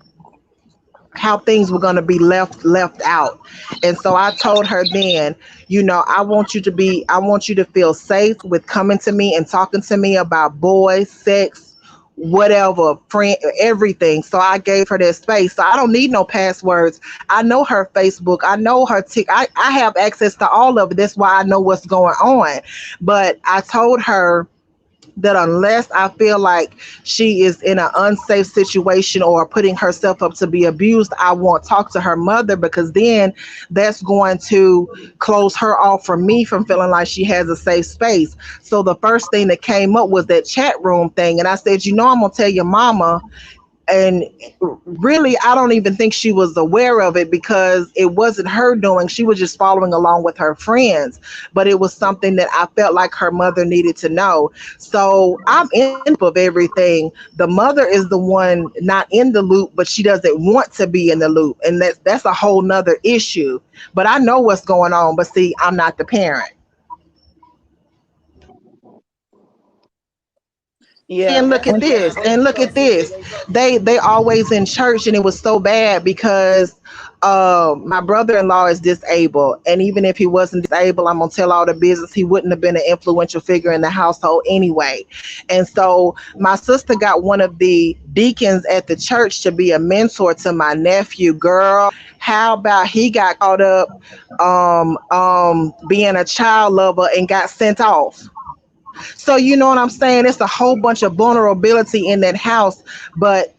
how things were going to be left out. And so I told her then, I want you to feel safe with coming to me and talking to me about boys, sex, whatever, friend, everything. So I gave her that space. So I don't need no passwords. I know her Facebook. I know her I have access to all of it. That's why I know what's going on. But I told her that unless I feel like she is in an unsafe situation or putting herself up to be abused, I won't talk to her mother, because then that's going to close her off from me from feeling like she has a safe space. So the first thing that came up was that chat room thing. And I said, I'm going to tell your mama. And really, I don't even think she was aware of it because it wasn't her doing. She was just following along with her friends. But it was something that I felt like her mother needed to know. So I'm in the loop of everything. The mother is the one not in the loop, but she doesn't want to be in the loop. And that's a whole nother issue. But I know what's going on. But see, I'm not the parent. Yeah, And look at this, and look at this. They always in church, and it was so bad because my brother-in-law is disabled, and even if he wasn't disabled, I'm gonna tell all the business. He wouldn't have been an influential figure in the household anyway. And so my sister got one of the deacons at the church to be a mentor to my nephew. Girl, how about he got caught up being a child lover and got sent off? So you know what I'm saying? It's a whole bunch of vulnerability in that house, but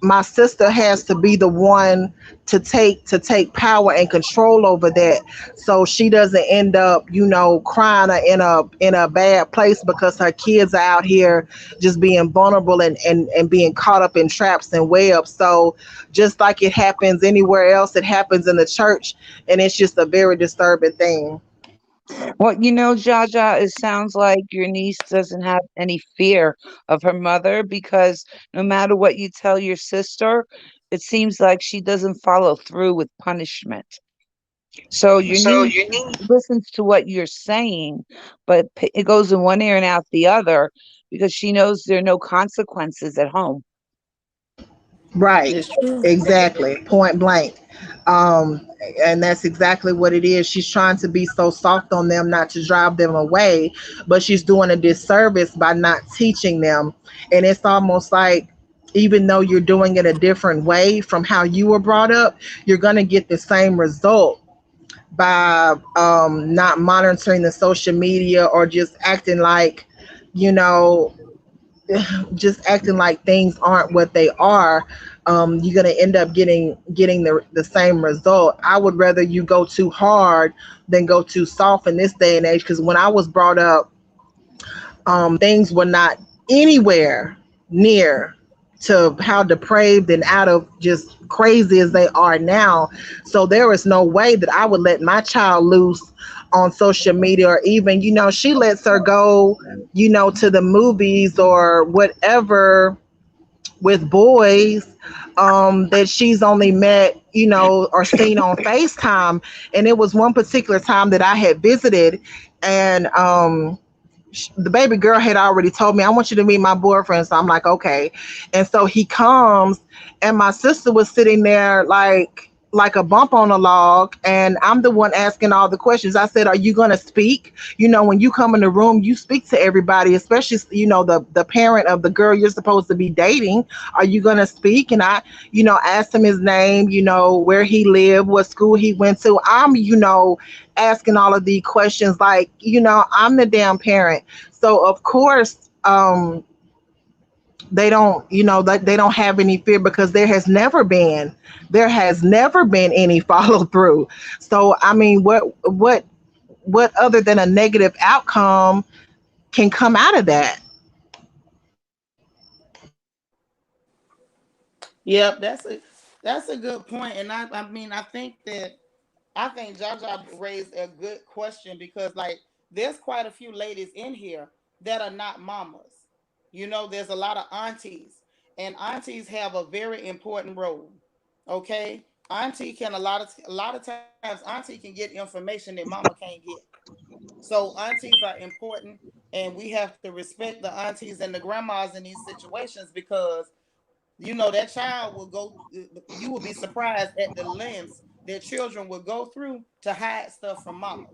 my sister has to be the one to take power and control over that, so she doesn't end up, crying in a bad place because her kids are out here just being vulnerable and being caught up in traps and webs. So just like it happens anywhere else, it happens in the church, and it's just a very disturbing thing. Well, Jaja, it sounds like your niece doesn't have any fear of her mother because no matter what you tell your sister, it seems like she doesn't follow through with punishment. So your niece listens to what you're saying, but it goes in one ear and out the other because she knows there are no consequences at home. Right. it's true. Exactly. Point blank. Um, and that's exactly what it is. She's trying to be so soft on them, not to drive them away, but she's doing a disservice by not teaching them. And it's almost like, even though you're doing it a different way from how you were brought up, you're going to get the same result by not monitoring the social media, or just acting like, you know, just acting like things aren't what they are. You're gonna end up getting the same result. I would rather you go too hard than go too soft in this day and age. Because when I was brought up, things were not anywhere near to how depraved and out of just crazy as they are now. So there is no way that I would let my child loose on social media, or even, she lets her go, to the movies or whatever with boys that she's only met, or seen on FaceTime. And it was one particular time that I had visited, and the baby girl had already told me, I want you to meet my boyfriend. So I'm like, okay. And so he comes, and my sister was sitting there like a bump on a log, and I'm the one asking all the questions. I said, are you going to speak? When you come in the room, you speak to everybody, especially, the parent of the girl you're supposed to be dating. Are you going to speak? And I, asked him his name, where he lived, what school he went to. I'm, asking all of the questions, like, I'm the damn parent. So of course, they don't, they don't have any fear, because there has never been any follow through. So I mean, what other than a negative outcome can come out of that? Yep, that's a good point, and I mean I think Jaja raised a good question because like there's quite a few ladies in here that are not mamas. You know, there's a lot of aunties, and aunties have a very important role. Okay, auntie can a lot of times auntie can get information that mama can't get. So aunties are important, and we have to respect the aunties and the grandmas in these situations because you know that child will go. You will be surprised at the lengths that children will go through to hide stuff from mama.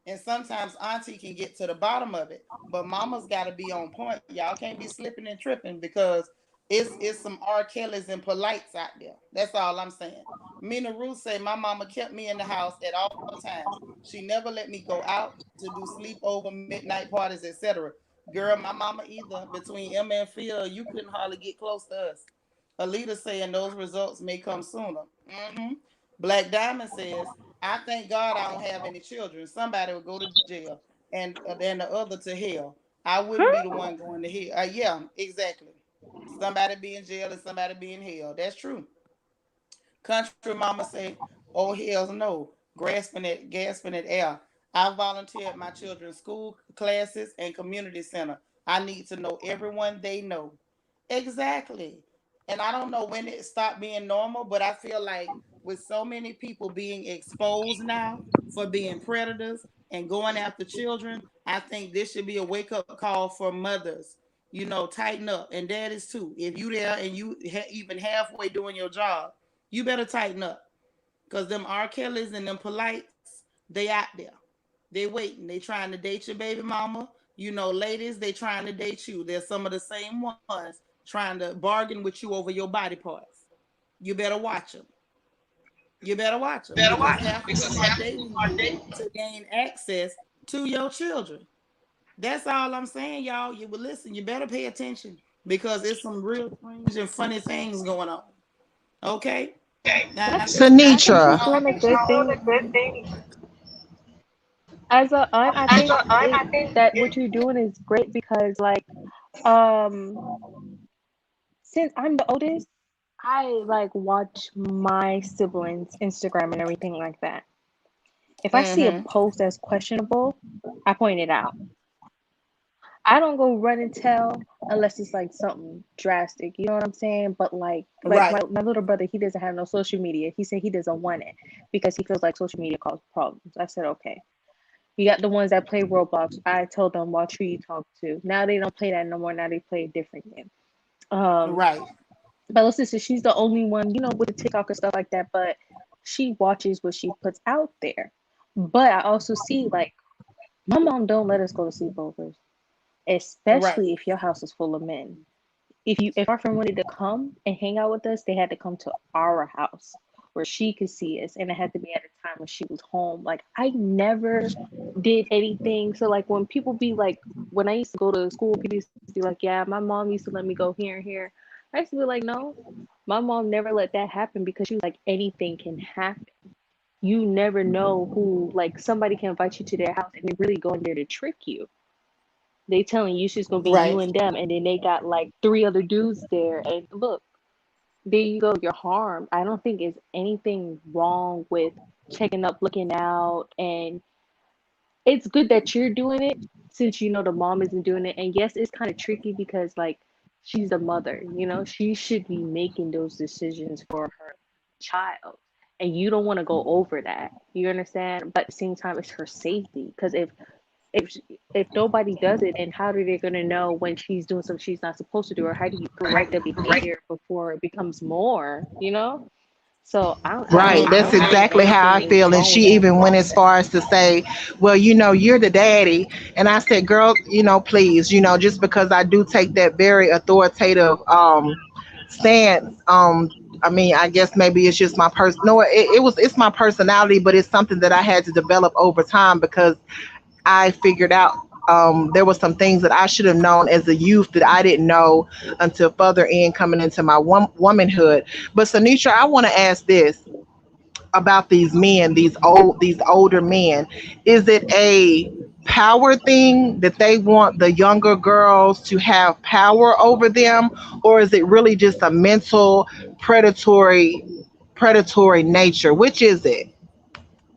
And sometimes auntie can get to the bottom of it, but mama's got to be on point. Y'all can't be slipping and tripping because it's some R. Kellys and polites out there. That's all I'm saying. Mina Ruth say my mama kept me in the house at all times. She never let me go out to do sleepover, midnight parties, etc. Girl, my mama either. Between Emma and Phil, you couldn't hardly get close to us. Alita saying those results may come sooner. hmm Black Diamond says, I thank God I don't have any children. Somebody will go to jail and then the other to hell. I wouldn't be the Hmm? one going to hell. Yeah, exactly. Somebody be in jail and somebody be in hell. That's true. Country mama say, oh hells no, gasping at air. I volunteered my children's school classes and community center. I need to know everyone they know. Exactly. And I don't know when it stopped being normal, but I feel like with so many people being exposed now for being predators and going after children, I think this should be a wake up call for mothers. You know, tighten up, and daddies too. If you there and you even halfway doing your job, you better tighten up, cause them R. Kellys and them polites, they out there. They waiting. They trying to date your baby mama. You know, ladies, they trying to date you. They're some of the same ones trying to bargain with you over your body parts. You better watch them. You better watch them because half of them are dating you to gain access to your children. That's all I'm saying, y'all. You will listen. You better pay attention because it's some real strange and funny things going on. Okay. Now, And I think Sanitra. you're doing a good thing. As a aunt, I think that what you're doing is great because um since I'm the oldest, I like watch my siblings Instagram and everything like that. If I see a Mm-hmm. post that's questionable, I point it out. I don't go run and tell unless it's like something drastic. You know what I'm saying? But like Right. my little brother, he doesn't have no social media. He said he doesn't want it because he feels like social media causes problems. I said okay. You got the ones that play Roblox. I told them watch who you talk to. Now they don't play that no more. Now they play a different game. Um, Right. but little sister, she's the only one, with the TikTok and stuff like that. But she watches what she puts out there. But I also see like my mom don't let us go to sleepovers, Right. especially if your house is full of men. If our friend wanted to come and hang out with us, they had to come to our house where she could see us, and it had to be at a time when she was home. Like I never did anything. So like when I used to go to school, people used to be like, yeah, my mom used to let me go here and here. I used to be like, no, my mom never let that happen because she was like, anything can happen. You never know who, like somebody can invite you to their house and they really go in there to trick you. They telling you she's gonna be Right. you and them, and then they got like three other dudes there, and look, there you go, you're harmed. I don't think it's anything wrong with checking up, looking out, and it's good that you're doing it since you know the mom isn't doing it. And yes, it's kind of tricky because like she's a mother, she should be making those decisions for her child. And you don't want to go over that. You understand? But at the same time, it's her safety. Because if if nobody does it, and how are they going to know when she's doing something she's not supposed to do, or how do you correct the behavior before it becomes more? So Right, I that's don't Mm-hmm. think exactly how I anything is feel. And wrong she with that. even went as far as to say, well, you're the daddy. And I said, girl, please, just because I do take that very authoritative stance. I mean, I guess maybe it's just my person. No, it's my personality, but it's something that I had to develop over time because I figured out there were some things that I should have known as a youth that I didn't know until further in coming into my womanhood. But Sanitra, I want to ask this about these men, these older men. Is it a power thing that they want the younger girls to have power over them, or is it really just a mental predatory nature? Which is it?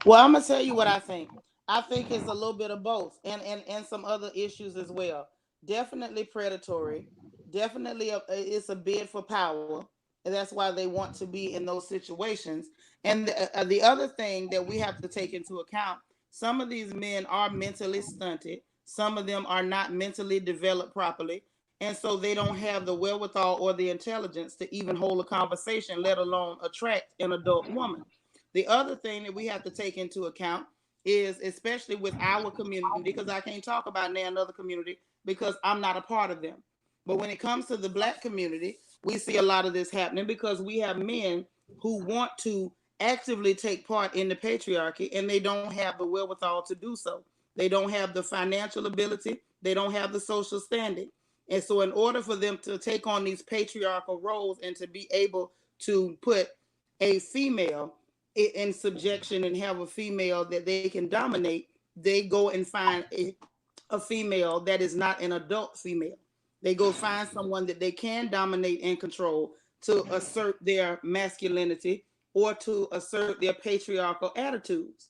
Well, I'm gonna tell you what I think. I think it's a little bit of both, and some other issues as well. Definitely predatory. Definitely, it's a bid for power, and that's why they want to be in those situations. And the other thing that we have to take into account: some of these men are mentally stunted. Some of them are not mentally developed properly, and so they don't have the wherewithal or the intelligence to even hold a conversation, let alone attract an adult woman. The other thing that we have to take into account is, especially with our community, because I can't talk about now another community because I'm not a part of them. But when it comes to the black community, we see a lot of this happening because we have men who want to actively take part in the patriarchy and they don't have the wherewithal to do so. They don't have the financial ability, they don't have the social standing. And so, in order for them to take on these patriarchal roles and to be able to put a female in subjection and have a female that they can dominate, they go and find a female that is not an adult female. They go find someone that they can dominate and control to assert their masculinity or to assert their patriarchal attitudes.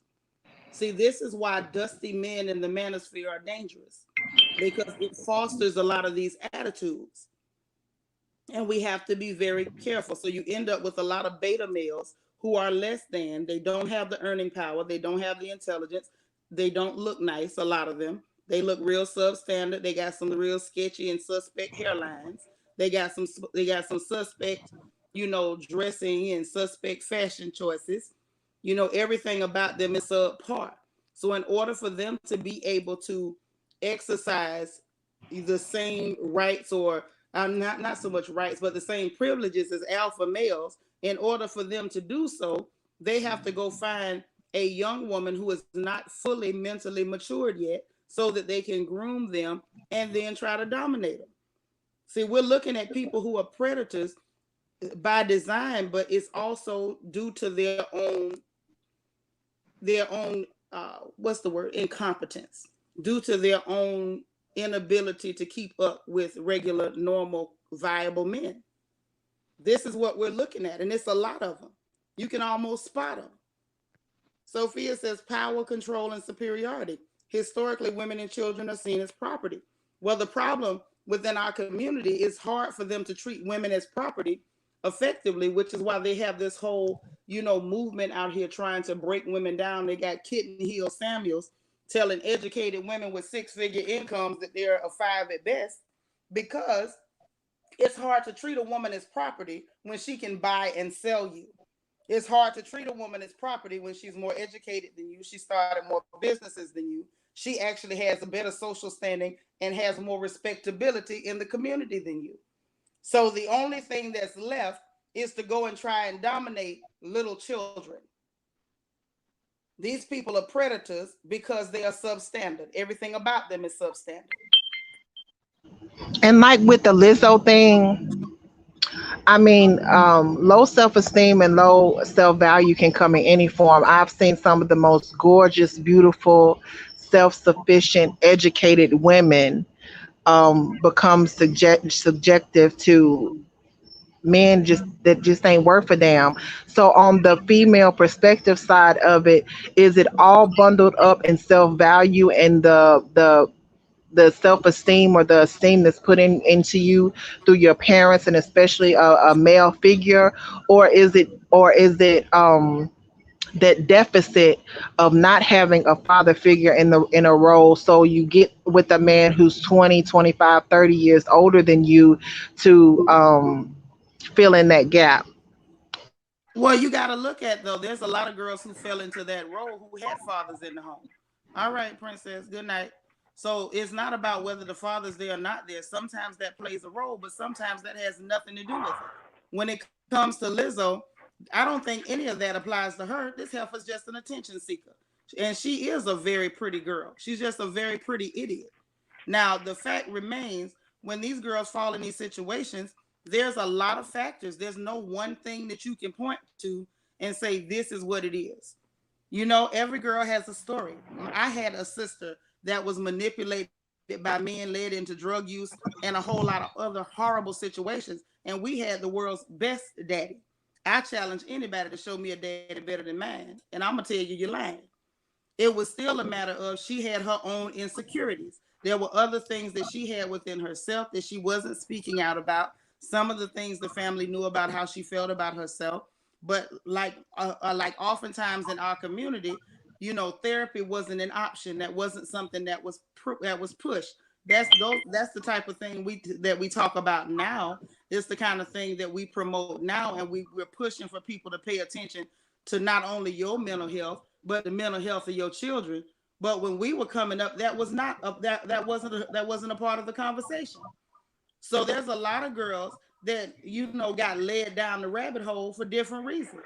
See, this is why dusty men in the manosphere are dangerous, because it fosters a lot of these attitudes. And we have to be very careful. So you end up with a lot of beta males who are less than. They don't have the earning power. They don't have the intelligence. They don't look nice, a lot of them. They look real substandard. They got some real sketchy and suspect hairlines. They got some suspect, dressing and suspect fashion choices. Everything about them is subpar. So in order for them to be able to exercise the same rights, or not so much rights, but the same privileges as alpha males, in order for them to do so, they have to go find a young woman who is not fully mentally matured yet so that they can groom them and then try to dominate them. See, we're looking at people who are predators by design, but it's also due to their own what's the word, incompetence, due to their own inability to keep up with regular, normal, viable men. This is what we're looking at, and it's a lot of them. You can almost spot them. Sophia says power, control, and superiority. Historically, women and children are seen as property. Well, the problem within our community is hard for them to treat women as property effectively, which is why they have this whole, movement out here trying to break women down. They got Kitten Hill Samuels telling educated women with six-figure incomes that they're a five at best, because it's hard to treat a woman as property when she can buy and sell you. It's hard to treat a woman as property when she's more educated than you. She started more businesses than you. She actually has a better social standing and has more respectability in the community than you. So the only thing that's left is to go and try and dominate little children. These people are predators because they are substandard. Everything about them is substandard. And like with the Lizzo thing, I mean, low self esteem and low self value can come in any form. I've seen some of the most gorgeous, beautiful, self sufficient, educated women become subjective to men just ain't worth a damn. So on the female perspective side of it, is it all bundled up in self value and the self esteem or the esteem that's put into you through your parents and especially a male figure, or is it that deficit of not having a father figure in a role, so you get with a man who's 20, 25, 30 years older than you to fill in that gap. Well, you got to look at, though, there's a lot of girls who fell into that role who had fathers in the home. All right, princess, good night. So it's not about whether the father's there or not there. Sometimes that plays a role, but sometimes that has nothing to do with it. When it comes to Lizzo, I don't think any of that applies to her. This heifer's just an attention seeker. And she is a very pretty girl. She's just a very pretty idiot. Now, the fact remains, when these girls fall in these situations, there's a lot of factors. There's no one thing that you can point to and say, this is what it is. Every girl has a story. I had a sister that was manipulated by her by men, led into drug use and a whole lot of other horrible situations. And we had the world's best daddy. I challenge anybody to show me a daddy better than mine. And I'm going to tell you, you're lying. It was still a matter of she had her own insecurities. There were other things that she had within herself that she wasn't speaking out about. Some of the things the family knew about how she felt about herself, but like oftentimes in our community, therapy wasn't an option. That wasn't something that was pushed. That's the type of thing we talk about now. It's the kind of thing that we promote now, and we're pushing for people to pay attention to not only your mental health but the mental health of your children. But when we were coming up, that was not that wasn't a part of the conversation. So there's a lot of girls that got led down the rabbit hole for different reasons,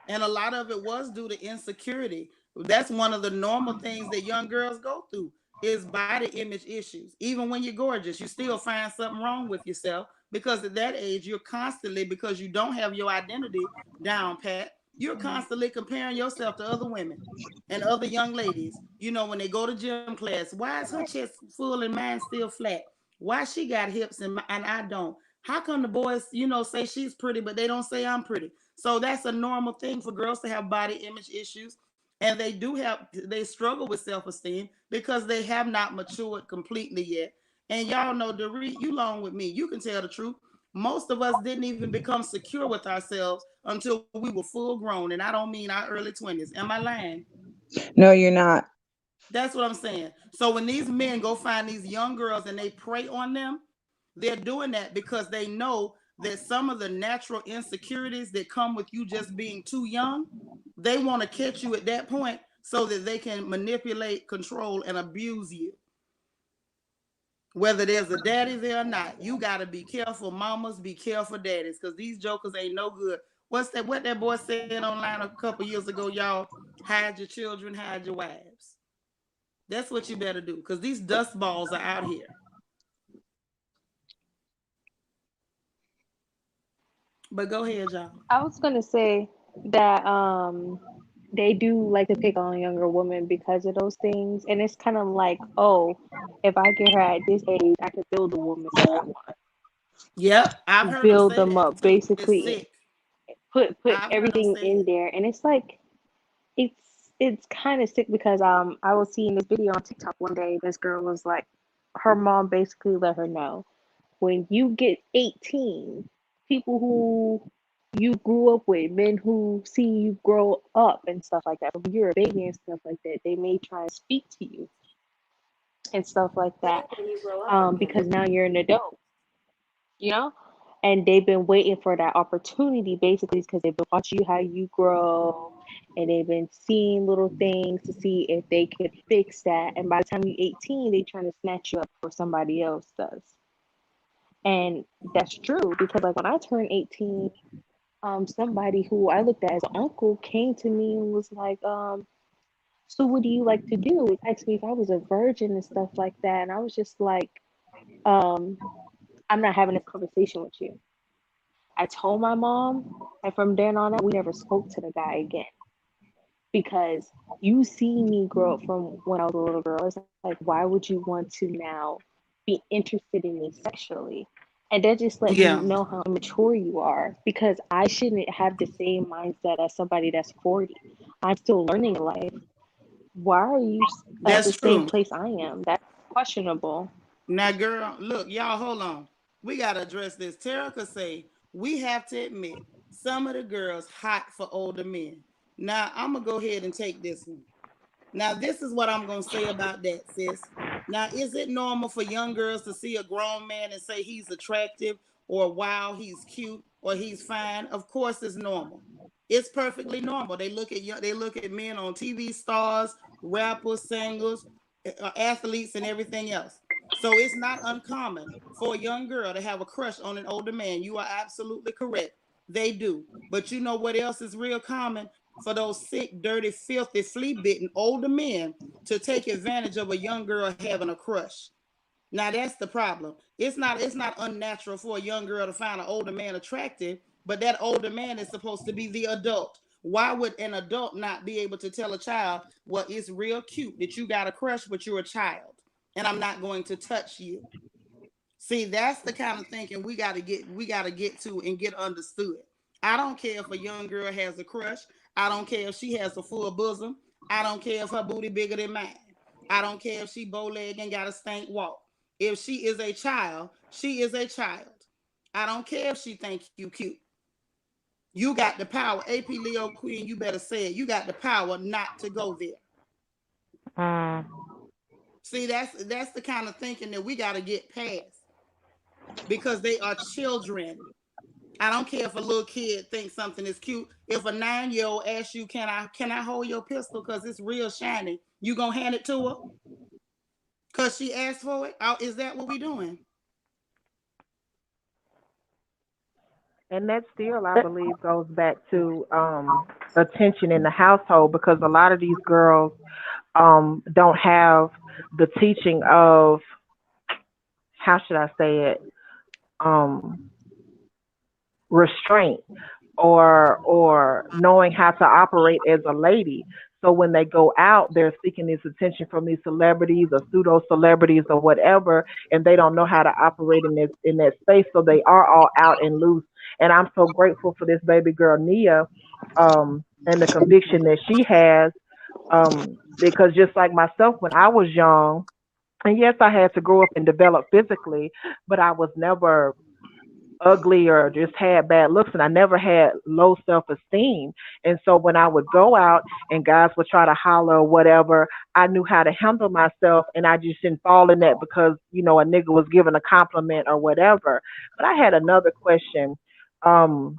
and a lot of it was due to insecurity. That's one of the normal things that young girls go through is body image issues. Even when you're gorgeous, you still find something wrong with yourself because at that age you're constantly, because you don't have your identity down pat, you're constantly comparing yourself to other women and other young ladies. When they go to gym class, why is her chest full and mine still flat? Why she got hips and I don't? How come the boys, say she's pretty, but they don't say I'm pretty? So that's a normal thing for girls to have body image issues. And they struggle with self-esteem because they have not matured completely yet. And y'all know, Dorit, you along with me, you can tell the truth. Most of us didn't even become secure with ourselves until we were full grown. And I don't mean our early 20s. Am I lying? No, you're not. That's what I'm saying. So when these men go find these young girls and they prey on them, they're doing that because they know that some of the natural insecurities that come with you just being too young, they want to catch you at that point so that they can manipulate, control, and abuse you. Whether there's a daddy there or not, you got to be careful. Mamas, be careful, daddies, because these jokers ain't no good. What that boy said online a couple years ago, y'all? Hide your children, hide your wives. That's what you better do, because these dust balls are out here. But go ahead, y'all. I was gonna say that they do like to pick on younger women because of those things, and it's kind of like, oh, if I get her at this age, I could build a woman if I want, Yep, I've heard them build say them that up, too. It's basically sick. put I've heard them everything say in that. there, and it's like it's kind of sick because I was seeing this video on TikTok one day. This girl was like, her mom basically let her know, when you get 18, people who you grew up with, men who see you grow up and stuff like that, when you're a baby and stuff like that, they may try and speak to you and stuff like that, because now you're an adult, you know? And they've been waiting for that opportunity basically because they've been watching you how you grow, and they've been seeing little things to see if they could fix that. And by the time you're 18, they trying to snatch you up before somebody else does. And that's true because like when I turned 18, somebody who I looked at as an uncle came to me and was like, so what do you like to do? He asked me if I was a virgin and stuff like that. And I was just like, um, I'm not having this conversation with you. I told my mom, and from then on out, we never spoke to the guy again because you see me grow up from when I was a little girl. It's like, why would you want to now be interested in me sexually? And that just let me Yeah, know how immature you are because I shouldn't have the same mindset as somebody that's 40. I'm still learning life. Why are you at the that's same true. place I am? That's questionable. Now, girl, look, y'all, hold on. We got to address this. Terica say, we have to admit, some of the girls hot for older men. Now, I'm going to go ahead and take this one. Now, this is what I'm going to say about that, sis. Now, is it normal for young girls to see a grown man and say he's attractive or wow, he's cute or he's fine? Of course, it's normal. It's perfectly normal. They look at men on TV stars, rappers, singers, athletes, and everything else. So it's not uncommon for a young girl to have a crush on an older man. You are absolutely correct. They do. But you know what else is real common? For those sick, dirty, filthy, flea-bitten older men to take advantage of a young girl having a crush. Now that's the problem. It's not unnatural for a young girl to find an older man attractive, but that older man is supposed to be the adult. Why would an adult not be able to tell a child, well, it's real cute that you got a crush, but you're a child? and I'm not going to touch you. See, that's the kind of thinking we gotta get to and get understood. I don't care if a young girl has a crush. I don't care if she has a full bosom. I don't care if her booty bigger than mine. I don't care if she bow leg and got a stank walk. If she is a child, she is a child. I don't care if she think you cute. You got the power. AP Leo Queen, you better say it. You got the power not to go there. Mm. See, that's the kind of thinking that we got to get past because they are children. I don't care if a little kid thinks something is cute. If a 9-year-old asks you, can I hold your pistol because it's real shiny? You gonna hand it to her because she asked for it? Oh, is that what we doing? And that still, I believe, goes back to attention in the household because a lot of these girls don't have the teaching of, how should I say it, um, restraint or knowing how to operate as a lady. So when they go out, they're seeking this attention from these celebrities or pseudo celebrities or whatever, and they don't know how to operate in that space. So they are all out and loose. And I'm so grateful for this baby girl Nia, and the conviction that she has, because just like myself when I was young, and yes, I had to grow up and develop physically, but I was never ugly or just had bad looks, and I never had low self-esteem. And so when I would go out and guys would try to holler or whatever, I knew how to handle myself, and I just didn't fall in that because a nigga was giving a compliment or whatever. But I had another question, um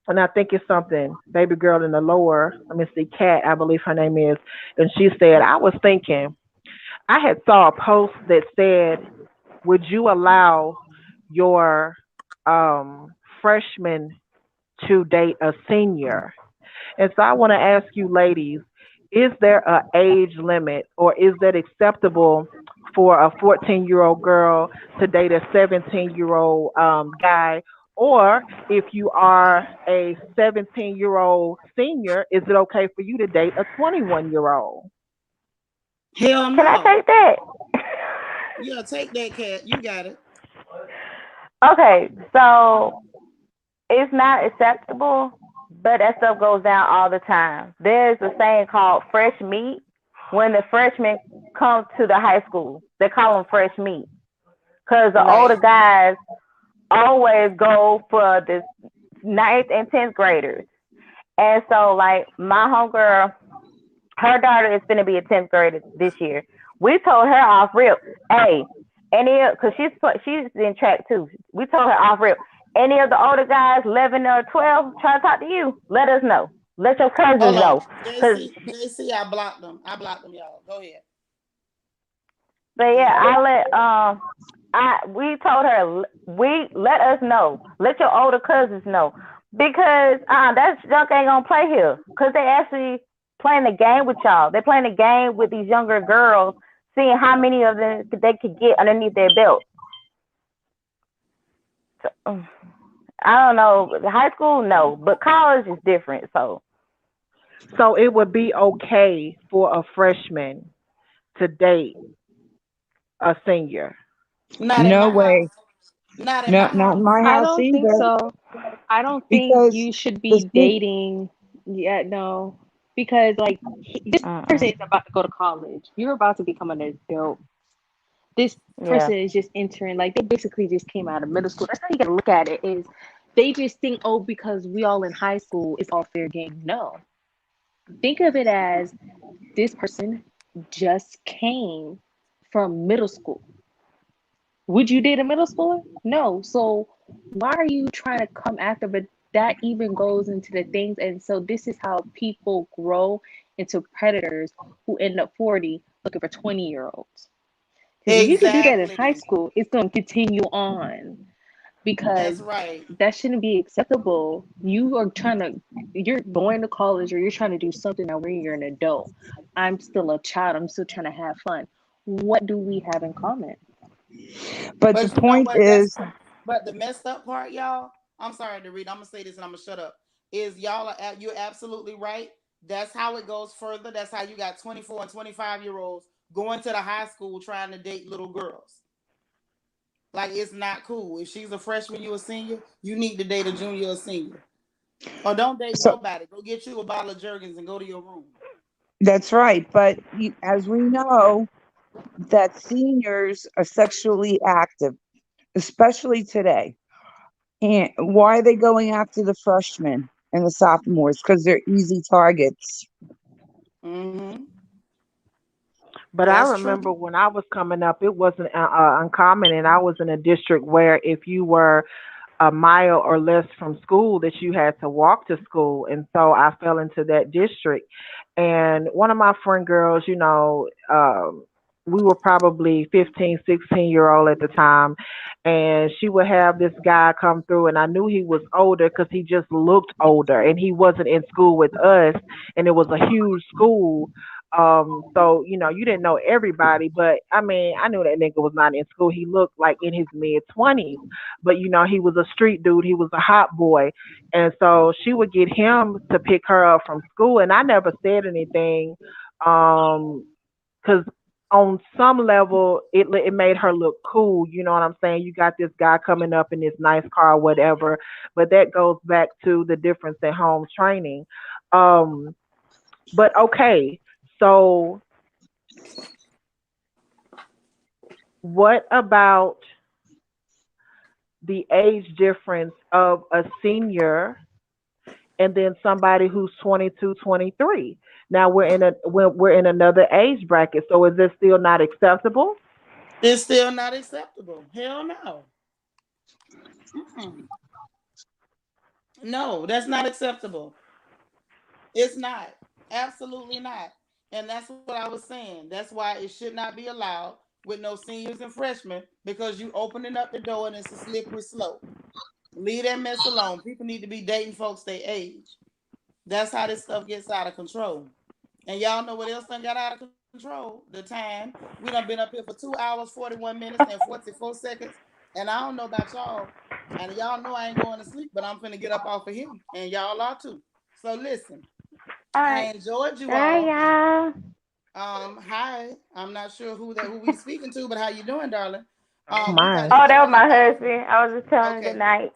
and I think it's something baby girl in the lower, let me see, Kat, I believe her name is, and she said, I was thinking, I had saw a post that said, would you allow your freshman to date a senior? And so I want to ask you, ladies, is there a age limit, or is that acceptable for a 14-year-old girl to date a 17-year-old guy? Or if you are a 17-year-old senior, is it okay for you to date a 21-year-old? Hell Can I no. take that? Yeah, take that, cat. You got it. Okay, so it's not acceptable, but that stuff goes down all the time. There's a saying called fresh meat. When the freshmen come to the high school, they call them fresh meat because the older Right. guys always go for the ninth and 10th graders. And so, like, my homegirl, her daughter is going to be a 10th grader this year. We told her off rip, hey, because she's in track too. We told her off rip, any of the older guys, 11 or 12, try to talk to you, let us know. Let your Hold cousins on. know. Cause, JC, I blocked them. I blocked them, y'all. Go ahead. but Go yeah, ahead. we told her, we let us know. Let your older cousins know. Because that junk ain't gonna play here. Cause they actually playing the game with y'all. They're playing the game with these younger girls, seeing how many of them they could get underneath their belt. So, I don't know. High school, no, but college is different. So So it would be okay for a freshman to date a senior. Not in No my way. house. Not in No, my not in house. my I house don't think either. so. I don't think Because you should the be thing, dating. Yeah, no, because like this mm-mm. person is about to go to college. You're about to become an adult. This Yeah. person is just entering, like they basically just came out of middle school. That's how you gotta look at it. Is they just think, oh, because we all in high school, it's all fair game. No, think of it as this person just came from middle school. Would you date a middle schooler? No. So why are you trying to come after? But that even goes into the things. And so this is how people grow into predators who end up 40 looking for 20-year-olds. Because if you can do that in high Exactly. school, it's going to continue on because That's right. that shouldn't be acceptable. You're going to college or you're trying to do something now where you're an adult. I'm still a child. I'm still trying to have fun. What do we have in common? but the But you know point what? is, But the messed up part, y'all. I'm sorry to read. I'm gonna say this and I'm gonna shut up. Is y'all are you're absolutely right. That's how it goes further. That's how you got 24 and 25-year-olds going to the high school trying to date little girls. Like it's not cool. If she's a freshman, you a senior, you need to date a junior or senior. Or don't date So nobody. Go get you a bottle of Jergens and go to your room. that's right. But as we know, that seniors are sexually active, especially today. And why are they going after the freshmen and the sophomores? Because they're easy targets. Mm-hmm. But I That's true. remember when I was coming up, it wasn't uncommon, and I was in a district where if you were a mile or less from school, that you had to walk to school, and so I fell into that district. And one of my friend girls, we were probably 15, 16-year old at the time, and she would have this guy come through, and I knew he was older because he just looked older, and he wasn't in school with us, and it was a huge school. So you didn't know everybody, but I mean, I knew that nigga was not in school. He looked like in his mid 20s, but he was a street dude. He was a hot boy, and so she would get him to pick her up from school, and I never said anything, because on some level it made her look cool. You know what I'm saying? You got this guy coming up in this nice car, or whatever. But that goes back to the difference in home training. Um, but okay, so what about the age difference of a senior and then somebody who's 22, 23? Now we're in another age bracket. So is this still not acceptable? It's still not acceptable. Hell no. Mm-mm. No, that's not acceptable. It's not. Absolutely not. And that's what I was saying. That's why it should not be allowed with no seniors and freshmen because you opening up the door and it's a slippery slope. Leave that mess alone. People need to be dating folks their age. That's how this stuff gets out of control. And y'all know what else done got out of control? The time. We done been up here for 2 hours, 41 minutes, and 44 seconds. And I don't know about y'all. And y'all know I ain't going to sleep, but I'm finna get up off of here. And y'all are too. So listen, All I right. enjoyed you Bye, all. y'all. Hi. I'm not sure who we speaking to, but how you doing, darling? Oh We got my. Oh, that was enjoying my y'all. husband. I was just telling him good Okay. night.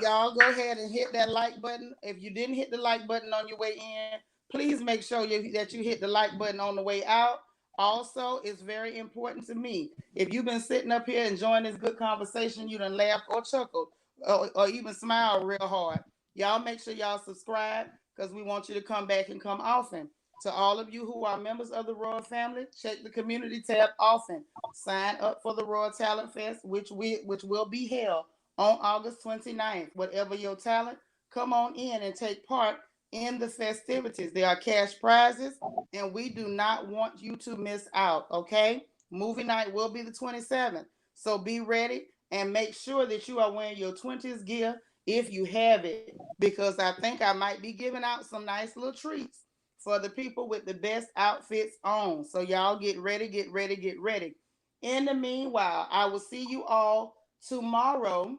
Y'all go ahead and hit that like button. If you didn't hit the like button on your way in, please make sure that you hit the like button on the way out. Also, it's very important to me. If you've been sitting up here enjoying this good conversation, you done laughed or chuckled or even smiled real hard. Y'all make sure y'all subscribe because we want you to come back and come often. To all of you who are members of the Royal family, check the community tab often. Sign up for the Royal Talent Fest, which will be held on August 29th. Whatever your talent, come on in and take part in the festivities. There are cash prizes, and we do not want you to miss out, okay? Movie night will be the 27th. So be ready and make sure that you are wearing your 20s gear if you have it, because I think I might be giving out some nice little treats for the people with the best outfits on. So y'all get ready, get ready, get ready. In the meanwhile, I will see you all tomorrow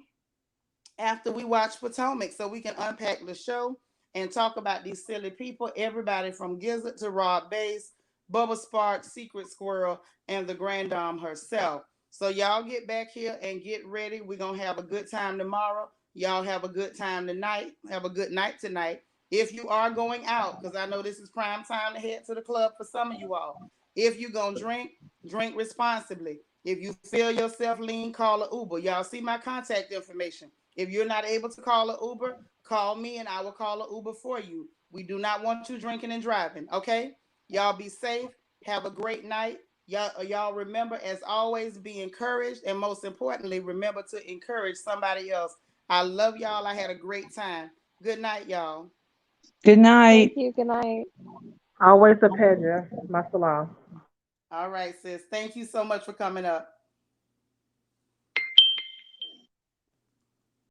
after we watch Potomac so we can unpack the show and talk about these silly people, everybody from Gizzard to Rob Bass, Bubba Spark, Secret Squirrel, and the Grand Dame herself. So y'all get back here and get ready. We're going to have a good time tomorrow. Y'all have a good time tonight. Have a good night tonight. If you are going out, because I know this is prime time to head to the club for some of you all. If you're going to drink, drink responsibly. If you feel yourself lean, call an Uber. Y'all see my contact information. If you're not able to call an Uber, call me and I will call an Uber for you. We do not want you drinking and driving, okay? Y'all be safe. Have a great night. Y'all remember, as always, be encouraged. And most importantly, remember to encourage somebody else. I love y'all. I had a great time. Good night, y'all. Good Thank night. you. Good night. Always a pleasure. My salon. All right, sis. Thank you so much for coming up.